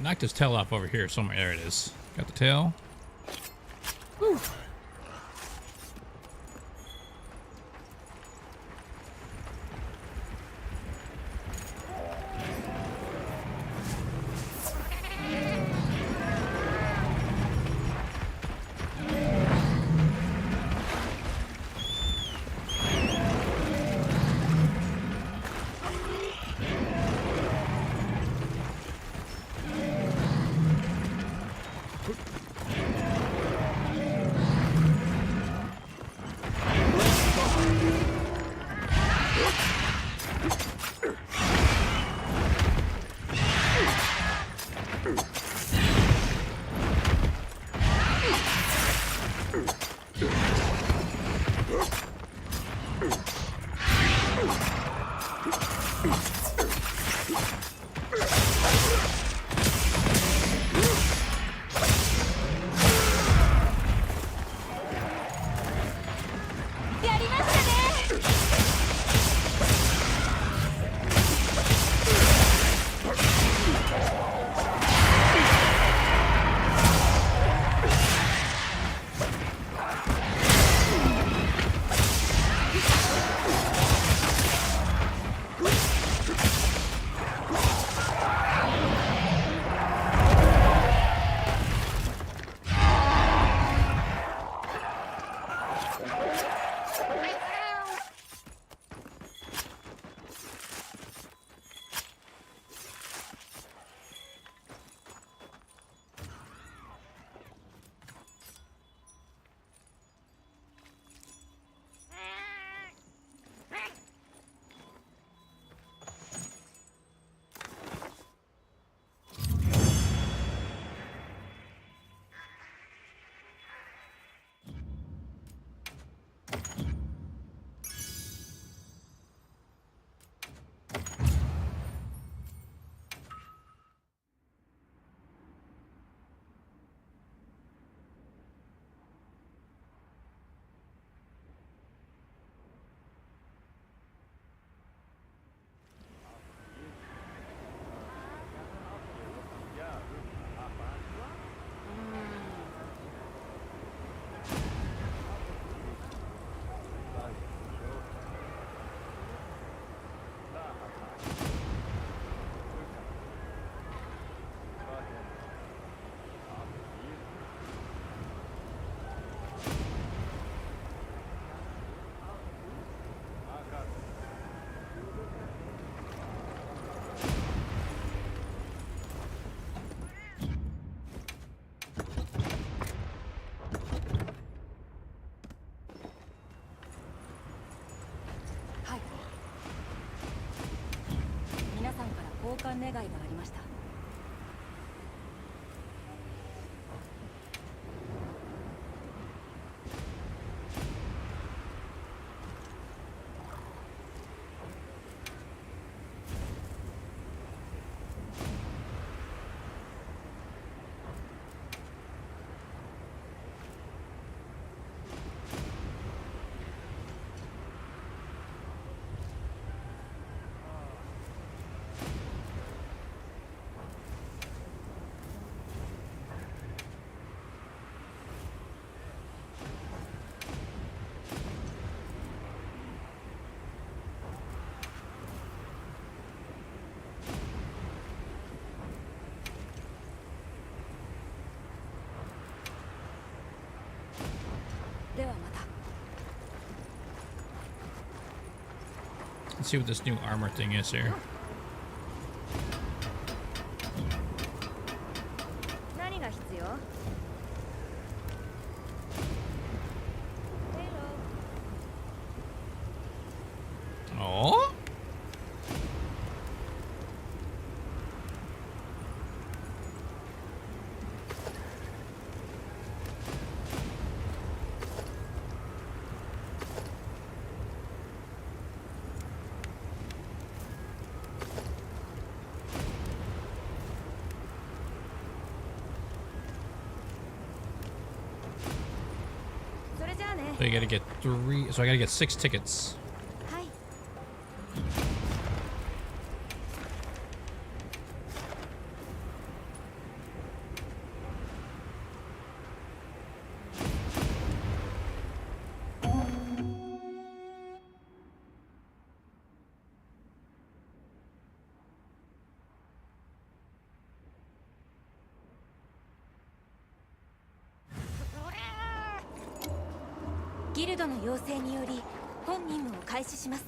？Knocked his tail off over here somewhere. There it is. Got the tail. Whew. やりましたね。交換願いがありました。ではまた。 Let's see what this new armor thing is here. 何が必要？ Oh? So you gotta get 3, so I gotta get 6 tickets. はい。ギルドの要請により本任務を開始します。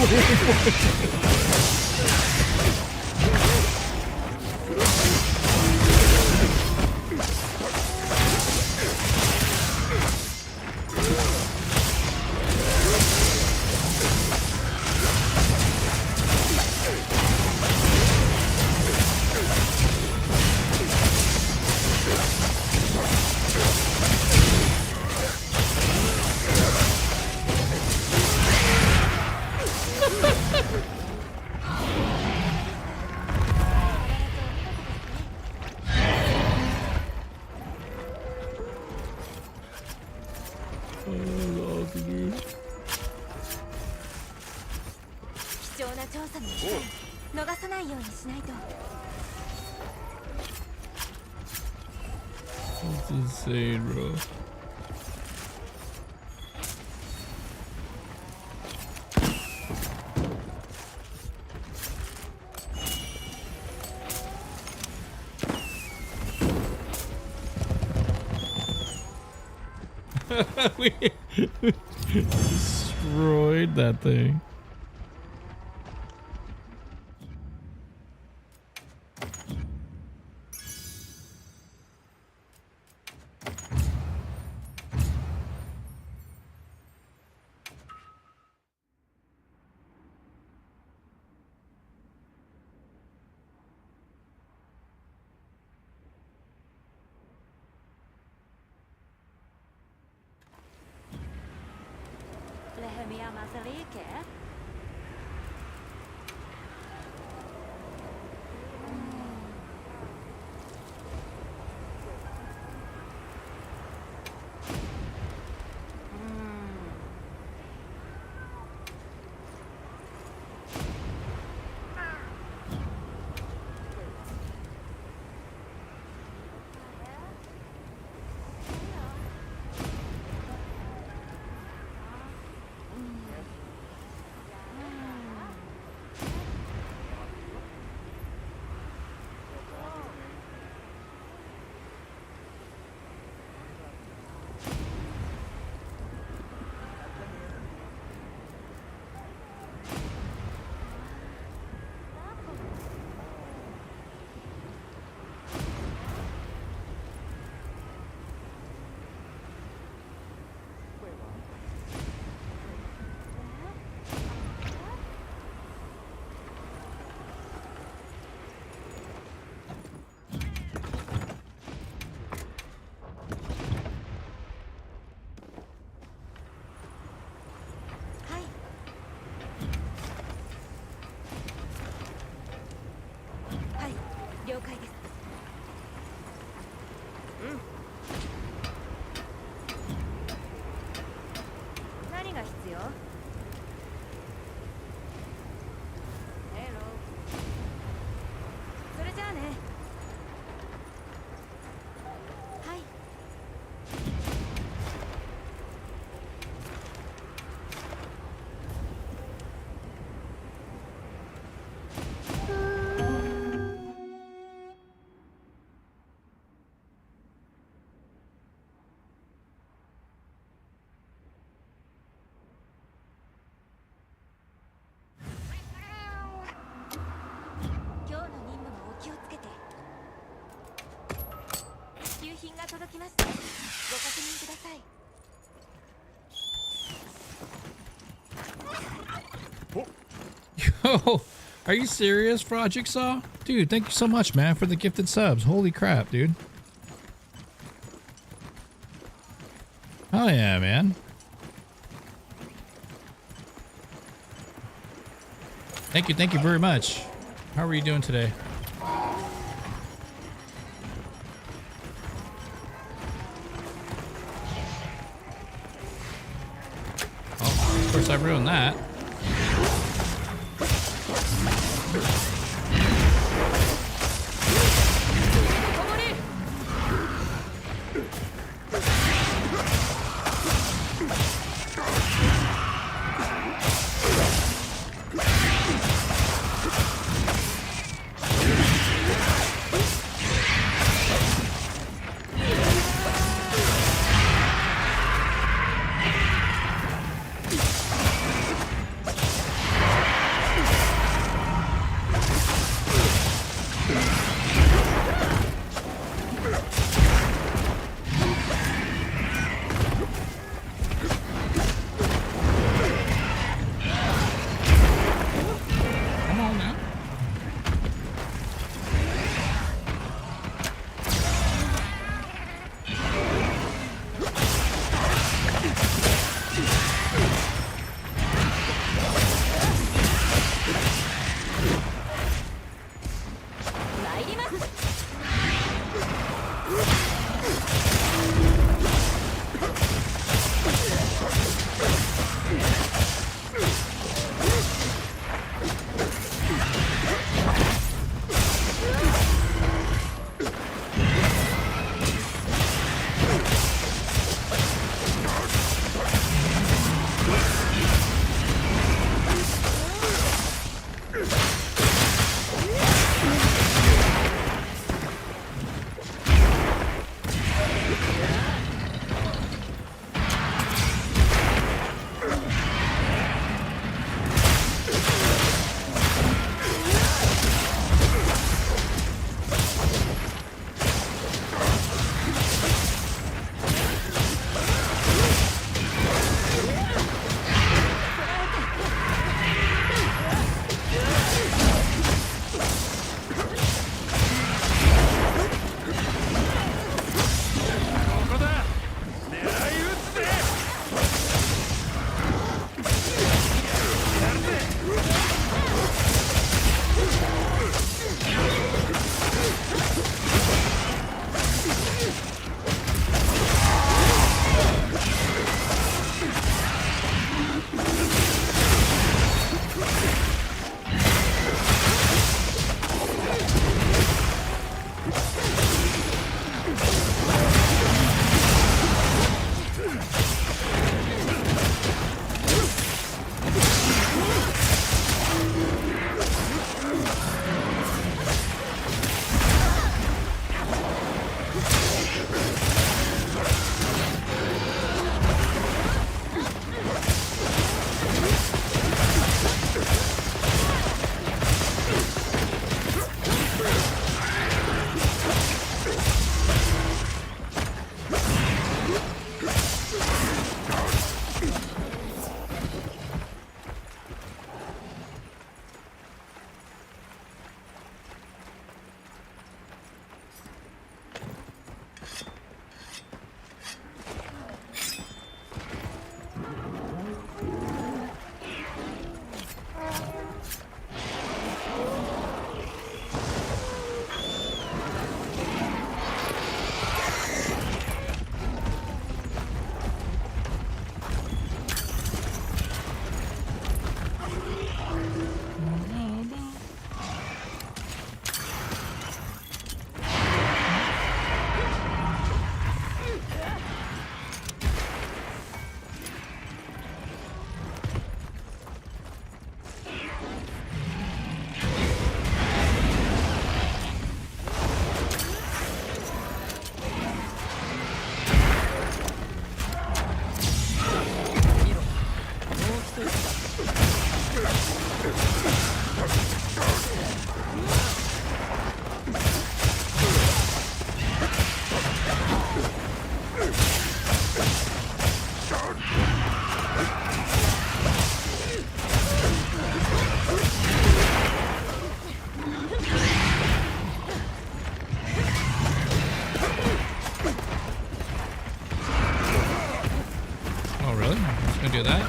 貴重な調査の機会逃さないようにしないと。 That's insane, bro. We destroyed that thing. Lehemia Mazalike? Yo, are you serious, Project Saw? Dude, thank you so much, man, for the gifted subs. Holy crap, dude. Hell yeah, man. Thank you very much. How are you doing today? Oh, of course I ruined that. do that.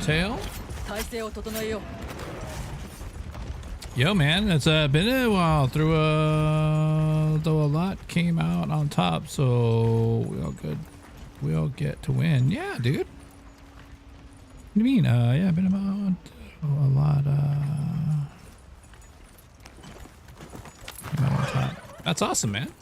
Tail. Yo, man, it's been a while. Though a lot came out on top, so we all good. We all get to win. Yeah, dude. What do you mean? Yeah, been about a lot. Came out on top. That's awesome, man.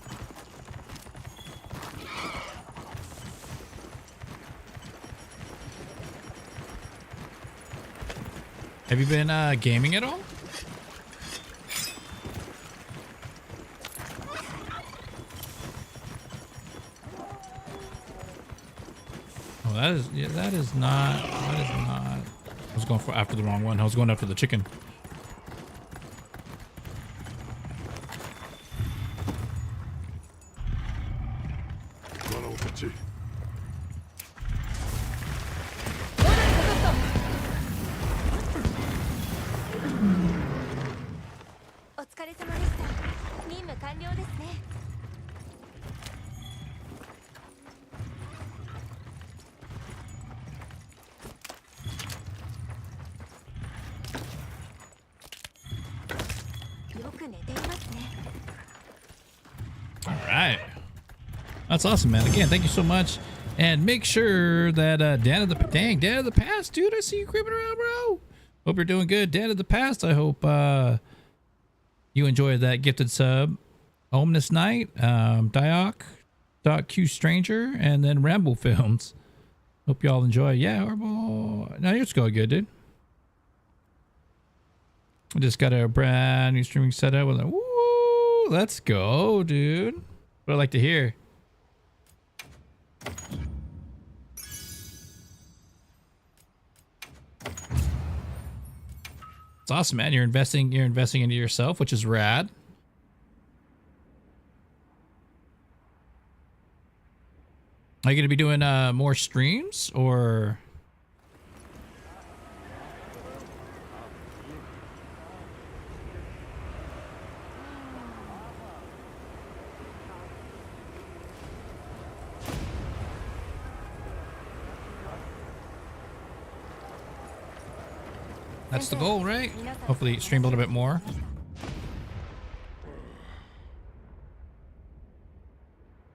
Have you been gaming at all? Oh, that is not. I was going after the wrong one. I was going after the chicken. All right. That's awesome, man. Again, thank you so much. And make sure that Dan of the Past, dude, I see you creeping around, bro. Hope you're doing good. Dan of the Past, I hope you enjoyed that gifted sub. Ominous Night, Diok.Q Stranger, and then Ramble Films. Hope y'all enjoy. Yeah, Horrible. No, it's going good, dude. I just got a brand new streaming setup with a woo. Let's go, dude. What I like to hear. It's awesome, man. You're investing into yourself, which is rad. Are you going to be doing more streams or? That's the goal, right? Hopefully stream a little bit more.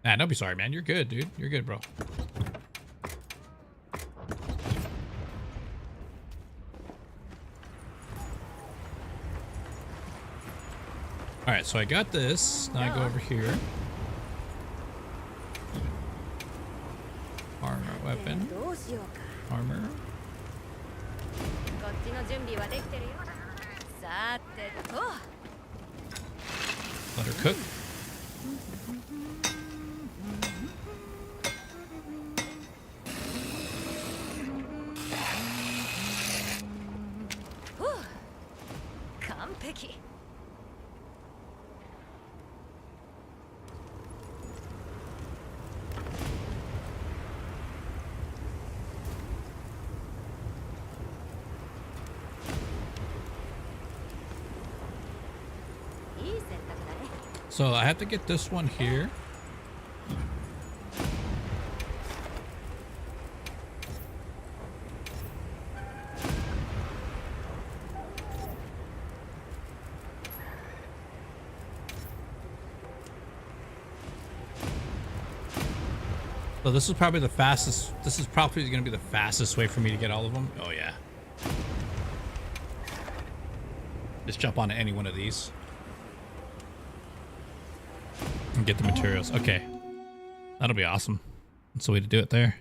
Nah, don't be sorry, man. You're good, dude. You're good, bro. All right, so I got this. Now I go over here. Armor, weapon. Armor. Let her cook. So I have to get this one here. So this is probably the fastest. This is probably going to be the fastest way for me to get all of them. Oh yeah. Just jump onto any one of these. And get the materials. Okay. That'll be awesome. That's the way to do it there.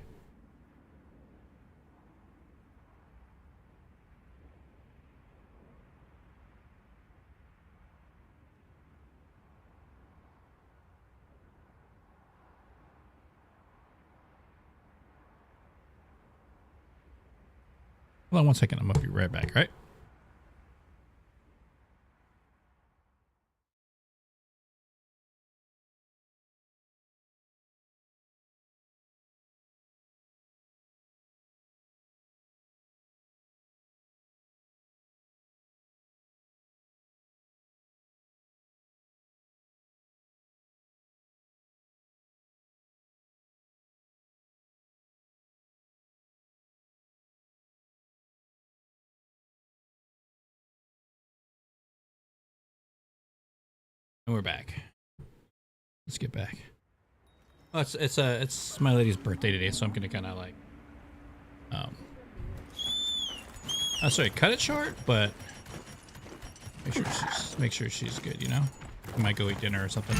Hold on one second. I'm gonna be right back, right? And we're back. Let's get back. Oh, it's my lady's birthday today, so I'm gonna kind of like, sorry, cut it short, but make sure she's good. You know, we might go eat dinner or something.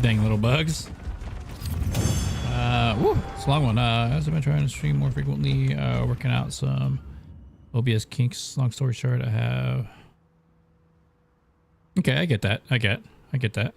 Dang little bugs. Woo, it's a long one. As I've been trying to stream more frequently, working out some OBS kinks. Long story short, I have. Okay, I get that. I get that.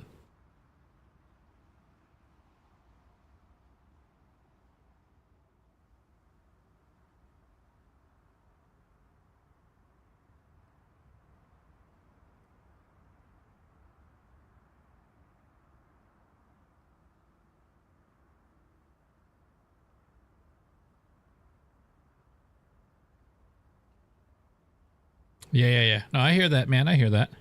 Yeah. No, I hear that, man. I hear that.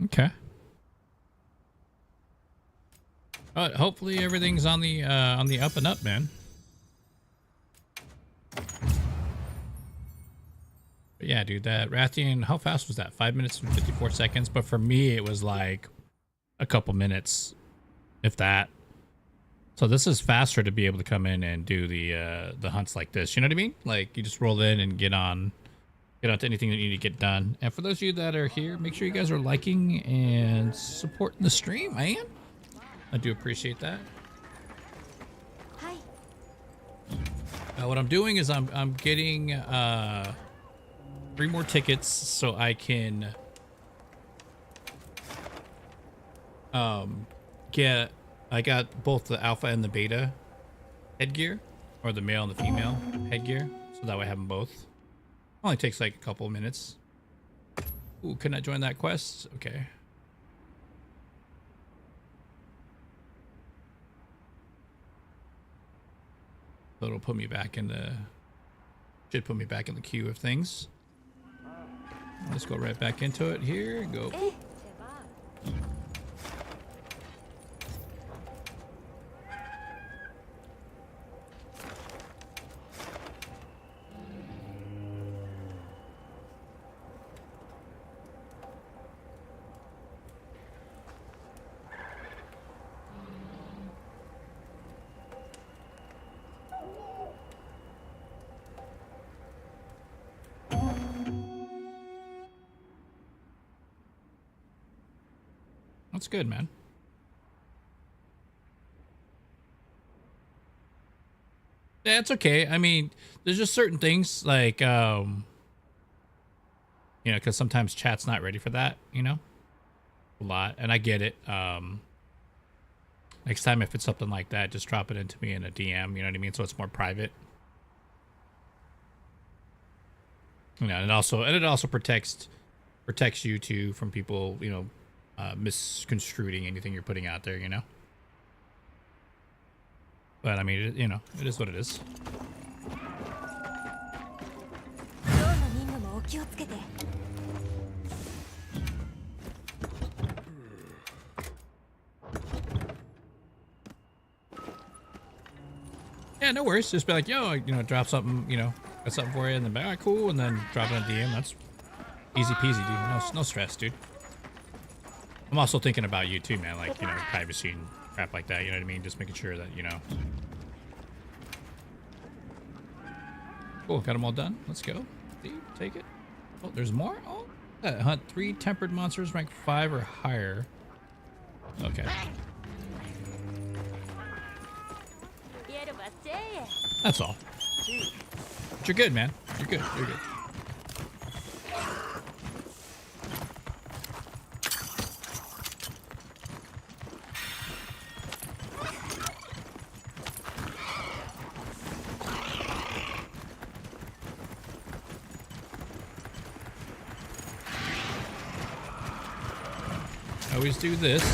Okay. But hopefully everything's on the up and up, man. But yeah, dude, that Rathian, how fast was that? 5 minutes and 54 seconds. But for me, it was like a couple minutes, if that. So this is faster to be able to come in and do the hunts like this. You know what I mean? Like you just roll in and get on to anything that you need to get done. And for those of you that are here, make sure you guys are liking and supporting the stream, man. I do appreciate that. Hi. What I'm doing is I'm getting 3 more tickets so I can I got both the alpha and the beta headgear, or the male and the female headgear, so that way I have them both. Only takes like a couple of minutes. Ooh, couldn't I join that quest? Okay. So it'll put me back in the, should put me back in the queue of things. Let's go right back into it here. Go. That's good, man. Yeah, it's okay. I mean, there's just certain things like, you know, because sometimes chat's not ready for that, you know, a lot. And I get it. Next time, if it's something like that, just drop it into me in a DM, you know what I mean? So it's more private. You know, and it also protects you too from people, you know, misconstruing anything you're putting out there, you know. But I mean, you know, it is what it is. 今日の任務もお気をつけて。 Yeah, no worries. Just be like, yo, you know, drop something, you know, got something for you, and then be, all right, cool, and then drop it on DM. That's easy peasy, dude. No stress, dude. I'm also thinking about you too, man. Like, you know, privacy and crap like that. You know what I mean? Just making sure that, you know. Cool, got them all done. Let's go. See, take it. Oh, there's more. Oh, hunt 3 tempered monsters, rank 5 or higher. Okay. That's all. But you're good, man. You're good. You're good. Always do this.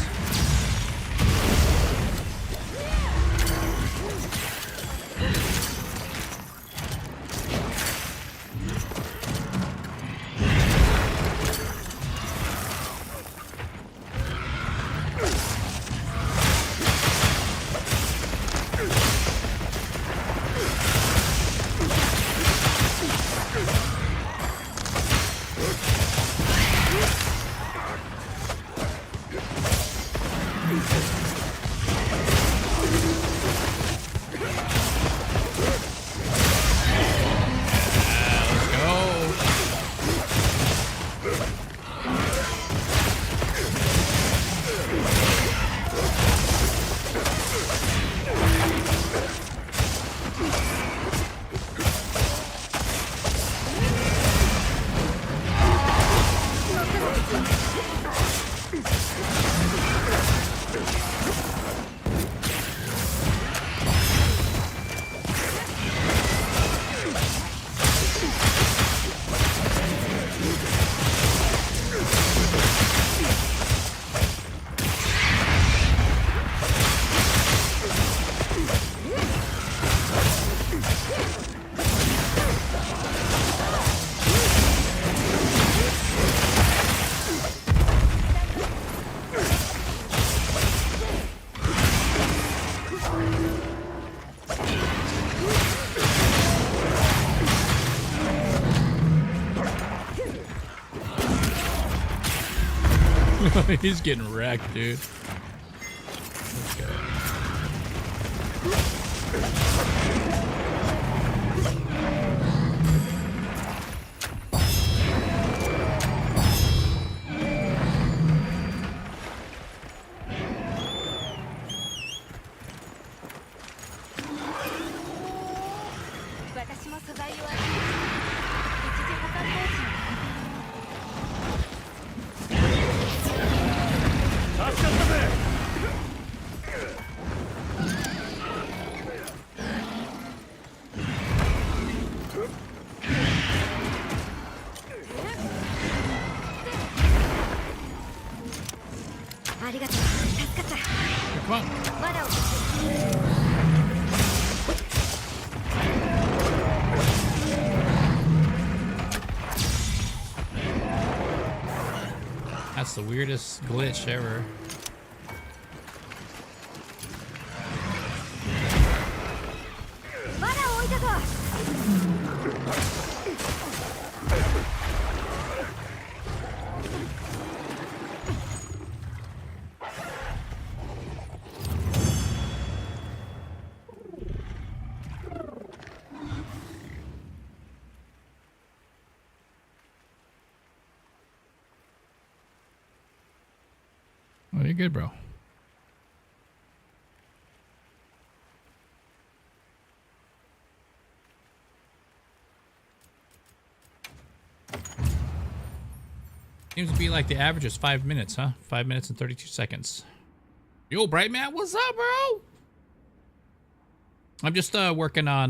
He's getting wrecked, dude. Let's go. Come on. That's the weirdest glitch ever. good, bro. Seems to be like the average is 5 minutes, huh? 5 minutes and 32 seconds. Yo, Bright Man, what's up, bro? I'm just working on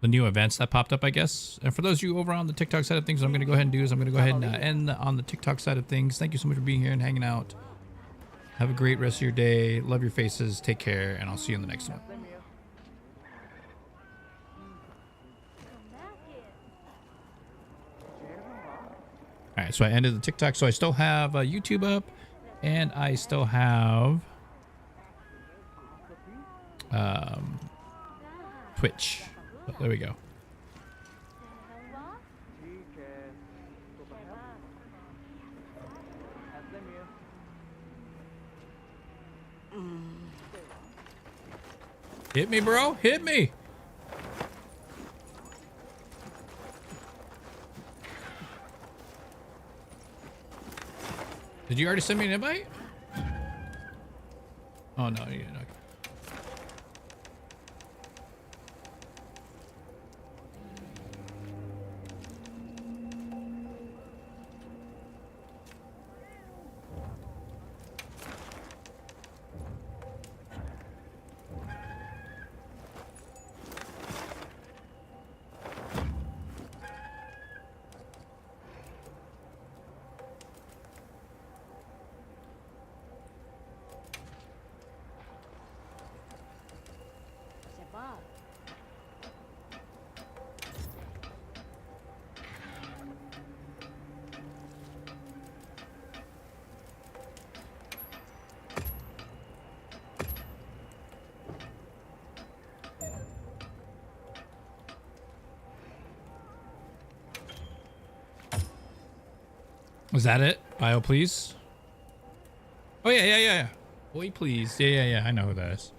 the new events that popped up, I guess. And for those of you over on the TikTok side of things, what I'm going to go ahead and do is I'm going to go ahead and end on the TikTok side of things. Thank you so much for being here and hanging out. Have a great rest of your day. Love your faces. Take care, and I'll see you in the next one. All right, so I ended the TikTok. So I still have YouTube up, and I still have Twitch. So there we go. Hit me, bro. Hit me. Did you already send me an invite? Oh, no, you didn't. Okay. Was that it? Bio, please. Oh, yeah. Boy, please. Yeah. I know who that is.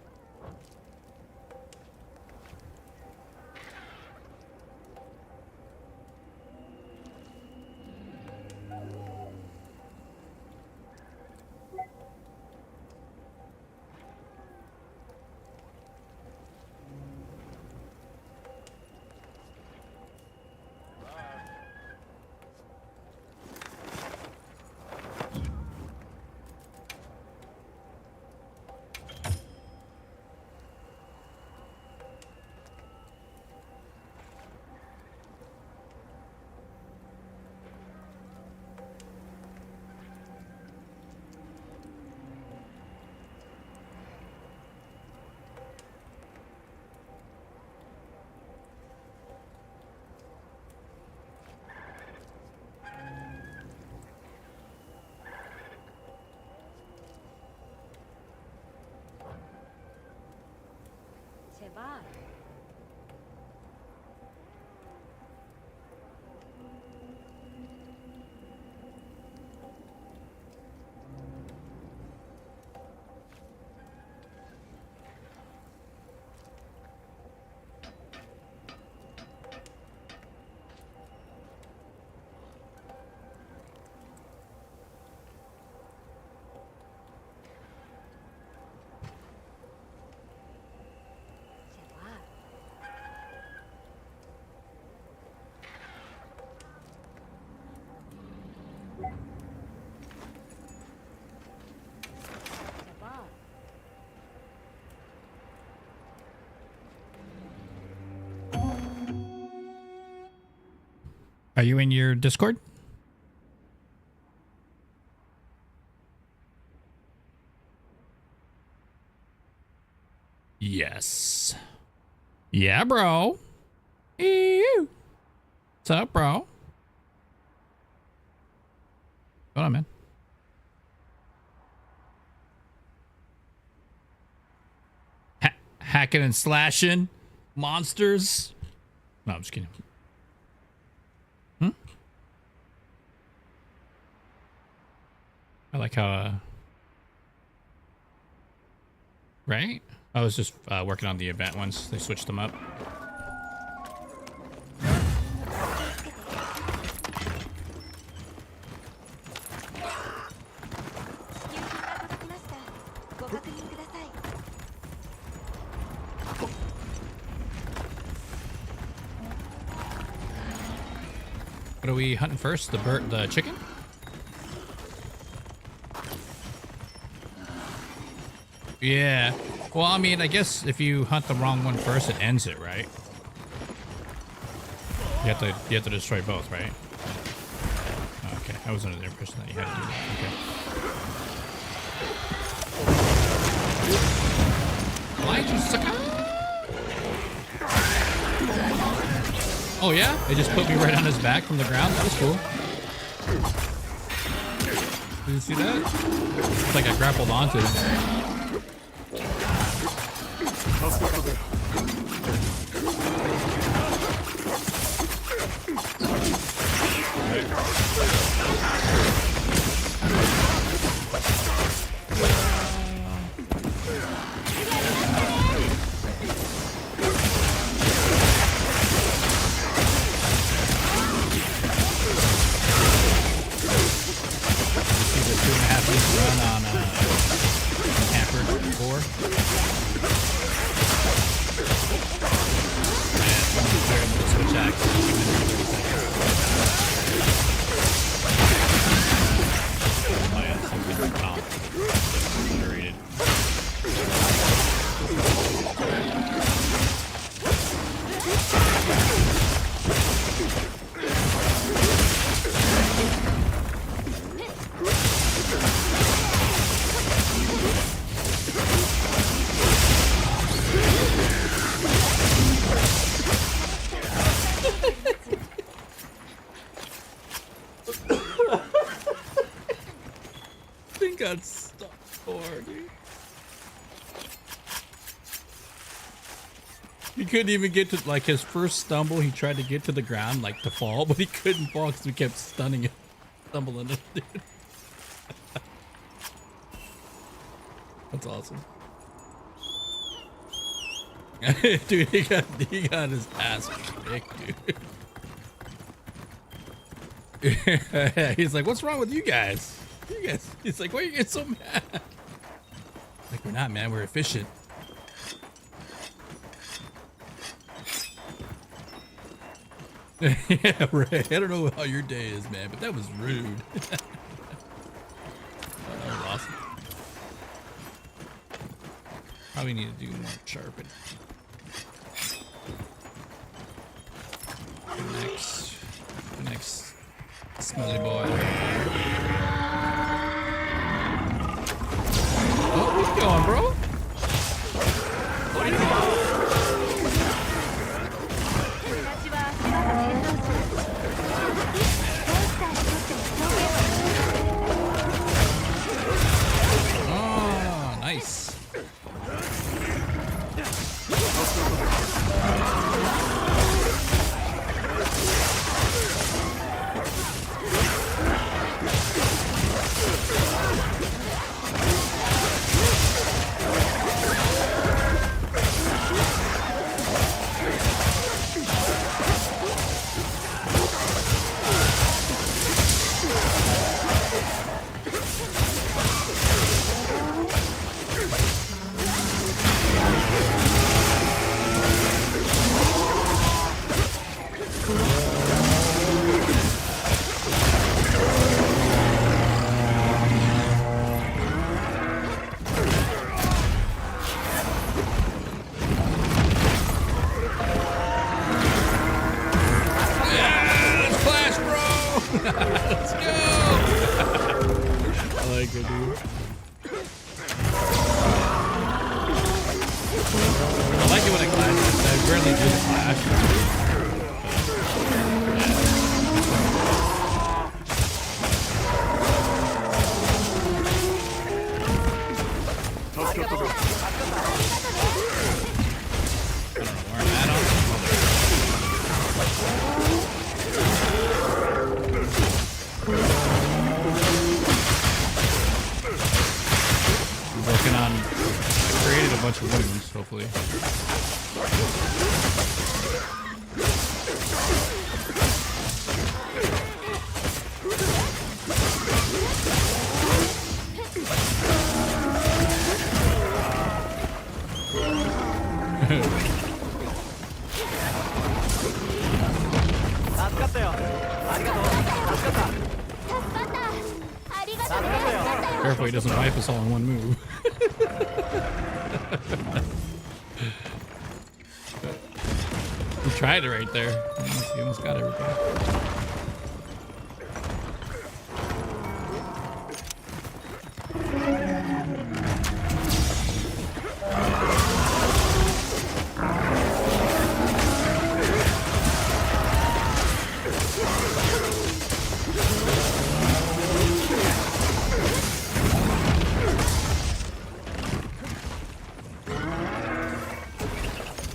Are you in your Discord? Yes. Yeah, bro. Ew. What's up, bro? What's going on, man? Hacking and slashing monsters. No, I'm just kidding. I like how, right? I was just working on the event ones. They switched them up. What are we hunting first? The bird, the chicken? Yeah. Well, I mean, I guess if you hunt the wrong one first, it ends it, right? You have to destroy both, right? Okay, I was under the impression that you had to do that. Okay. Why'd you suck? Oh yeah? It just put me right on his back from the ground. That was cool. Did you see that? It's like I grappled onto him. Run on hampered core. And switch axe. Oh yeah, something underrated. Got stuck hard, dude. He couldn't even get to, like, his first stumble. He tried to get to the ground, like, to fall, but he couldn't fall because we kept stunning him, stumbling him, dude. That's awesome. Dude, he got his ass kicked, dude. He's like, what's wrong with you guys? He's like, why are you getting so mad? Like, we're not, man. We're efficient. Yeah, right. I don't know how your day is, man, but that was rude. That was awesome. Probably need to do more sharpen. Next smelly boy. Oh, where you going, bro? What are you doing? Oh, nice. Let's go! I like it, dude. I like it when it clashes. I rarely do the clash. A bunch of wounds, hopefully. 助かったよ。ありがとう。助かった。ありがとう。 Careful he doesn't wipe us all in one move. He tried it right there. He almost got everything.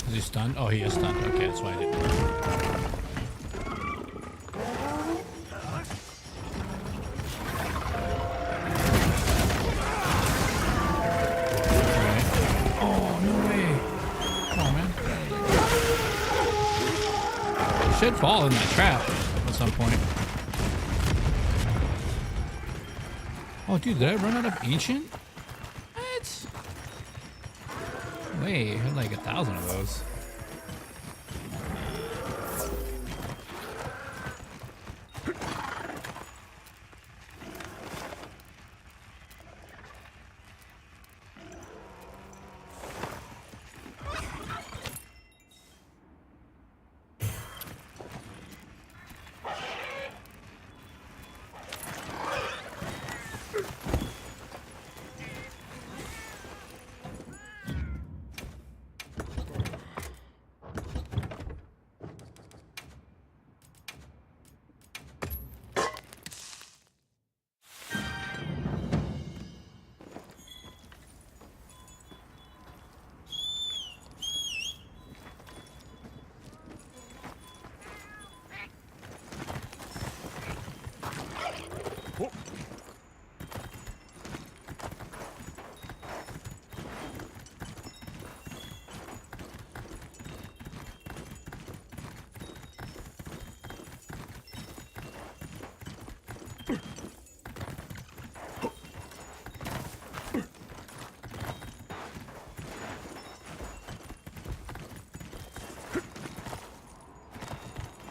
Is he stunned? Oh, he is stunned. Okay, that's why I didn't. Alright. Oh, no way. Come on, man. You should fall in that trap at some point. Oh, dude, did I run out of ancient? What? Wait, I had like 1,000 of those.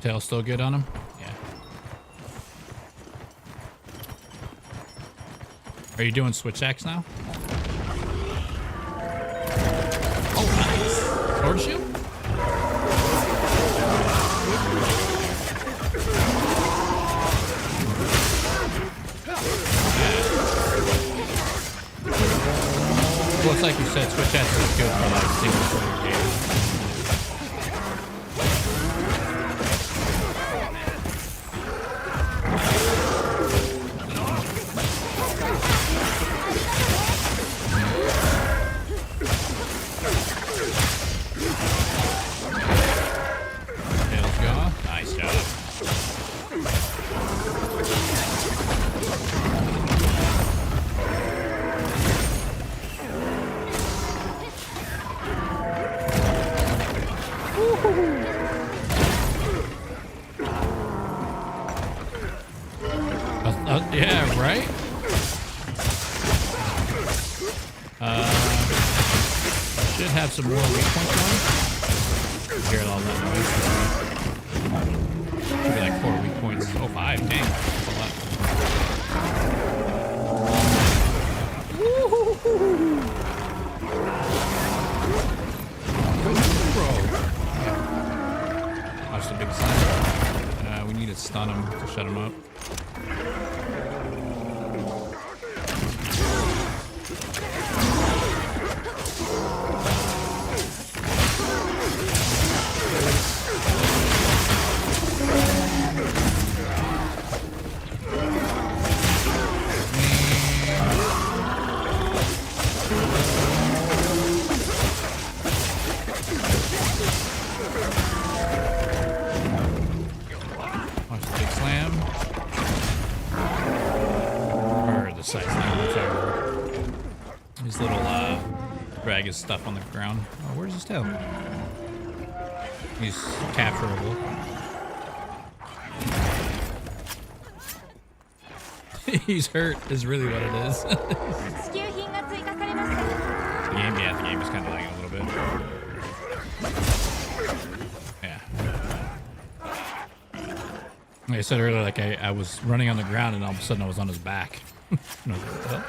Tail still good on him? Yeah. Are you doing switch axe now? Oh, nice. Sword shield? Well, it's like you said, switch axe is good for like single player games. Yeah, right? Should have some more weak points on. Hear all that noise. Should be like 4 weak points. Oh, 5. Dang. That's a lot. Watch the big sign. We need to stun him to shut him up. Watch the big slam. Or the side slam, whichever. His little drag his stuff on the ground. Oh, where's his tail? He's capturable. He's hurt is really what it is. The game is kind of lagging a little bit. Yeah. Like I said earlier, like I was running on the ground and all of a sudden I was on his back. And I was like, what the hell?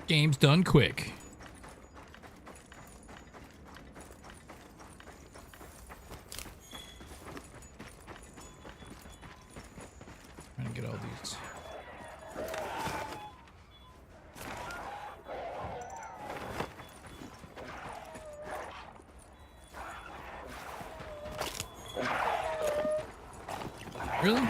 Game's done quick. Trying to get all these. Really?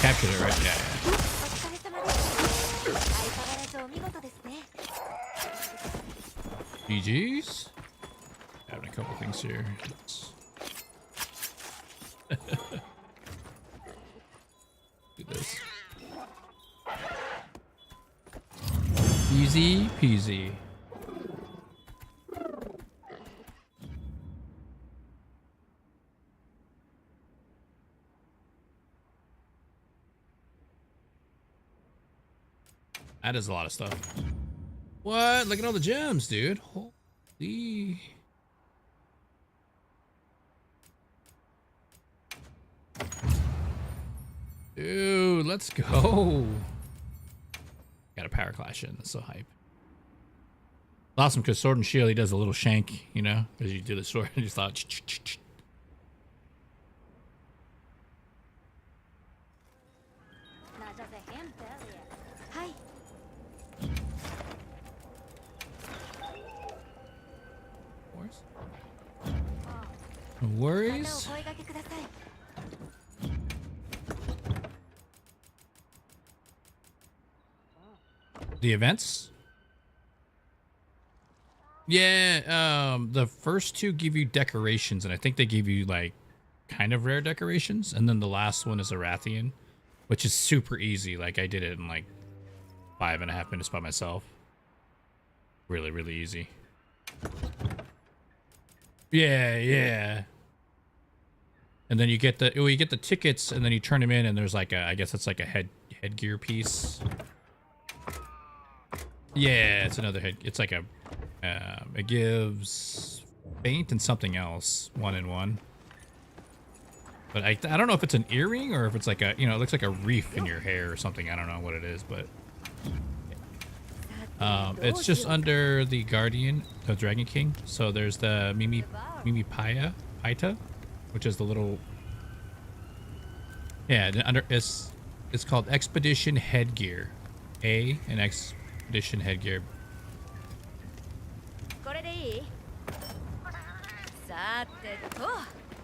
Captured it, right? Yeah. GG's. Having a couple things here. Do this. Easy peasy. That is a lot of stuff. What? Look at all the gems, dude. Holy. Dude, let's go. Got a power clash in. That's so hype. Awesome, because Sword and Shield, he does a little shank, you know, because you do the sword and you thought. Ch-ch-ch-ch. No worries. The events? Yeah, the first two give you decorations, and I think they give you like kind of rare decorations, and then the last one is a Rathian, which is super easy. Like I did it in like 5.5 minutes by myself. Really, really easy. Yeah, yeah. And then you get the tickets, and then you turn them in, and there's like a, I guess it's like a headgear piece. Yeah, it's another head. It's like a, it gives faint and something else, 1 in 1. But I don't know if it's an earring or if it's like a, you know, it looks like a reef in your hair or something. I don't know what it is, but it's just under the Guardian, the Dragon King. So there's the Mimi Paita, which is the little, yeah, under it's called Expedition Headgear, an Expedition Headgear.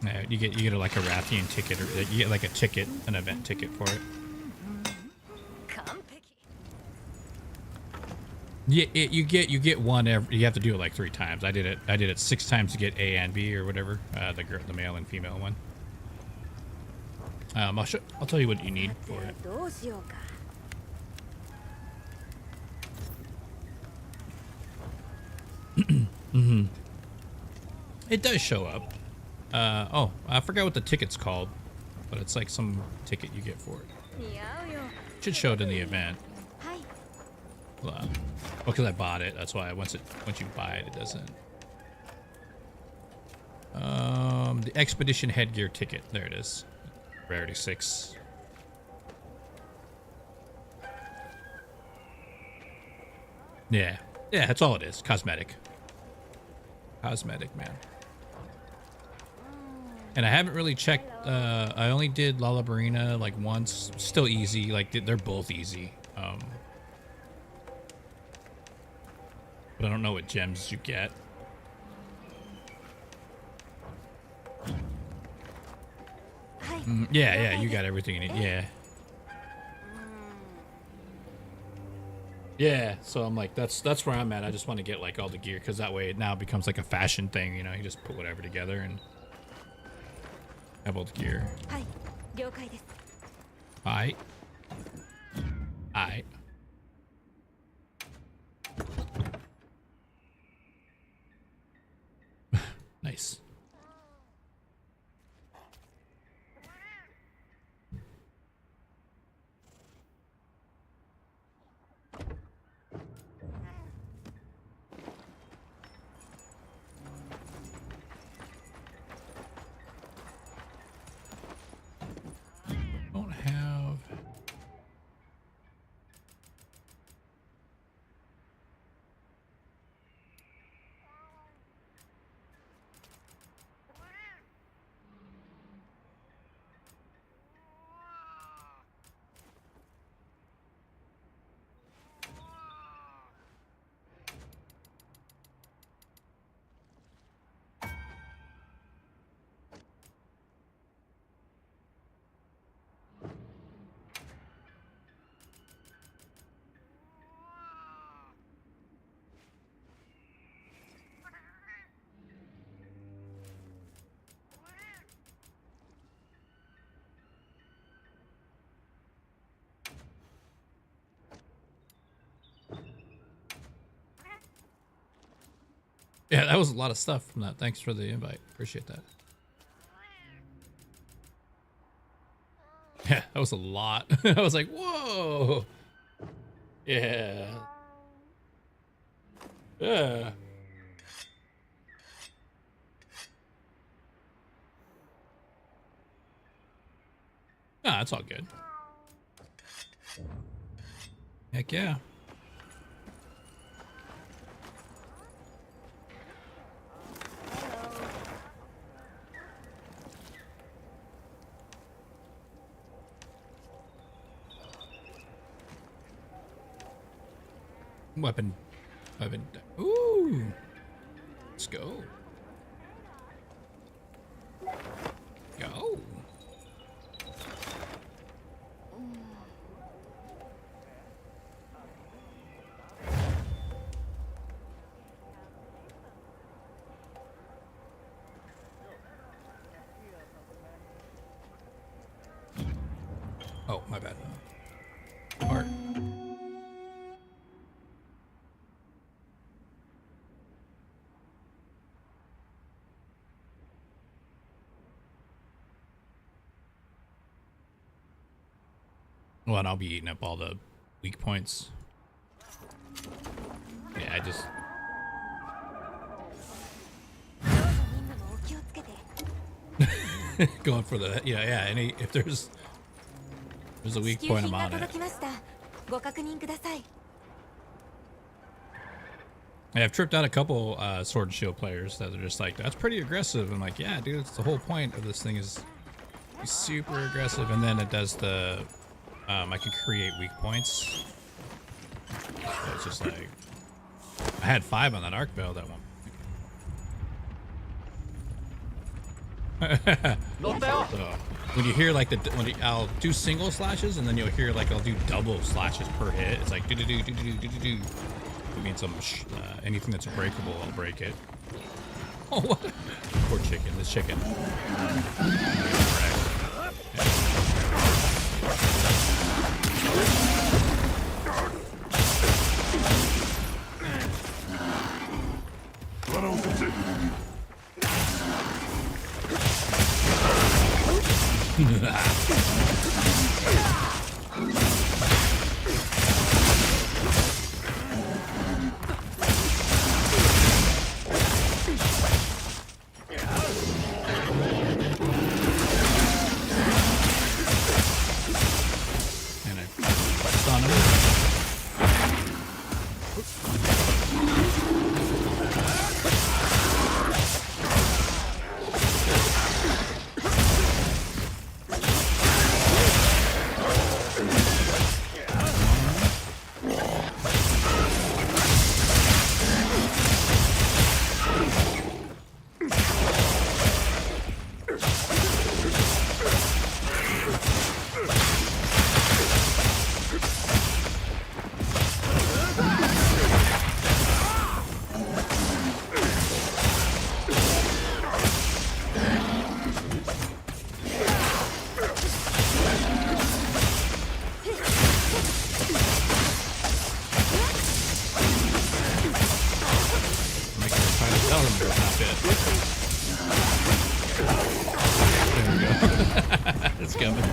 Yeah, you get like a Rathian ticket, or you get like a ticket, an event ticket for it. Yeah, you get one every. You have to do it like 3 times. I did it 6 times to get A and B or whatever. The male and female one. I'll tell you what you need for it. Mm-hmm. It does show up. Oh, I forgot what the ticket's called, but it's like some ticket you get for it. Should show it in the event. Well, because I bought it, that's why once you buy it, it doesn't. The Expedition Headgear ticket. There it is. Rarity 6. Yeah, that's all it is. Cosmetic. Cosmetic, man. And I haven't really checked. I only did Lalabarina like once. Still easy. Like they're both easy. But I don't know what gems you get. Yeah, you got everything you need. Yeah, so I'm like, that's where I'm at. I just want to get like all the gear, because that way it now becomes like a fashion thing, you know. You just put whatever together and have all the gear. 了解です。 Alright. Alright. Nice. Don't have. Yeah, that was a lot of stuff from that. Thanks for the invite. Appreciate that. Yeah, that was a lot. I was like, whoa. Yeah. Yeah. Nah, it's all good. Heck yeah. Weapon. Ooh. Let's go. Go. Oh, my bad. Heart. Well, and I'll be eating up all the weak points. Yeah, I just... どうぞみんなもお気をつけて。 going for the... Yeah, if there's a weak 支給 point, 品 I'm が on 届 it. きました。ご確認ください。 I've tripped out a couple Sword and Shield players that are just like, that's pretty aggressive. I'm like, yeah, dude, it's the whole point of this thing is be super aggressive. And then it does the... I can create weak points. So it's just like... I had 5 on that arc bell that one. 乗ったよ So when you hear like I'll do single slashes and then you'll hear like I'll do double slashes per hit. It's like do do do do do do do do. It means anything that's breakable, I'll break it. Oh, what? Poor chicken. This chicken. And I pressed on him. coming.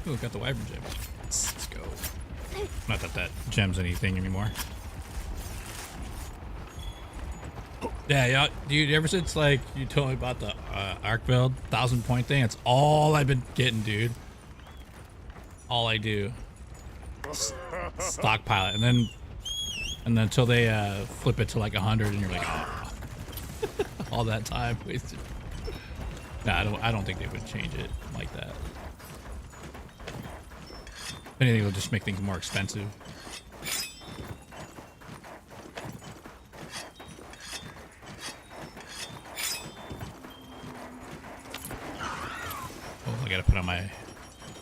Ooh, got the wyvern gem. Let's go. Not that that gem's anything anymore. Yeah, dude, ever since like you told me about the arc build 1,000 point thing, it's all I've been getting, dude. All I do. Stockpile it, and then until they flip it to like 100 and you're like, oh. All that time wasted. Nah, I don't think they would change it like that. If anything, it'll just make things more expensive. Oh, I gotta put on my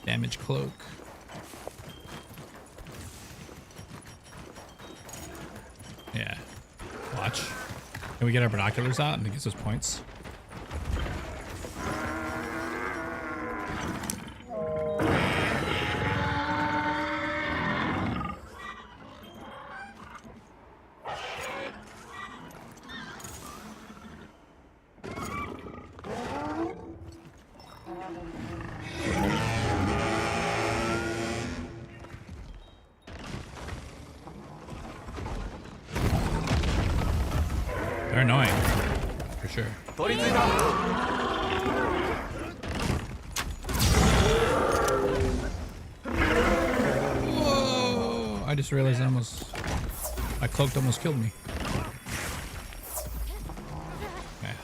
damage cloak. Yeah. Watch. Can we get our binoculars out and it gets us points? They're annoying, for sure. Whoa! I just realized my cloak almost killed me. Okay.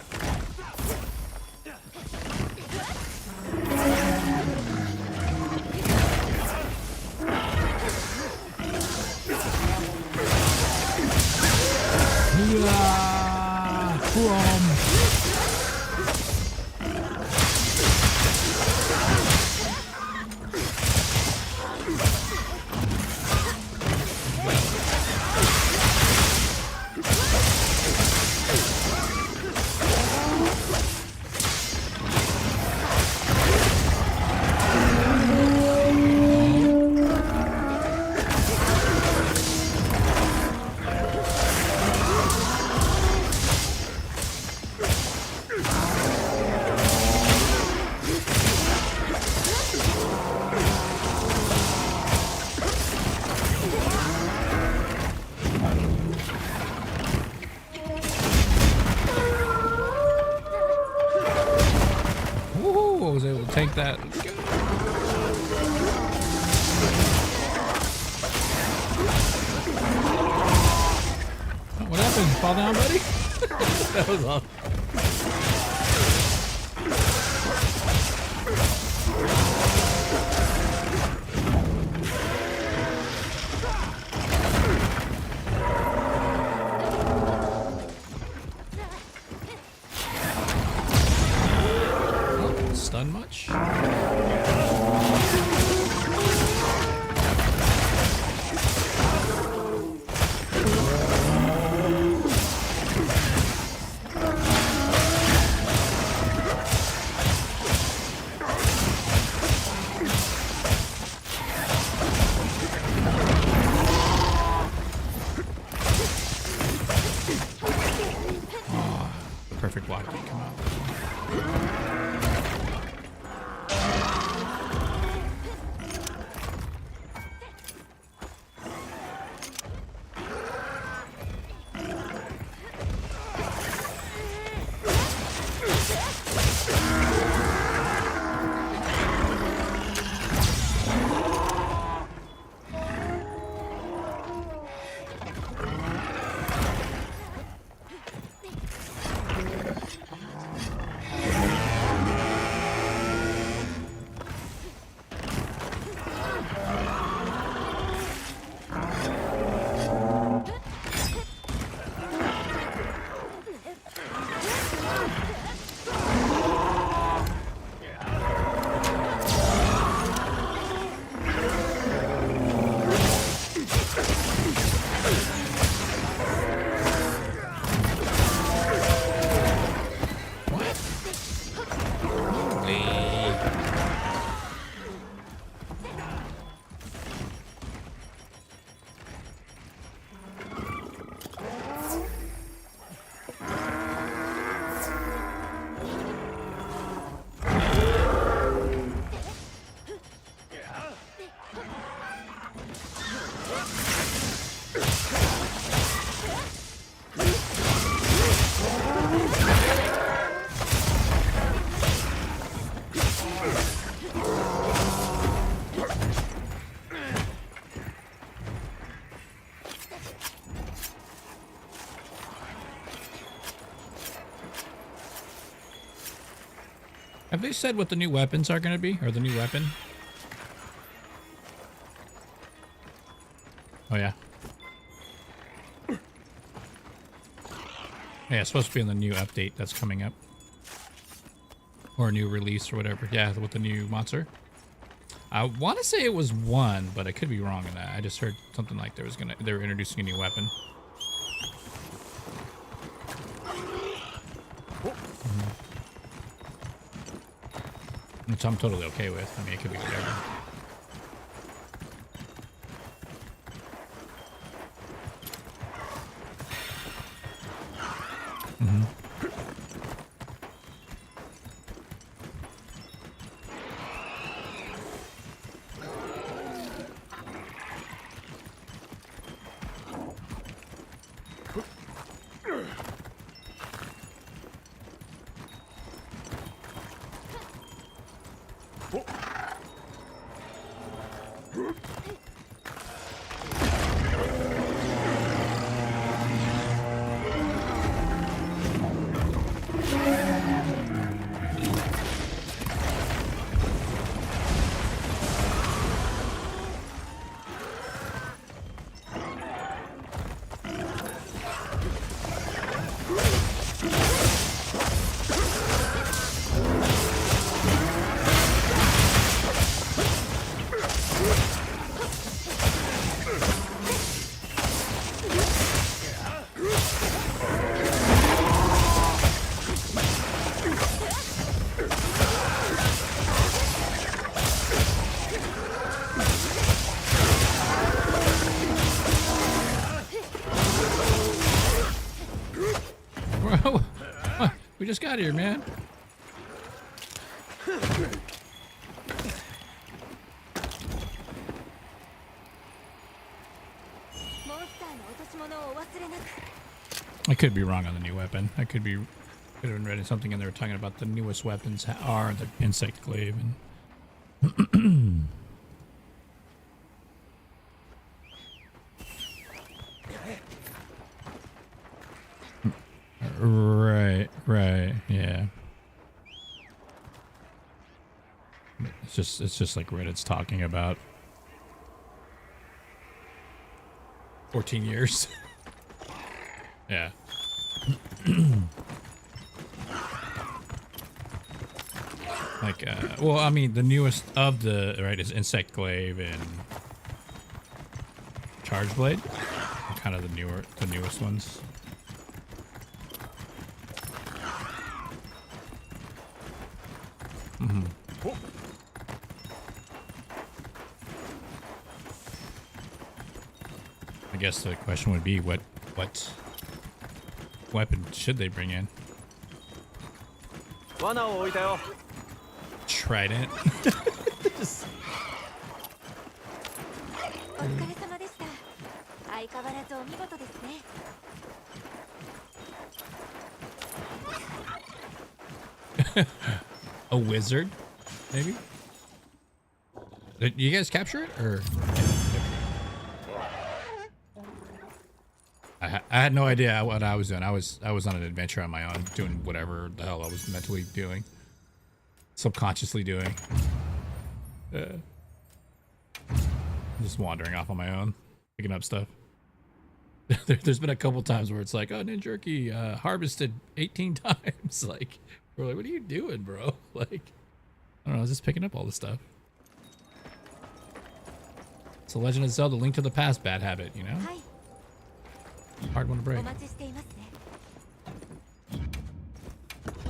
Woohoo! I was able to take that. What happened? Fall down, buddy? That was awesome. Stun much? Have they said what the new weapons are going to be? Or the new weapon? Oh, yeah. Yeah, it's supposed to be in the new update that's coming up. Or a new release or whatever. Yeah, with the new monster. I want to say it was 1, but I could be wrong in that. I just heard something like they were introducing a new weapon. Which I'm totally okay with. I mean, it could be whatever. We just got here, man. I could be wrong on the new weapon. I could have been reading something and they were talking about the newest weapons are the insect glaive and right, yeah. It's just like Reddit's talking about 14 years. Yeah. Like, well, I mean, the newest of the, right, is Insect Glaive and Charge Blade. Kind of the newest ones. Mm-hmm. I guess the question would be, what weapon should they bring in? Trident. A wizard, maybe? Did you guys capture it, or? I had no idea what I was doing. I was on an adventure on my own, doing whatever the hell I was mentally doing, subconsciously doing. Just wandering off on my own, picking up stuff. There's been a couple times where it's like, oh, Ninjerky harvested 18 times. Like, we're like, what are you doing, bro? Like, I don't know, I was just picking up all this stuff. It's a Legend of Zelda: Link to the Past bad habit, you know? Hard one to break.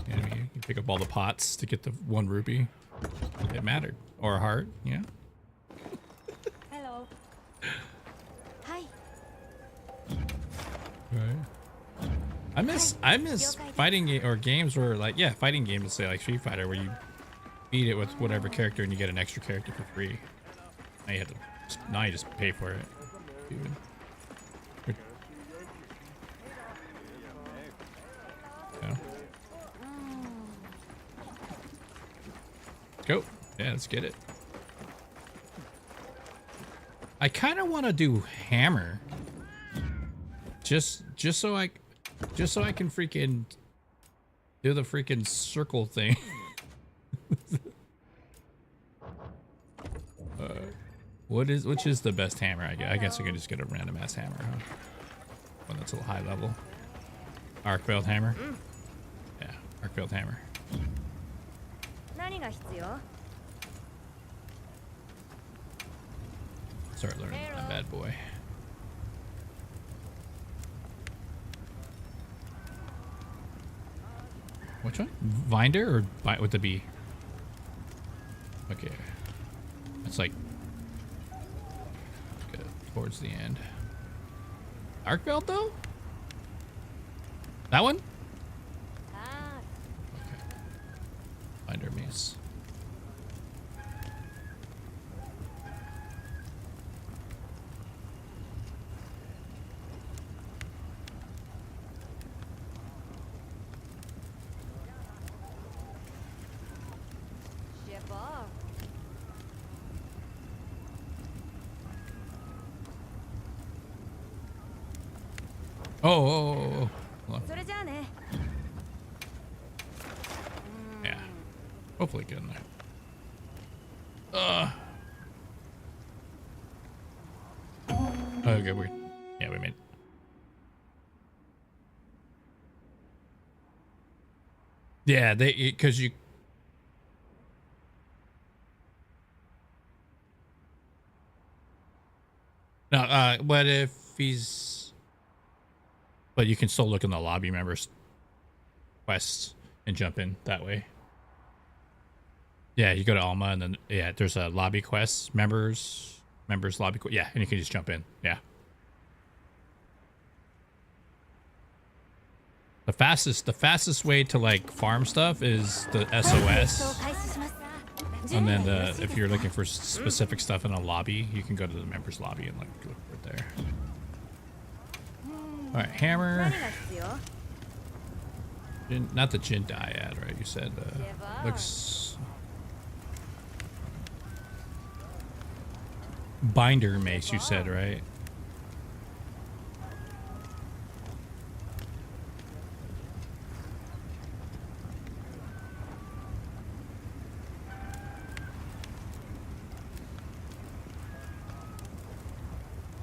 Yeah, I mean, you pick up all the pots to get the 1 rupee. It mattered. Or a heart, yeah. Hello. Hi. Right. I miss fighting games where, like, yeah, fighting games, say like Street Fighter, where you beat it with whatever character and you get an extra character for free. Now you just pay for it. Dude. Yeah. Go. Yeah, let's get it. I kind of want to do hammer. Just so I can freaking do the freaking circle thing. Which is the best hammer? I guess I can just get a random ass hammer, huh? When that's a high level. Arc-failed hammer. Yeah, arc-failed hammer. 何が必要？ Start learning that bad boy. Which one? Binder or with the B? Okay. It's like good, towards the end. Arc belt though? That one? Okay. Binder mace. Oh. Hold on. それじゃあね。 Yeah. Hopefully get in there. Okay, yeah, we made it. Yeah, because you. No, what if he's. But you can still look in the lobby members' quests and jump in that way. Yeah, you go to Alma and then yeah, there's a lobby quest, members lobby. Yeah, and you can just jump in. Yeah. The fastest way to like farm stuff is the SOS. And then if you're looking for specific stuff in a lobby, you can go to the members lobby and like look for it there. All right, hammer. Not the Jin Dyad, right? You said looks binder mace. You said, right?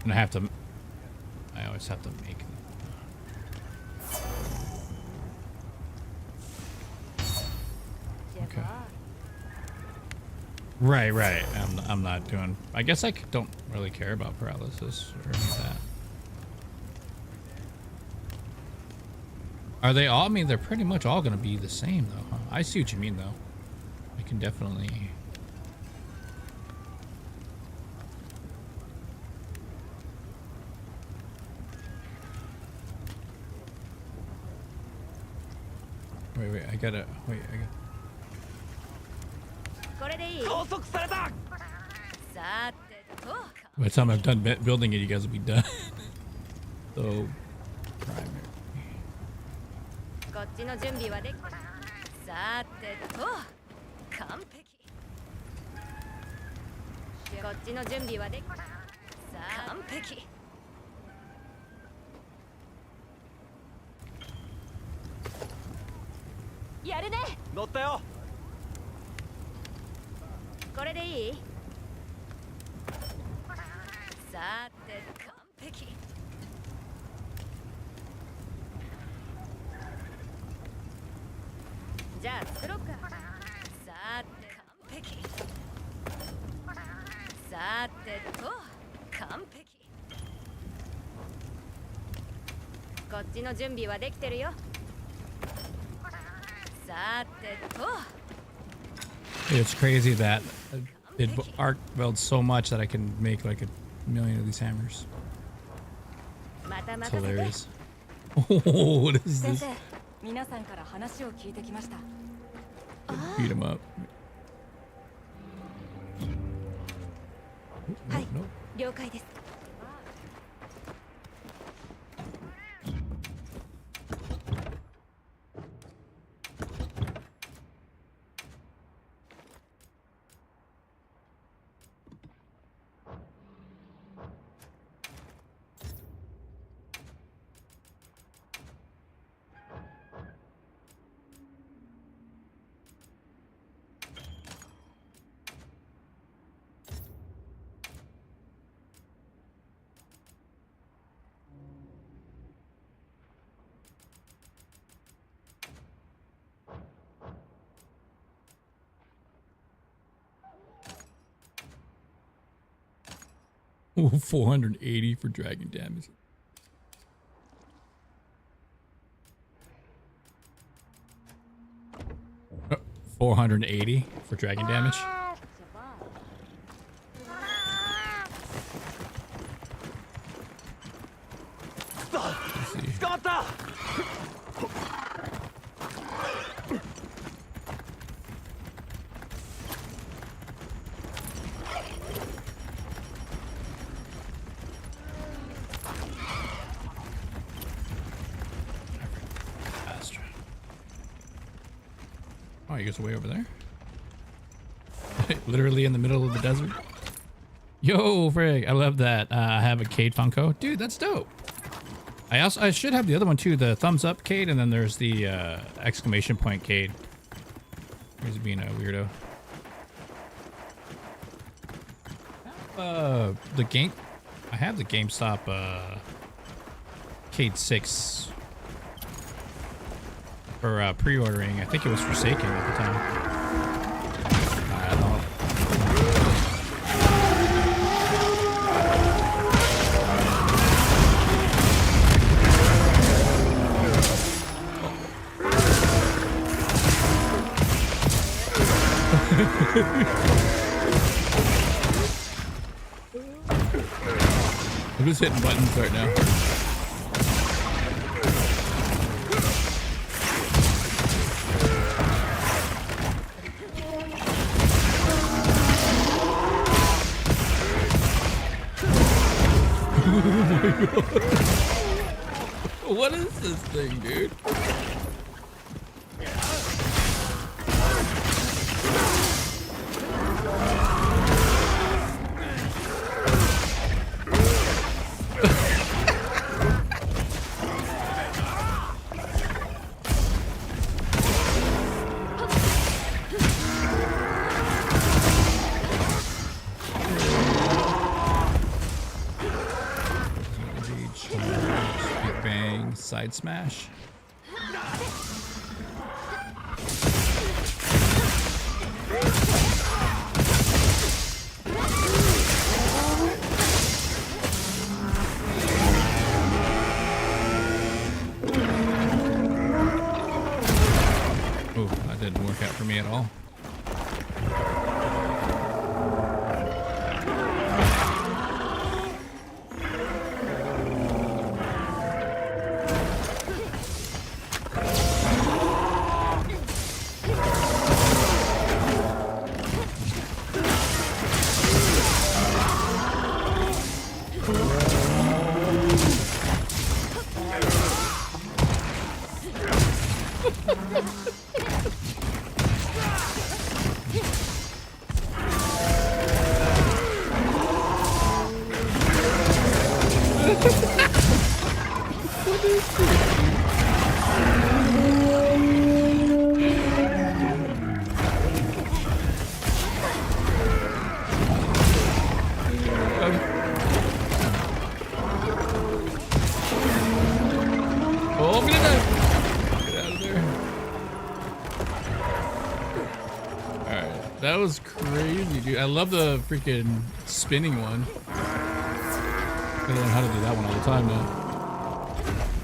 And I always have to make. Okay. Right. I'm not doing. I guess I don't really care about paralysis or any of that. Are they all? I mean, they're pretty much all gonna be the same, though. Huh? I see what you mean, though. I can definitely. Wait, I gotta. Wait, I gotta. これでいい。拘束された。さてと。 By the time I'm done building it, you guys will be done. So, primary. こっちの準備はでき。さてと。完璧。こっちの準備はでき。さあ完璧。やるね。乗ったよ。これでいい？さて完璧。じゃあ作ろうか。さて完璧。さてと完璧。こっちの準備はできてるよ。さてと。 It's crazy that it arc builds so much that I can make like a million of these hammers. It's hilarious. Oh, what is this? Beat him up. Nope. 了解です。Ooh, 480 for dragon damage. Uh, 480 for dragon damage. Let's see. 捕まった。 Faster. Oh, he goes way over there. Literally in the middle of the desert. Yo, frig, I love that. I have a Cade Funko. Dude, that's dope. I should have the other one too, the thumbs up Cade, and then there's the exclamation point Cade. He's being a weirdo. The game, I have the GameStop Cade 6 for pre-ordering. I think it was Forsaken at the time. I don't know. I'm just hitting buttons right now. Oh my god. What is this thing, dude? Big bang, side smash. Oh, that didn't work out for me at all. Oh, I'm gonna die. Get out of there. Alright, that was crazy, dude. I love the freaking spinning one. I don't know how to do that one all the time now.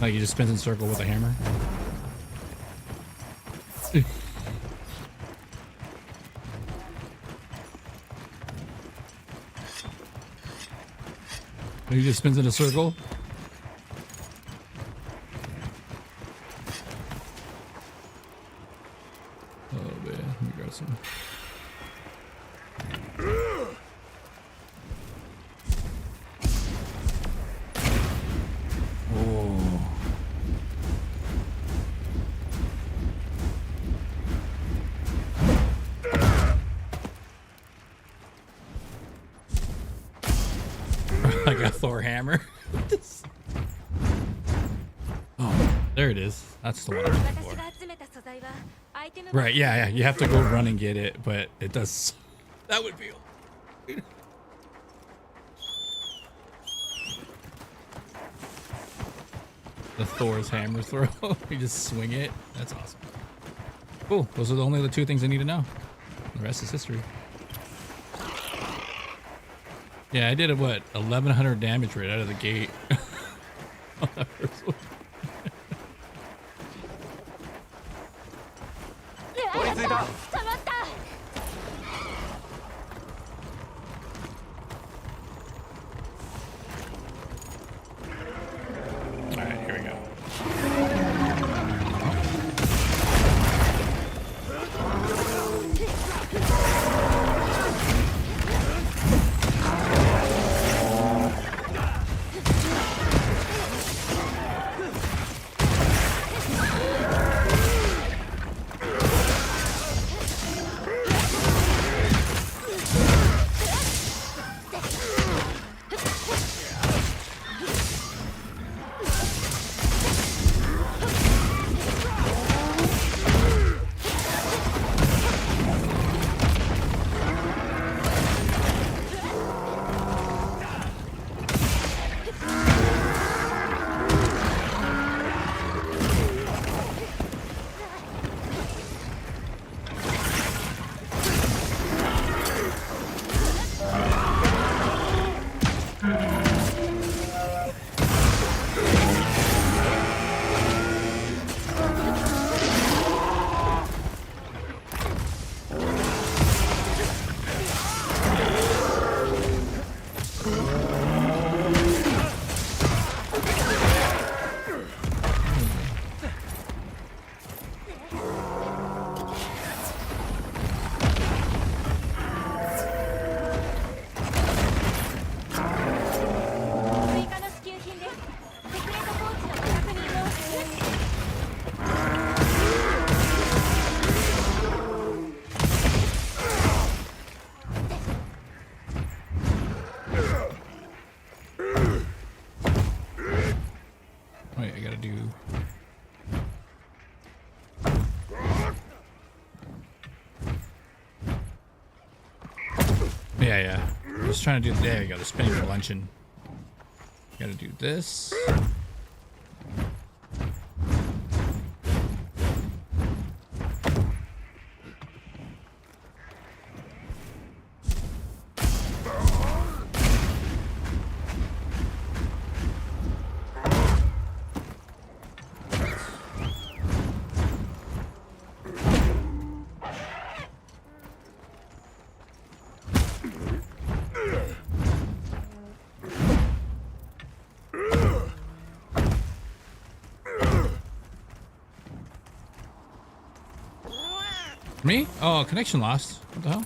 Like he just spins in a circle with a hammer. He just spins in a circle. Oh man, let me grab some. Oh. Like a Thor hammer. Oh, there it is. That's the one I'm looking for. Right, yeah, you have to go run and get it, but it does. That would feel. The Thor's hammer throw. You just swing it. That's awesome. Cool. Those are the only 2 things I need to know. The rest is history. Yeah, I did a what 1100 damage right out of the gate. On that first one. 追いついた。 捕まった。 All right, here we go. Wait, I gotta do. Yeah. Just trying to do. There you go. The spinning for luncheon. Gotta do this. Me? Oh, connection lost. What the hell?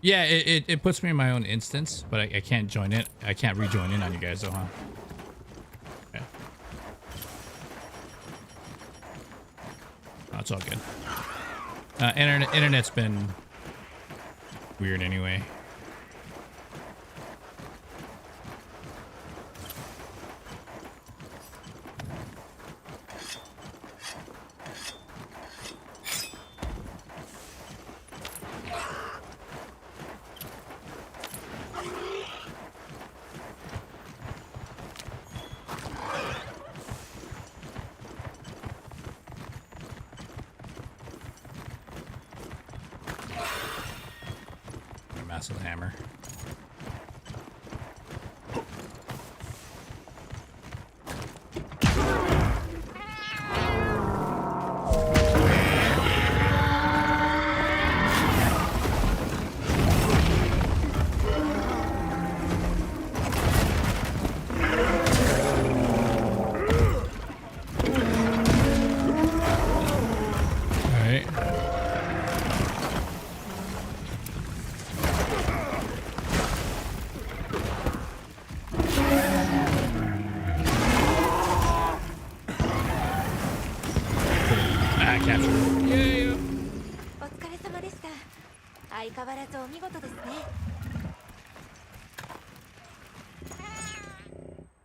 Yeah, it puts me in my own instance, but I can't join it. I can't rejoin in on you guys though, huh? Yeah. Oh, it's all good. Internet's been weird anyway. Massive hammer.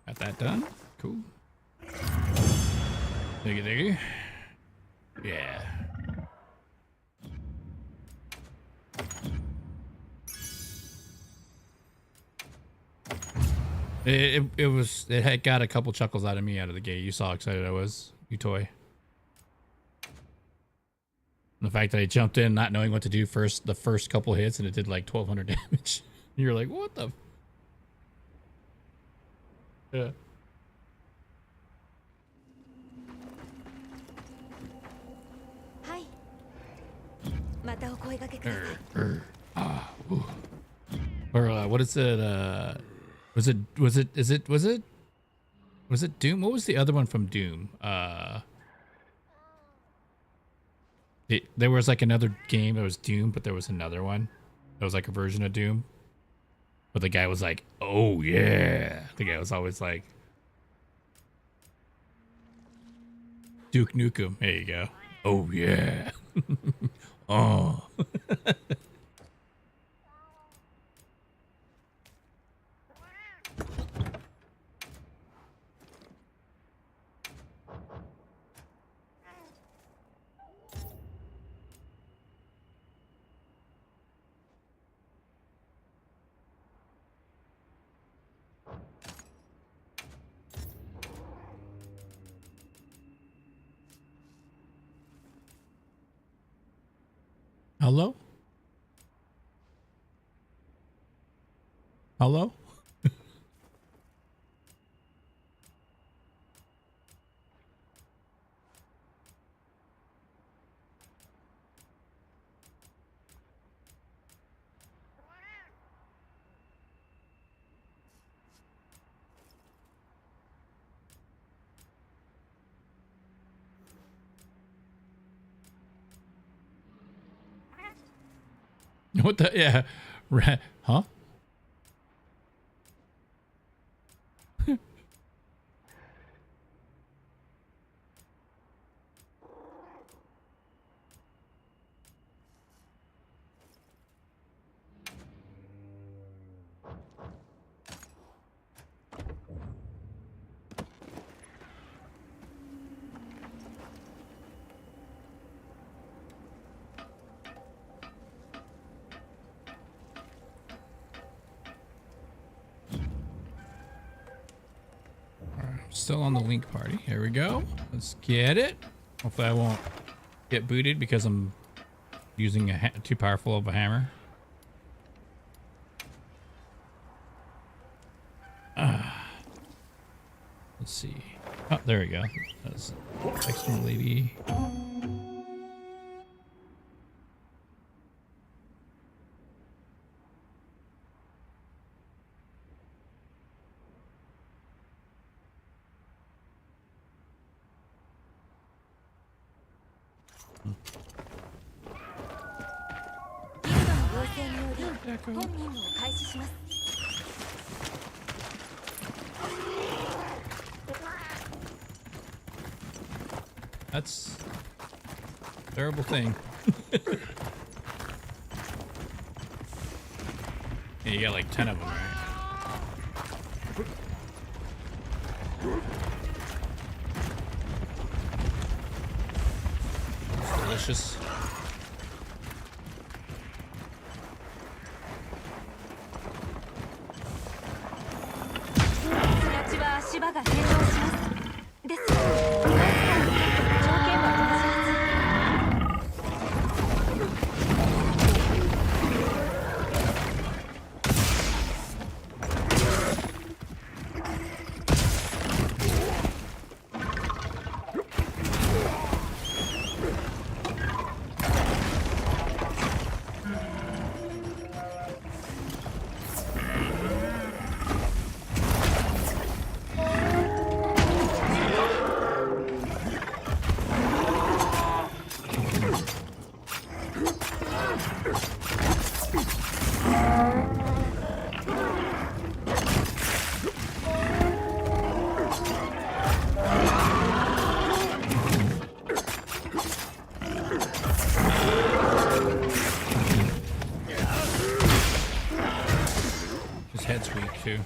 Got that done. Cool. Diggy diggy. Yeah. It had got a couple chuckles out of me out of the gate. You saw how excited I was. You toy. The fact that I jumped in not knowing what to do the first couple hits, and it did like 1,200 damage. You're like, what the? Yeah. Hi. またお声掛けください。 Or what is it? Was it Doom? What was the other one from Doom? There was like another game that was Doom, but there was another one that was like a version of Doom. But the guy was like, "Oh yeah." The guy was always like, Duke Nukem. There you go. Oh yeah. Oh. Hello? Hello? What the? Yeah. Huh? Still on the link party. Here we go. Let's get it. Hopefully I won't get booted because I'm using too powerful of a hammer. Let's see. Oh, there we go. That's extra lady. That's a terrible thing. Yeah, you got like 10 of them, right? It's delicious. His head's weak too.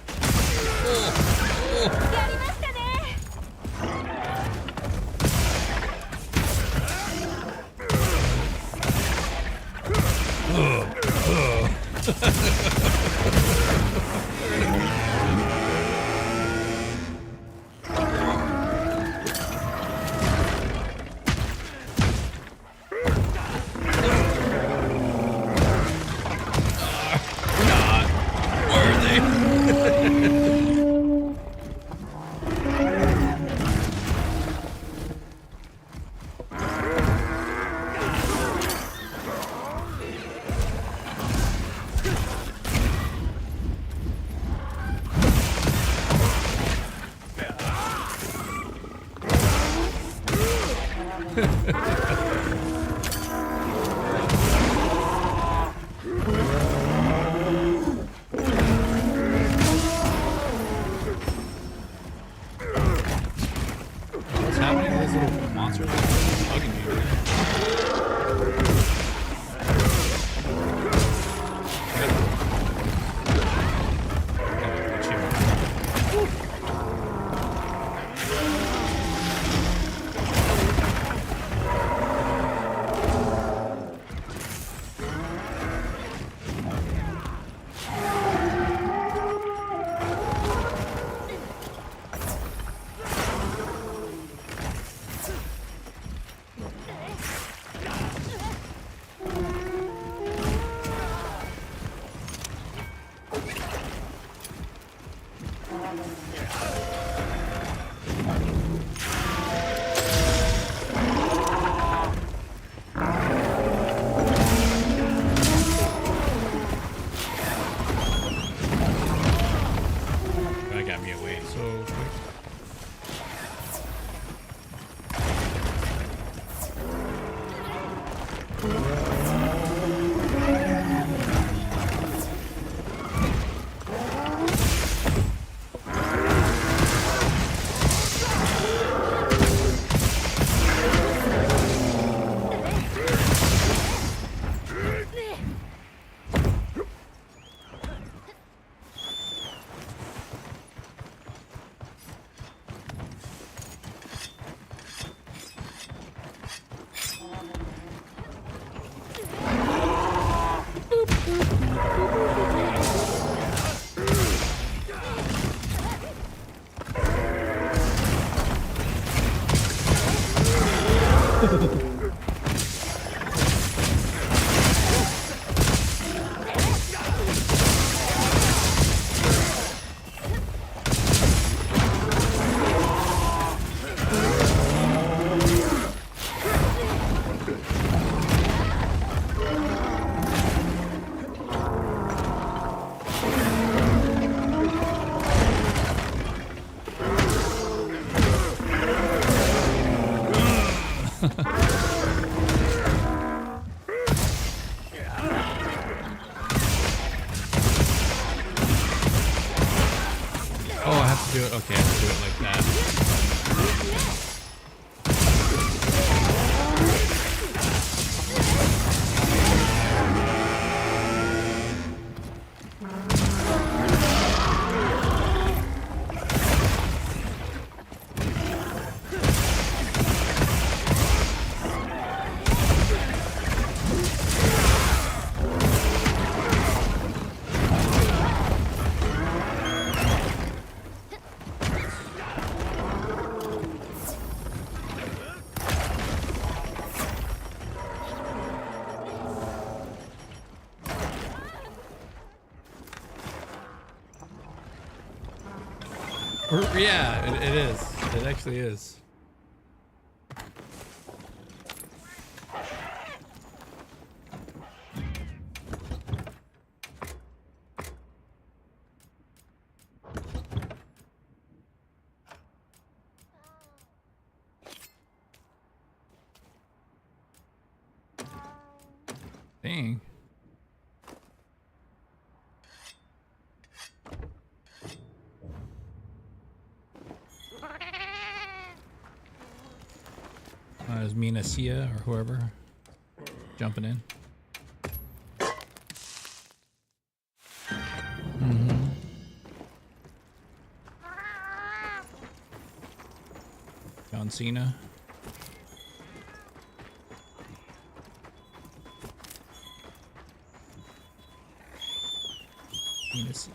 bugging me, right? That got me away so quick. Oh, I have to do it. Okay, I have to do it like that. Yeah, it is. It actually is. Dang. There's Mina Sia or whoever jumping in. John Cena. Mina Sia.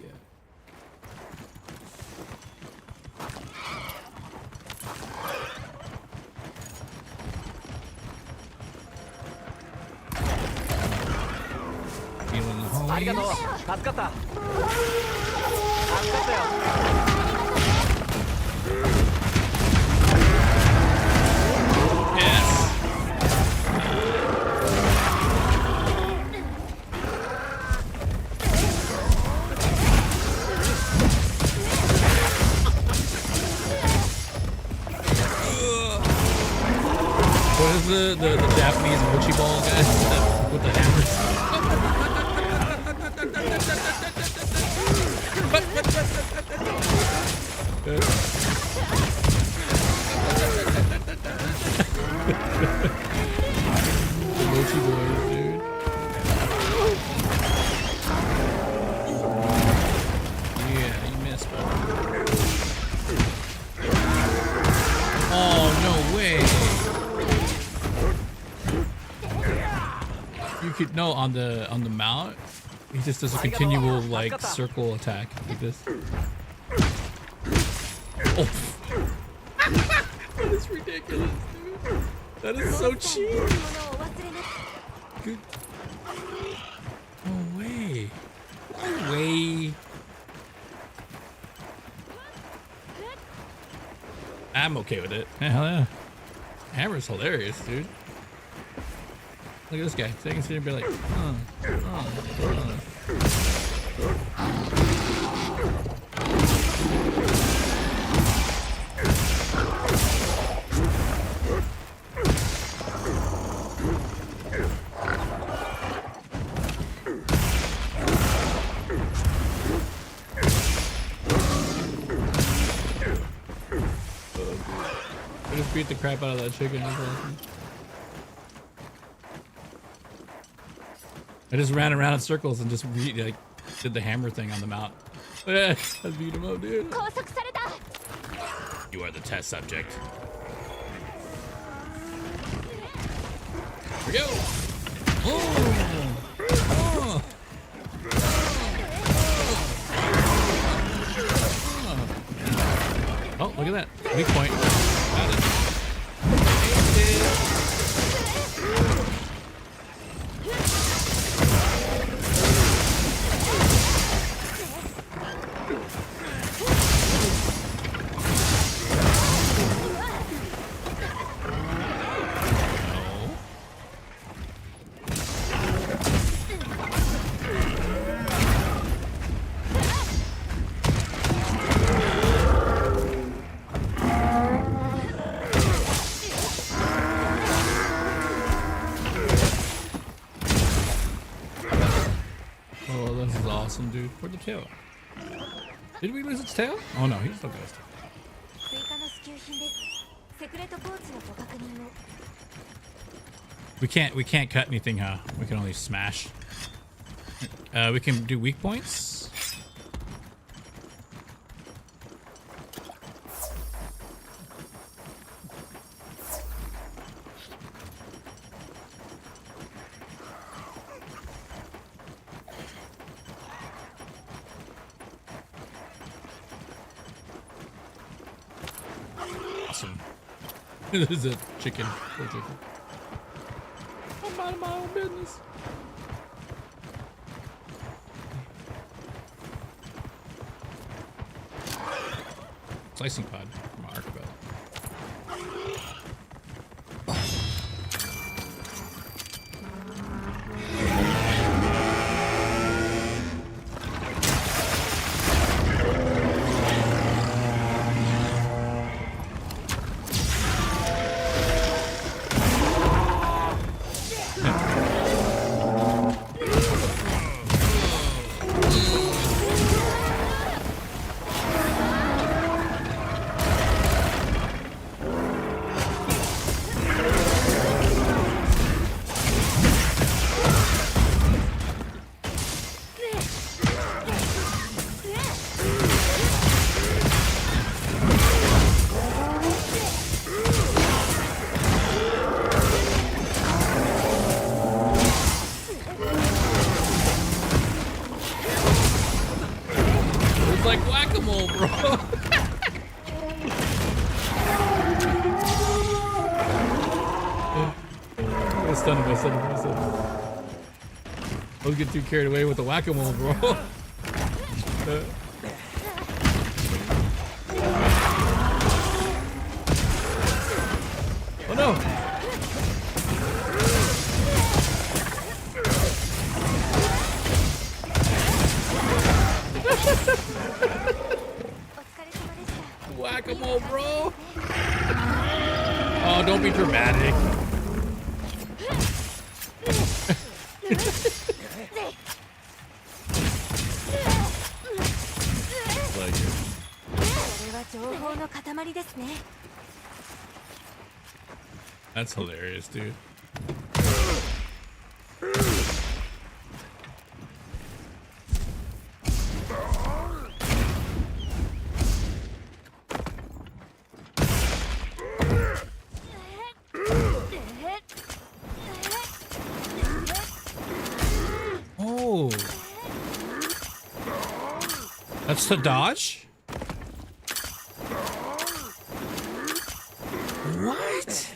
Healing the ありがとう homies. 助かった助かったよ Yes. What is the Japanese mochi ball guy with the hammers? Mochi boys, dude. Yeah, you missed, bro. Oh, no way. You could no on the mount. He just does a continual like circle attack like this. Oh. That is ridiculous, dude. That is so cheap. Good. No way. No way. I'm okay with it. Hell yeah. Hammer's hilarious, dude. Look at this guy. So I can see him be like, I just beat the crap out of that chicken. That's awesome. I just ran around in circles and just like did the hammer thing on the mount. I beat him up, dude. You are the test subject. Here we go. Oh, look at that. Weak point. Got it. Awesome, dude. Where'd the tail? Did we lose its tail? Oh no, he's still got his tail. We can't cut anything, huh? We can only smash. We can do weak points. This is a chicken. Poor chicken. I'm minding my own business. Slicing pod from Archibald. Like whack-a-mole, bro. I stunned him. Don't get too carried away with the whack-a-mole, bro. Oh no. Whack-a-mole, bro. Oh, don't be dramatic. Like it. これは情報の塊ですね。That's hilarious, dude. Oh. That's the dodge? What?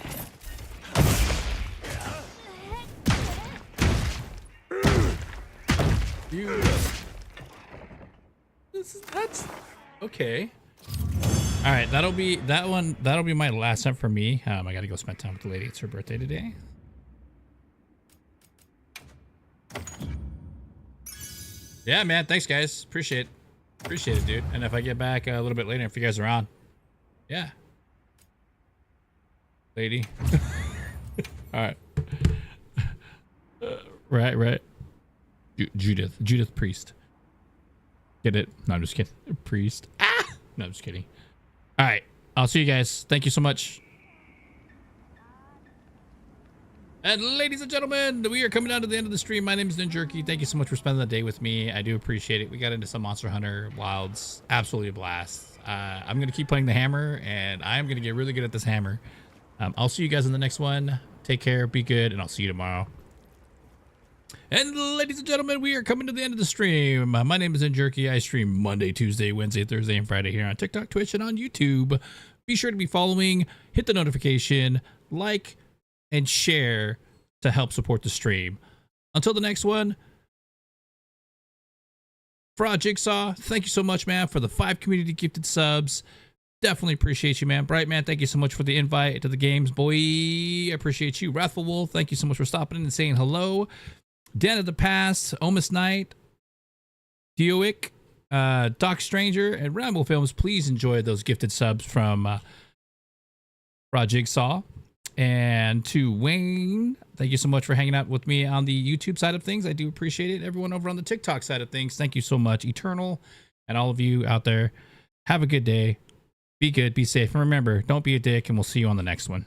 You. That's okay. All right, that'll be that one. That'll be my last hunt for me. I gotta go spend time with the lady. It's her birthday today. Yeah, man. Thanks, guys. Appreciate it, dude. And if I get back a little bit later, if you guys are on, yeah, lady. All right. Right. Judith Priest. Get it? No, I'm just kidding. Priest. Ah! No, I'm just kidding. All right. I'll see you guys. Thank you so much. And ladies and gentlemen, we are coming down to the end of the stream. My name is Ninjerky. Thank you so much for spending the day with me. I do appreciate it. We got into some Monster Hunter Wilds. Absolutely a blast. I'm going to keep playing the hammer, and I'm going to get really good at this hammer. I'll see you guys in the next one. Take care. Be good, and I'll see you tomorrow. And ladies and gentlemen, we are coming to the end of the stream. My name is Ninjerky. I stream Monday, Tuesday, Wednesday, Thursday, and Friday here on TikTok, Twitch, and on YouTube. Be sure to be following, hit the notification, like, and share to help support the stream. Until the next one, Fraud Jigsaw, thank you so much, man, for the 5 community gifted subs. Definitely appreciate you, man. Bright Man, thank you so much for the invite to the games, boy. Appreciate you. Wrathful Wolf, thank you so much for stopping in and saying hello. Den of the Past, Omus Knight, Dioic, Doc Stranger, and Ramble Films. Please enjoy those gifted subs from Fraud Jigsaw. And to Wayne, thank you so much for hanging out with me on the YouTube side of things. I do appreciate it. Everyone over on the TikTok side of things, thank you so much. Eternal and all of you out there, have a good day. Be good, be safe, and remember, don't be a dick, and we'll see you on the next one.